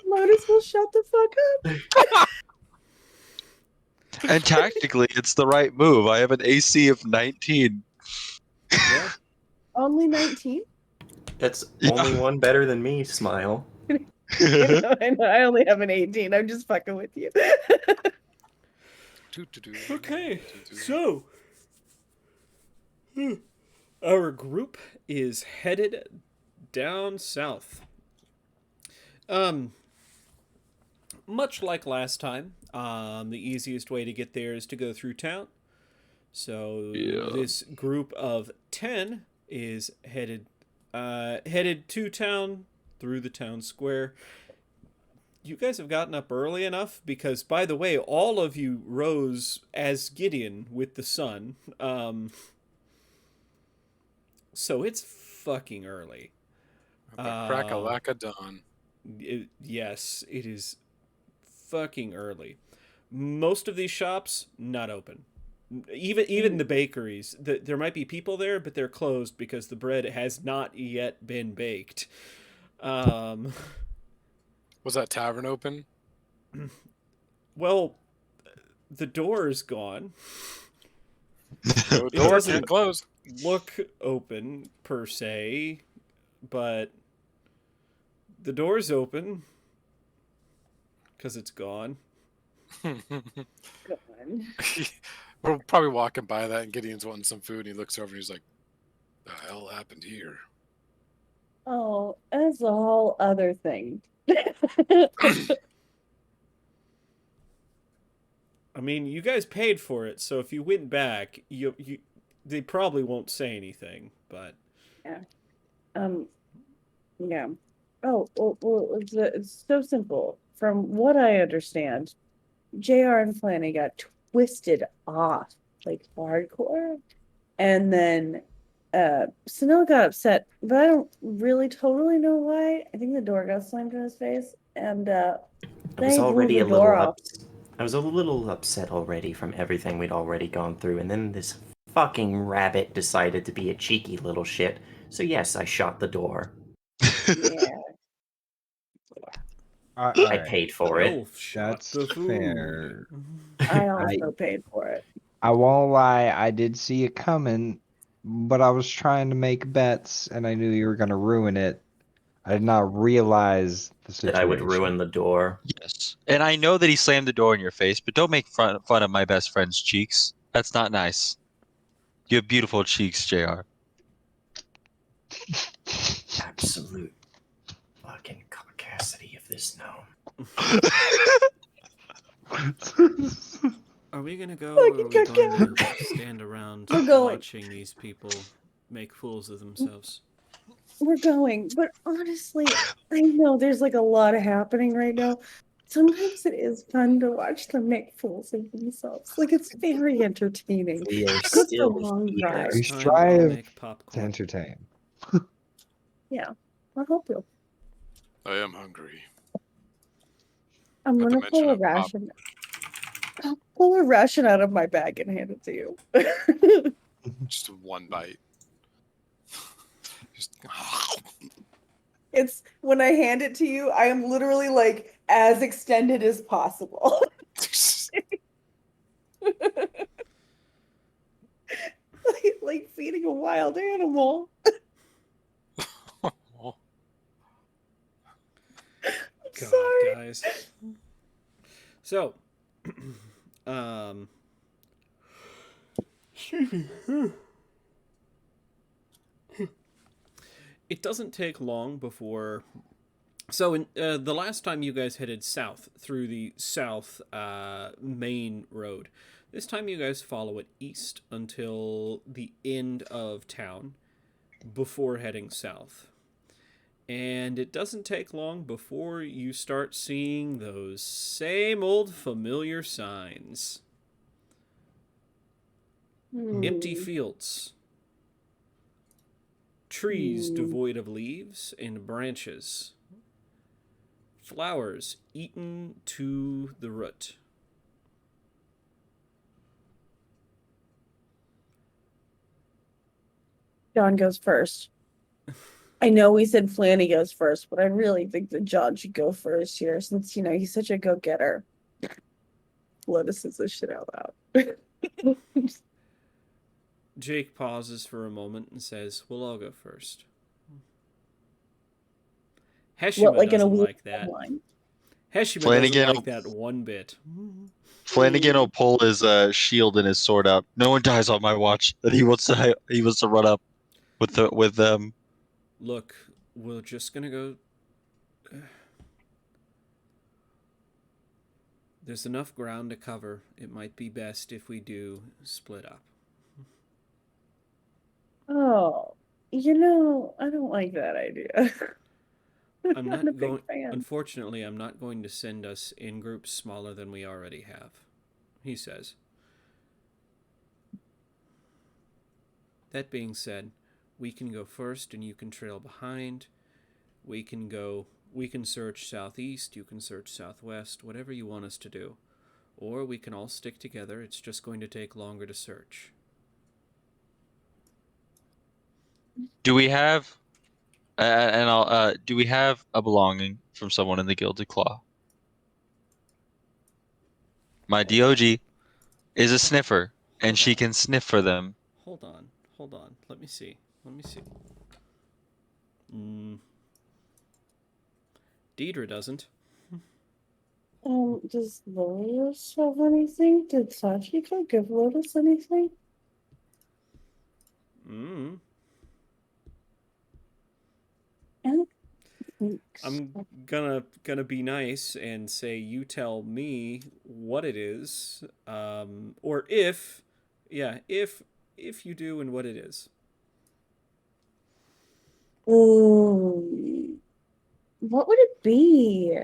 Lotus will shut the fuck up. And tactically, it's the right move. I have an AC of 19. Yeah. Only 19? That's Yeah. only one better than me, smile. I know, I only have an 18. I'm just fucking with you. Okay, so our group is headed down south. Much like last time, the easiest way to get there is to go through town. So Yeah. this group of 10 is headed to town through the town square. You guys have gotten up early enough because, by the way, all of you rose as Gideon with the sun. So it's fucking early. The crack-a-lack of dawn. Yes, it is fucking early. Most of these shops not open. Even the bakeries, there might be people there, but they're closed because the bread has not yet been baked. Was that tavern open? Well, the door is gone. No It door doesn't can't close. look open per se, but the door's open because it's gone. God. We're probably walking by that, and Gideon's wanting some food, and he looks over and he's like, "The hell happened here?" Oh, that's a whole other thing. I mean, you guys paid for it, so if you went back, they probably won't say anything. But Yeah. Oh, well, it's so simple. From what I understand, JR and Flanny got twisted off like hardcore. And then Sunil got upset, but I don't really totally know why. I think the door got slammed in his face, and I they was blew already the a little door off. I was a little upset already from everything we'd already gone through, and then this fucking rabbit decided to be a cheeky little shit. So yes, I shot the door. Yeah. All I right. paid for it. Elf shot That's the food. fair. I also paid for it. I won't lie, I did see it coming, but I was trying to make bets, and I knew you were gonna ruin it. I did not realize the That situation. I would ruin the door. Yes. And I know that he slammed the door in your face, but don't make fun of my best friend's cheeks. That's not nice. You have beautiful cheeks, JR. Absolute fucking caucasity of this gnome. Are we gonna go, Fucking or are we going caca. to stand around We're going. watching these people make fools of themselves? We're going, but honestly, I know there's like a lot happening right now. Sometimes it is fun to watch them make fools of themselves. Like it's very entertaining. We are It's good for still long here. drives. We Time I'll strive make to popcorn. entertain. Yeah, I hope you. I am hungry. I'm Not to gonna mention pull a a pop. ration. I'll pull a ration out of my bag and hand it to you. Just one bite. Just It's when I hand it to you, I am literally like as extended as possible. like feeding a wild animal. I'm God, sorry. guys. So, um, it doesn't take long before. So, in the last time you guys headed south through the south main road, this time you guys follow it east until the end of town before heading south. And it doesn't take long before you start seeing those same old familiar signs. Empty fields. Trees devoid of leaves and branches. Flowers eaten to the root. John goes first. I know we said Flanny goes first, but I really think that John should go first here since, he's such a go-getter. Lotus says this shit out loud. Jake pauses for a moment and says, "We'll all go first." Heshima What, like in a doesn't weird like that. line? Heshima Flanagan doesn't like that one bit. Flanagan will pull his shield and his sword out. No one dies on my watch. That he wants to run up with them. Look, we're just gonna go. There's enough ground to cover. It might be best if we do split up. Oh, I don't like that idea. I'm not not a big going. fan. Unfortunately, I'm not going to send us in groups smaller than we already have, he says. That being said, We can go first and you can trail behind. We can search southeast, you can search southwest, whatever you want us to do. Or we can all stick together. It's just going to take longer to search. Do we have do we have a belonging from someone in the Gilded Claw? My DOG is a sniffer, and she can sniff for them. Hold on. Let me see. Deidre doesn't. Does Lotus have anything? Did Sachiko give Lotus anything? I don't think I'm so. gonna be nice and say you tell me what it is, or if you do and what it is. What would it be?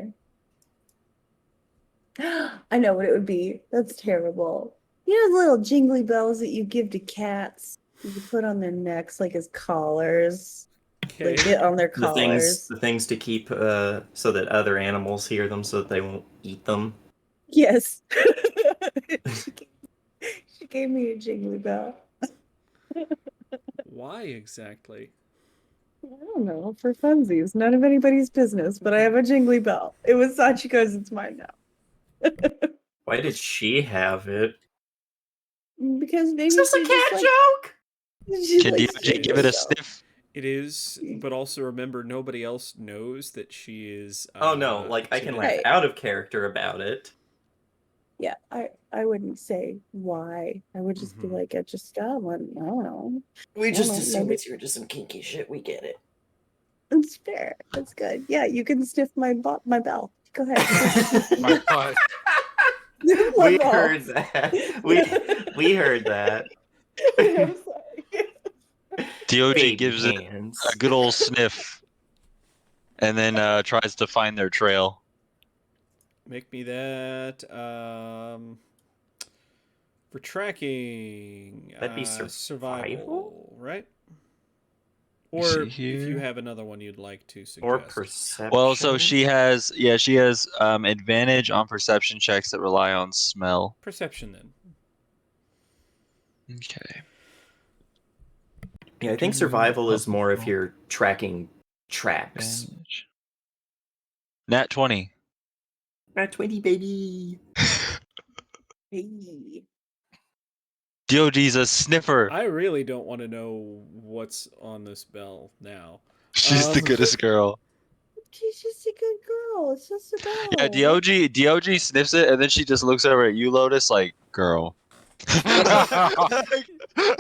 I know what it would be. That's terrible. You know the little jingly bells that you give to cats? You put on their necks like as collars. Okay. Like get on their The collars. things to keep so that other animals hear them so that they won't eat them. Yes. She gave me a jingly bell. Why exactly? I don't know, for funsies. None of anybody's business, but I have a jingly bell. It was Sachiko's, it's mine now. Why did she have it? Because maybe Is this a she cat just, joke? she Can likes DOG jingly give it a bells. sniff? It is, but also remember nobody else knows that she is. Oh no, like I can laugh Right. out of character about it. Yeah, I wouldn't say why. I would just be Mhm. like, I just got one. I don't know. We just just assume assume it's you're just some kinky shit. We get it. It's fair. That's good. Yeah, you can sniff my bell. Go ahead. My butt. My We balls. heard that. We heard that. I'm sorry. DOG Baby gives it hands. a good old sniff, and then tries to find their trail. Make me that. For tracking. That'd be survival, survival? right? me Or see if you here. have another one you'd like to suggest. Or perception. Well, so she has advantage on perception checks that rely on smell. Perception then. Okay. Yeah, I think survival is more if you're tracking tracks. Advantage. Nat 20. Nat 20, baby. Hey. DOG's a sniffer. I really don't want to know what's on this bell now. She's the goodest girl. She's just a good girl. It's just a bell. Yeah, DOG sniffs it, and then she just looks over at you, Lotus, like, girl.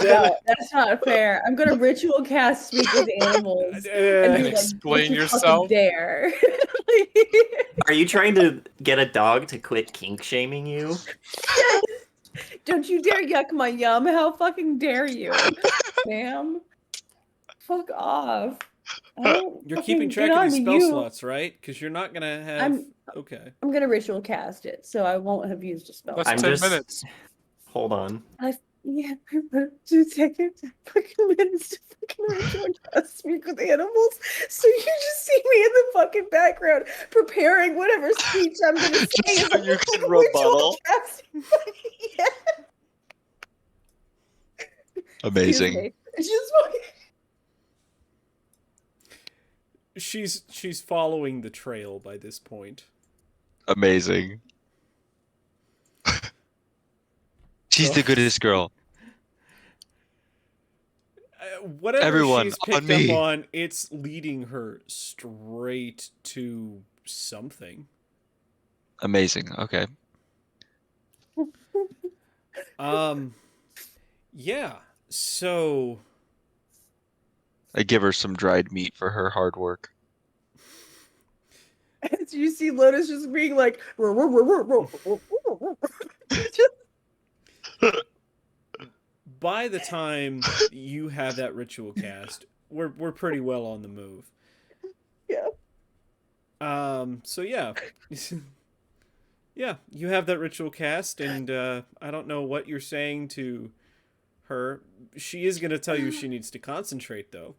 No, that's not fair. I'm gonna ritual cast speak with animals and be like, Explain "Don't you yourself." fucking dare." Are you trying to get a dog to quit kink shaming you? Don't you dare yuck my yum. How fucking dare you, ma'am? Fuck off. You're keeping track of these spell slots, right? Because you're not gonna have. Okay. I'm gonna ritual cast it, so I won't have used a spell. That's I'm 10 just- minutes. Hold on. Yeah, 2 seconds, fucking minutes to fucking ritual cast speak with animals. So you just see me in the fucking background preparing whatever speech I'm gonna say. Just as so I'm you can ritual rebuttal. casting. Yeah. Excuse Amazing. me. It's just fucking... She's following the trail by this point. Amazing. She's the goodest girl. Whatever Everyone, she's on picked me. up on, it's leading her straight to something. Amazing. Okay. Yeah. So I give her some dried meat for her hard work. As you see Lotus just being like, by the time you have that ritual cast, we're pretty well on the move. Yeah. So yeah. Yeah, you have that ritual cast, and I don't know what you're saying to her. She is going to tell you she needs to concentrate, though.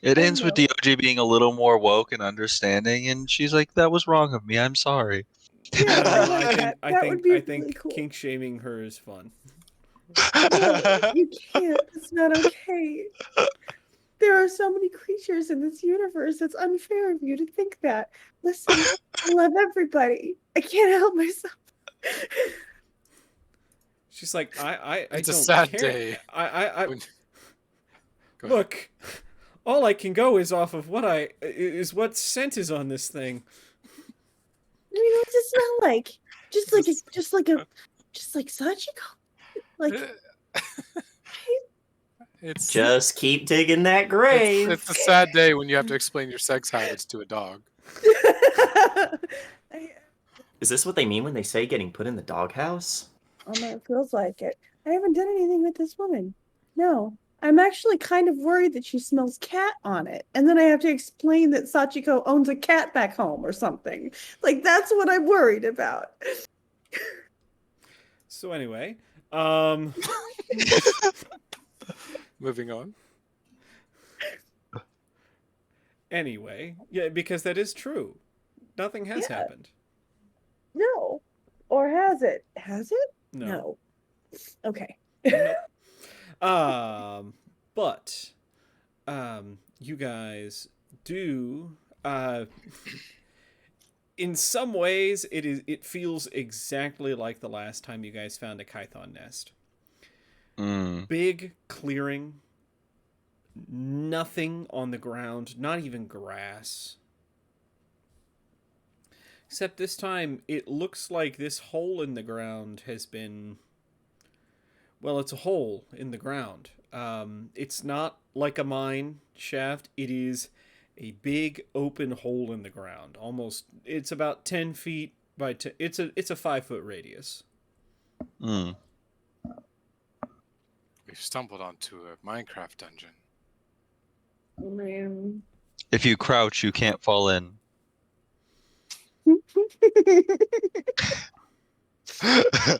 It I ends with know. DOJ being a little more woke and understanding, and she's like, "That was wrong of me. I'm sorry." Yeah, I No, like that. That would be I really think cool. kink shaming her is fun. No, you can't. It's not okay. There are so many creatures in this universe. It's unfair of you to think that. Listen, I love everybody. I can't help myself. She's like, I It's a don't sad care. day. I When- Go ahead. look. All I can go is off of what scent is on this thing. I mean, what's it smell like? Just like This- just like Sachiko. Like It's Just keep digging that grave. it's a sad day when you have to explain your sex habits to a dog. I, Is this what they mean when they say getting put in the doghouse? oh no, it feels like it. I haven't done anything with this woman. No. I'm actually kind of worried that she smells cat on it. And then I have to explain that Sachiko owns a cat back home or something. Like, that's what I'm worried about. So anyway, Moving on. anyway, yeah, because that is true. Nothing has Yeah. happened. No. Or has it? Has it? No. Okay. But you guys do in some ways it feels exactly like the last time you guys found a Kython nest. Mm. Big clearing, nothing on the ground, not even grass. Except this time it looks like this hole in the ground has been, well, it's a hole in the ground. It's not like a mine shaft. It is a big open hole in the ground. Almost, it's about 10 feet by 10. It's a 5-foot radius. Mm. We've stumbled onto a Minecraft dungeon. Man. If you crouch, you can't fall in. Why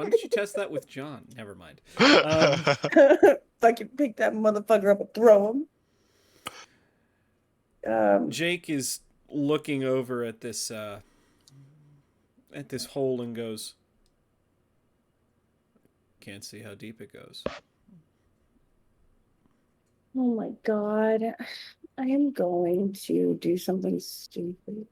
don't you test that with John? Never mind. Fucking pick that motherfucker up and throw him. Jake is looking over at this hole and goes, "Can't see how deep it goes." Oh my god. I am going to do something stupid.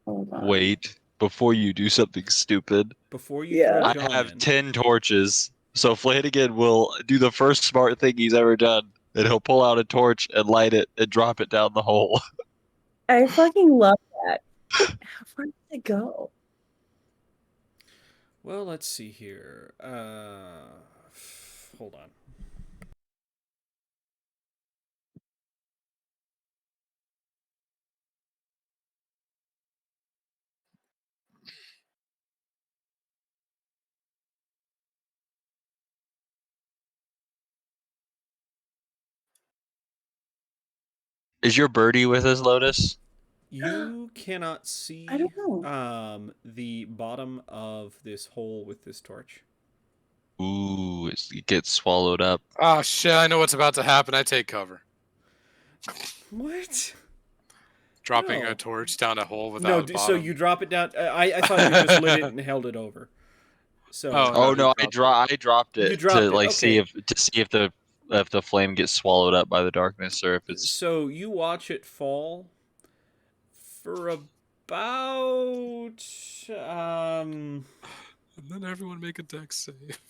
Hold on. Wait, before you do something stupid, Before you Yeah. throw I John have in, 10 torches. So Flanagan will do the first smart thing he's ever done, and he'll pull out a torch and light it and drop it down the hole. I fucking love that. How far did it go? well, let's see here. Hold on. Is your birdie with us, Lotus? You cannot see I don't know. the bottom of this hole with this torch. Ooh, it gets swallowed up. Oh shit, I know what's about to happen. I take cover. What? Dropping No. a torch down a hole without No, a so bottom. you drop it down. I thought you just lit it and held it over. So Oh, Oh he no, I dropped dropped You it dropped to it, like see okay. if the flame gets swallowed up by the darkness or if it's So you watch it fall for about And then everyone make a dex save.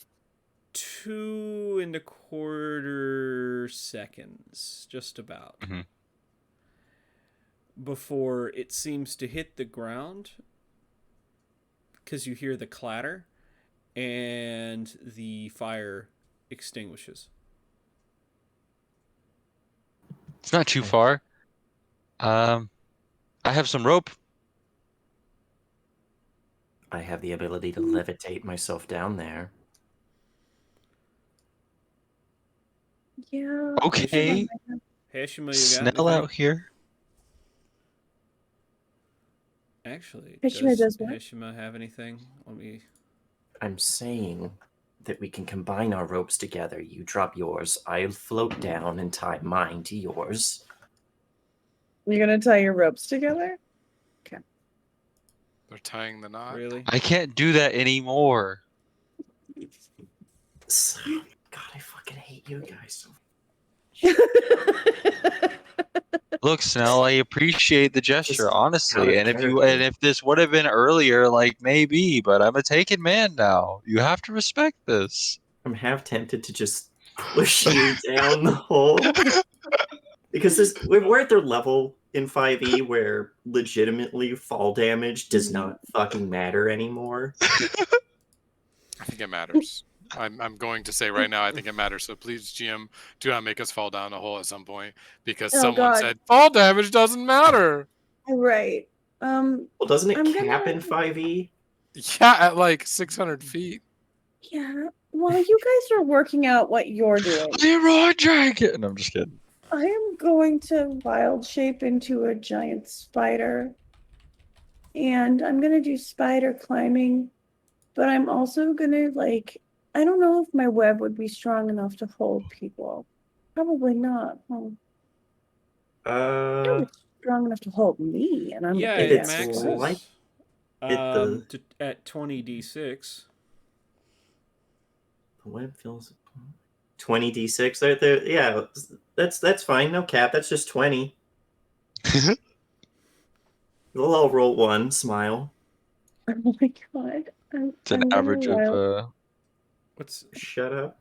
2.25 seconds, just about, Mhm. before it seems to hit the ground, because you hear the clatter, and the fire extinguishes. it's not too far. I have some rope. I have the ability to levitate myself down there. Yeah. Okay. Hashima, you got Snell anything? out here. Actually, Hashima does does what? Hashima have anything? Let me. I'm saying that we can combine our ropes together. You drop yours, I float down and tie mine to yours. You're gonna tie your ropes together? They're tying the knot. Really? I can't do that anymore. God, I fucking hate you guys. Look, Snell, I appreciate the gesture, Just out honestly. of And if character. if this would have been earlier, like maybe, but I'm a taken man now. You have to respect this. I'm half tempted to just push you down the hole. Because we're at their level in 5e where legitimately fall damage does not fucking matter anymore. I think it matters. I'm going to say right now, I think it matters. So please, GM, do not make us fall down a hole at some point because Oh, someone God. said fall damage doesn't matter. Right. Well, doesn't it I'm cap gonna- in 5e? Yeah, at like 600 feet. Yeah. While you guys are working out what you're doing, Leroy Dragon! No, I'm just kidding. I am going to wild shape into a giant spider. And I'm gonna do spider climbing, but I'm also gonna I don't know if my web would be strong enough to hold people. Probably not. It's strong enough to hold me, and I'm Yeah, a big it it's ass maxes web. like at 20d6. The web fills 20d6. There, yeah, that's fine. No cap. That's just 20. I'll roll 1. Smile. Oh my god! It's an average of What's Shut up.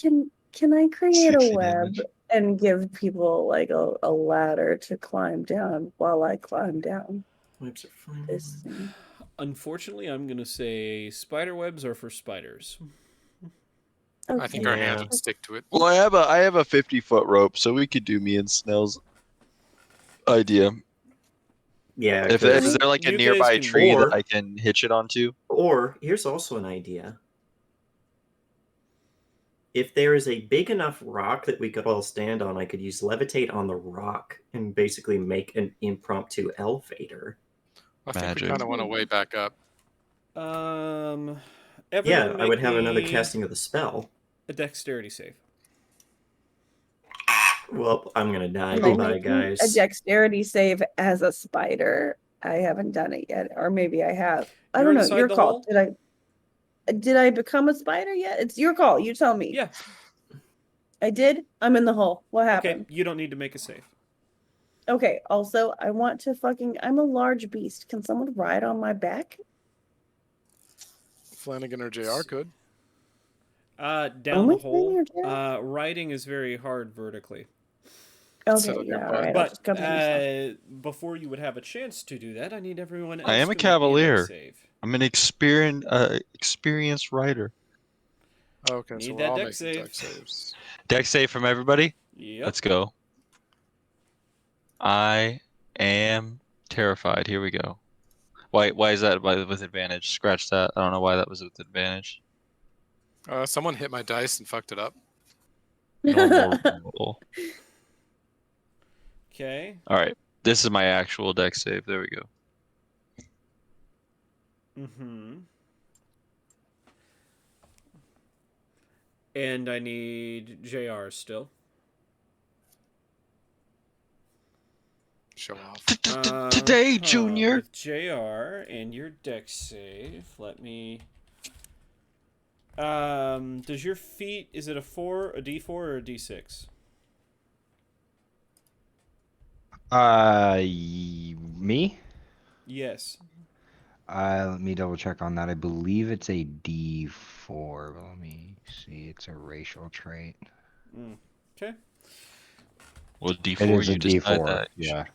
Can I create a 60 web damage. and give people like a ladder to climb down while I climb down Webs are fine. this thing? Unfortunately, I'm gonna say spider webs are for spiders. I think our hands Yeah. would stick to it. Well, I have a 50-foot rope, so we could do me and Snell's idea. Yeah. If 'cause- is there like a You guys nearby can- tree Or- that I can hitch it onto? Or here's also an idea. If there is a big enough rock that we could all stand on, I could use levitate on the rock and basically make an impromptu elevator. I think Magic. we kind of want to way back up. Everyone Yeah, I would make have another me casting of the spell. a dexterity save. Well, I'm gonna die. Can I Goodbye, make me guys. a dexterity save as a spider. I haven't done it yet, or maybe I have. I You're don't know. inside Your the call. hole? Did I become a spider yet? It's your call. You tell me. Yeah. I did. I'm in the hole. What Okay, happened? you don't need to make a save. Okay. Also, I want to I'm a large beast. Can someone ride on my back? Flanagan or JR could. Down Only the hole. thing you're doing? Riding is very hard vertically. Okay. on your Yeah. All butt. right. I'll But just cover myself. before you would have a chance to do that, I need everyone else I am to a make me dex cavalier. save. I'm an experienced rider. Okay, so Need we're that all dex making save. dex saves. Dex save from everybody. Yep. Let's go. I am terrified. Here we go. Why is that with advantage? Scratch that. I don't know why that was with advantage. Someone hit my dice and fucked it up. Normal roll. Okay. All right. This is my actual dex save. There we go. Mm-hmm. And I need JR still. Show off. Today, Junior. With JR and your dex save, let me. Does your feat, is it a D4 or a D6? Me? Yes. Let me double check on that. I believe it's a D4, but let me see. It's a racial trait. Okay. Well, It D4, is you a decide D4. that. Yeah.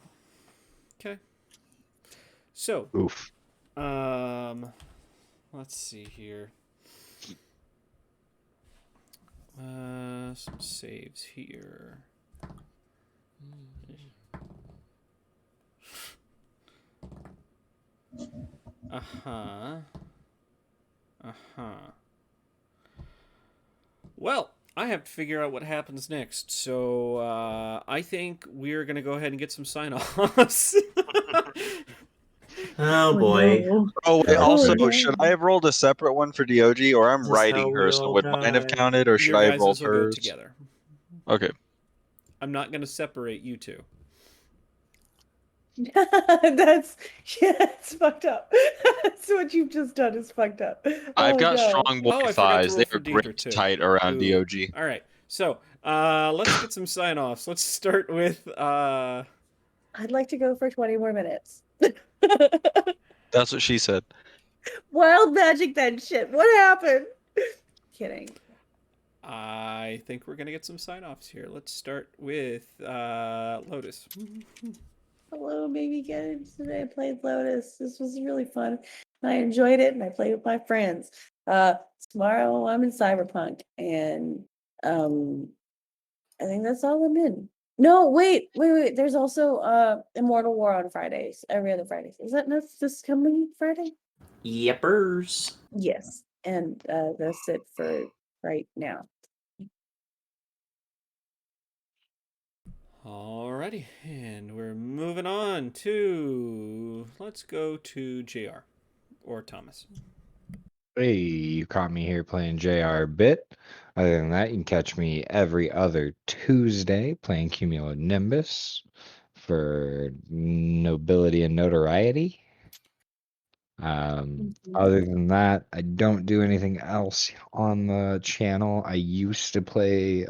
Okay. So, Oof. let's see here. Some saves here. Well, I have to figure out what happens next, so I think we're gonna go ahead and get some sign-offs. Oh boy. no. Oh wait, Oh, also, no. should I have rolled a separate one for DOG, or I'm This is how writing we her, so all would mine have die. counted, or should Your I have rolled guys' will go hers? together. Okay. I'm not going to separate you two. That's yeah, it's fucked up. That's what you've just done is fucked up. I've Oh, got no. strong boy Oh, I forgot to thighs. roll They for are Deidre gripped too. tight around Ooh. DOG. All right. So, let's get some sign-offs. Let's start with I'd like to go for 20 more minutes. That's what she said. Wild magic then shit. What happened? Kidding. I think we're going to get some sign-offs here. Let's start with Lotus. Hello, baby kids. Today I played Lotus. This was really fun. I enjoyed it and I played with my friends. Tomorrow I'm in Cyberpunk and I think that's all I'm in. No, wait. There's also Immortal War on Fridays, every other Friday. Is that not this coming Friday? Yepers. Yes. And that's it for right now. Alrighty, and we're moving on to, let's go to JR or Thomas. Hey, you caught me here playing JR Bit. Other than that, you can catch me every other Tuesday playing Cumulonimbus for nobility and notoriety. Other than that, I don't do anything else on the channel. I used to play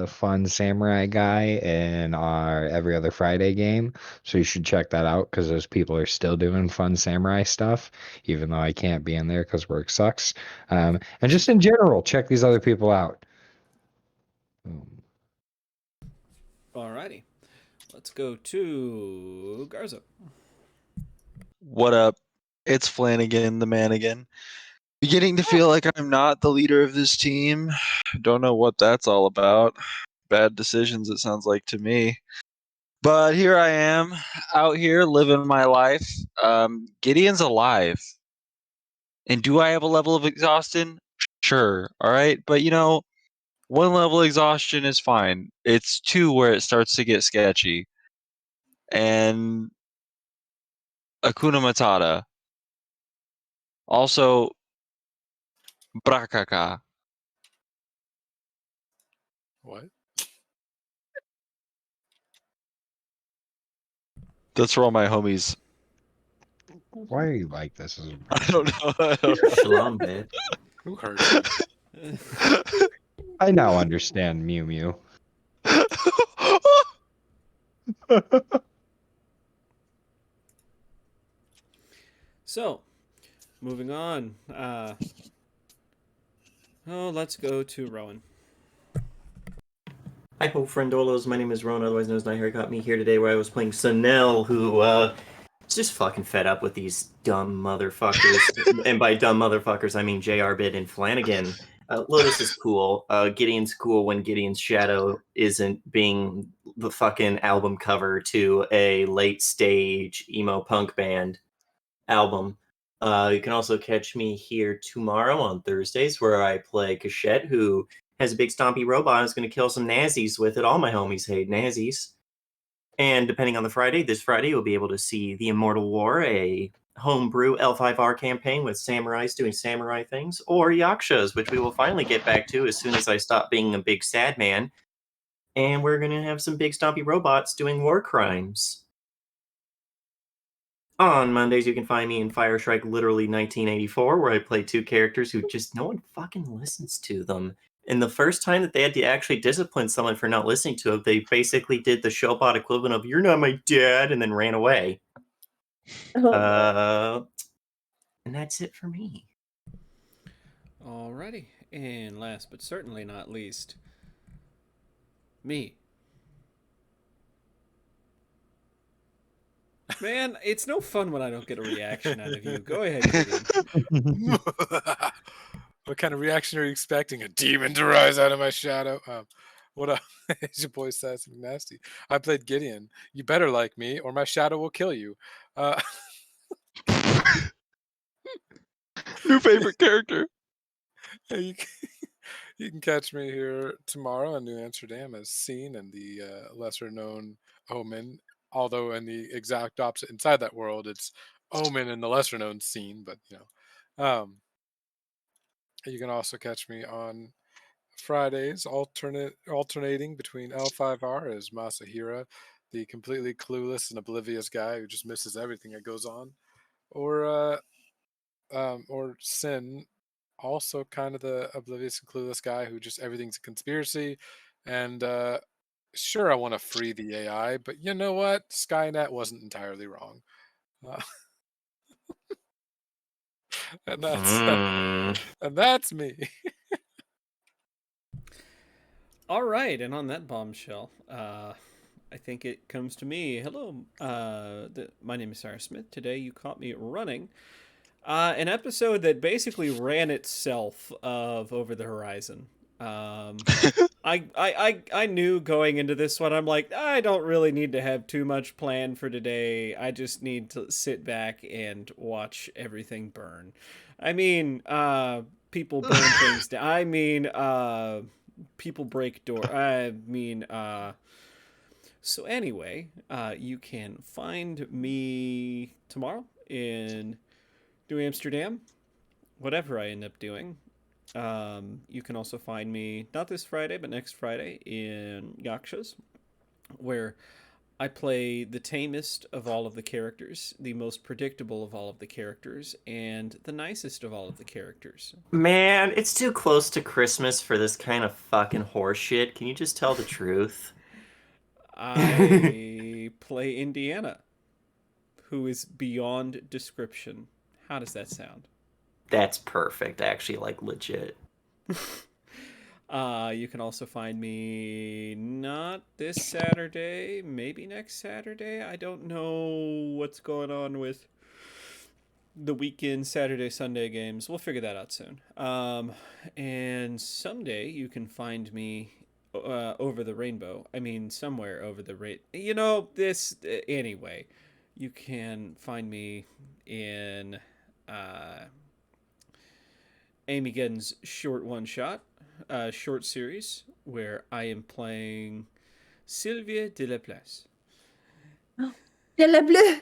Fun Samurai Guy in our every other Friday game, so you should check that out because those people are still doing Fun Samurai stuff, even though I can't be in there because work sucks. And just in general, check these other people out. Alrighty, let's go to Garza. What up? It's Flanagan, the man again. Beginning to feel like I'm not the leader of this team. Don't know what that's all about. Bad decisions, it sounds like to me. But here I am, out here living my life. Gideon's alive. And do I have a level of exhaustion? Sure. All right. But one level of exhaustion is fine. It's two where it starts to get sketchy. And Akuna Matata. Also, Brakaka. What? That's for all my homies. Why are you like this? I don't know. Shalom, babe. Who hurt you? I now understand Mew Mew. So, moving on. Let's go to Rowan. Hi ho, friendolos. My name is Ron, otherwise known as Nighthawk. Got me here today where I was playing Sunel, who is just fucking fed up with these dumb motherfuckers. And by dumb motherfuckers, I mean JR Bit and Flanagan. Lotus is cool. Gideon's cool when Gideon's Shadow isn't being the fucking album cover to a late stage emo punk band album. You can also catch me here tomorrow on Thursdays where I play Cachette, who has a big stompy robot and is going to kill some Nazis with it. All my homies hate Nazis. And depending on the Friday, this Friday you'll be able to see The Immortal War, a homebrew L5R campaign with samurais doing samurai things, or Yakshas, which we will finally get back to as soon as I stop being a big sad man. And we're going to have some big stompy robots doing war crimes. On Mondays, you can find me in Fire Strike Literally 1984, where I play two characters who just no one fucking listens to them. And the first time that they had to actually discipline someone for not listening to them, they basically did the Showbot equivalent of "You're not my dad," and then ran away. And that's it for me. Alrighty, and last but certainly not least, me. Um, Man, it's no fun when I don't get a reaction out of you. Go ahead, Gideon. What kind of reaction are you expecting? A demon to rise out of my shadow? What up? It's your boy Sassy Nasty. I played Gideon. You better like me, or my shadow will kill you. Your favorite character. You can catch me here tomorrow in New Amsterdam as Scene and the lesser known Omen. Although in the exact opposite inside that world, it's Omen in the lesser known scene, but you can also catch me on Fridays, alternating between L5R as Masahira, the completely clueless and oblivious guy who just misses everything that goes on, or Sin, also kind of the oblivious and clueless guy who just everything's a conspiracy. And sure, I want to free the AI, but you know what? Skynet wasn't entirely wrong. And that's me. All right, and on that bombshell, I think it comes to me. Hello, my name is Sarah Smith. Today you caught me running an episode that basically ran itself of Over the Horizon. I knew going into this one, I'm like, I don't really need to have too much planned for today. I just need to sit back and watch everything burn. I mean, people burn things down. I mean, people break door. I mean, so anyway, you can find me tomorrow in New Amsterdam, whatever I end up doing. You can also find me not this Friday, but next Friday in Yakshas, where I play the tamest of all of the characters, the most predictable of all of the characters, and the nicest of all of the characters. Man, it's too close to Christmas for this kind of fucking horseshit. Can you just tell the truth? I play Indiana, who is beyond description. How does that sound? That's perfect, actually, like legit. You can also find me not this Saturday, maybe next Saturday. I don't know what's going on with the weekend Saturday, Sunday games. We'll figure that out soon. And someday you can find me over the rainbow. I mean, somewhere over the anyway. You can find me in Amy Geddon's short one-shot, short series, where I am playing Sylvia de la Place. Oh, de la Bleu!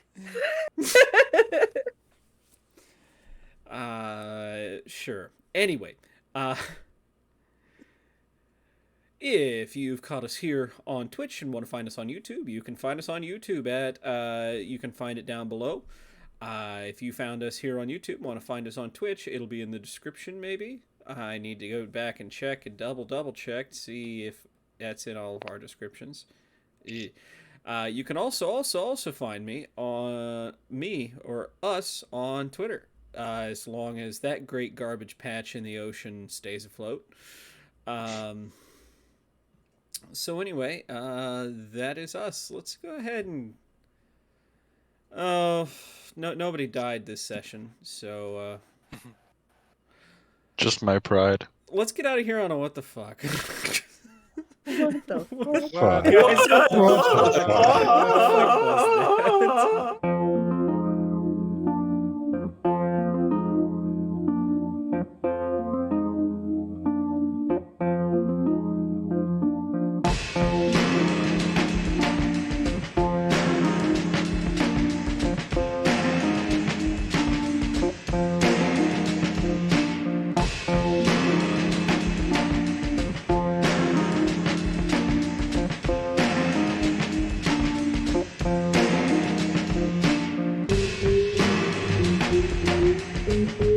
Sure. Anyway, if you've caught us here on Twitch and want to find us on YouTube, you can find us on YouTube at, you can find it down below. If you found us here on YouTube, want to find us on Twitch, it'll be in the description maybe. I need to go back and check and double check to see if that's in all of our descriptions. You can also find me or us on Twitter, as long as that great garbage patch in the ocean stays afloat. So anyway, that is us. Let's go ahead and nobody died this session, so Just my pride. let's get out of here on a what the fuck. What the fuck? Fuck. What the fuck was that? Thank you.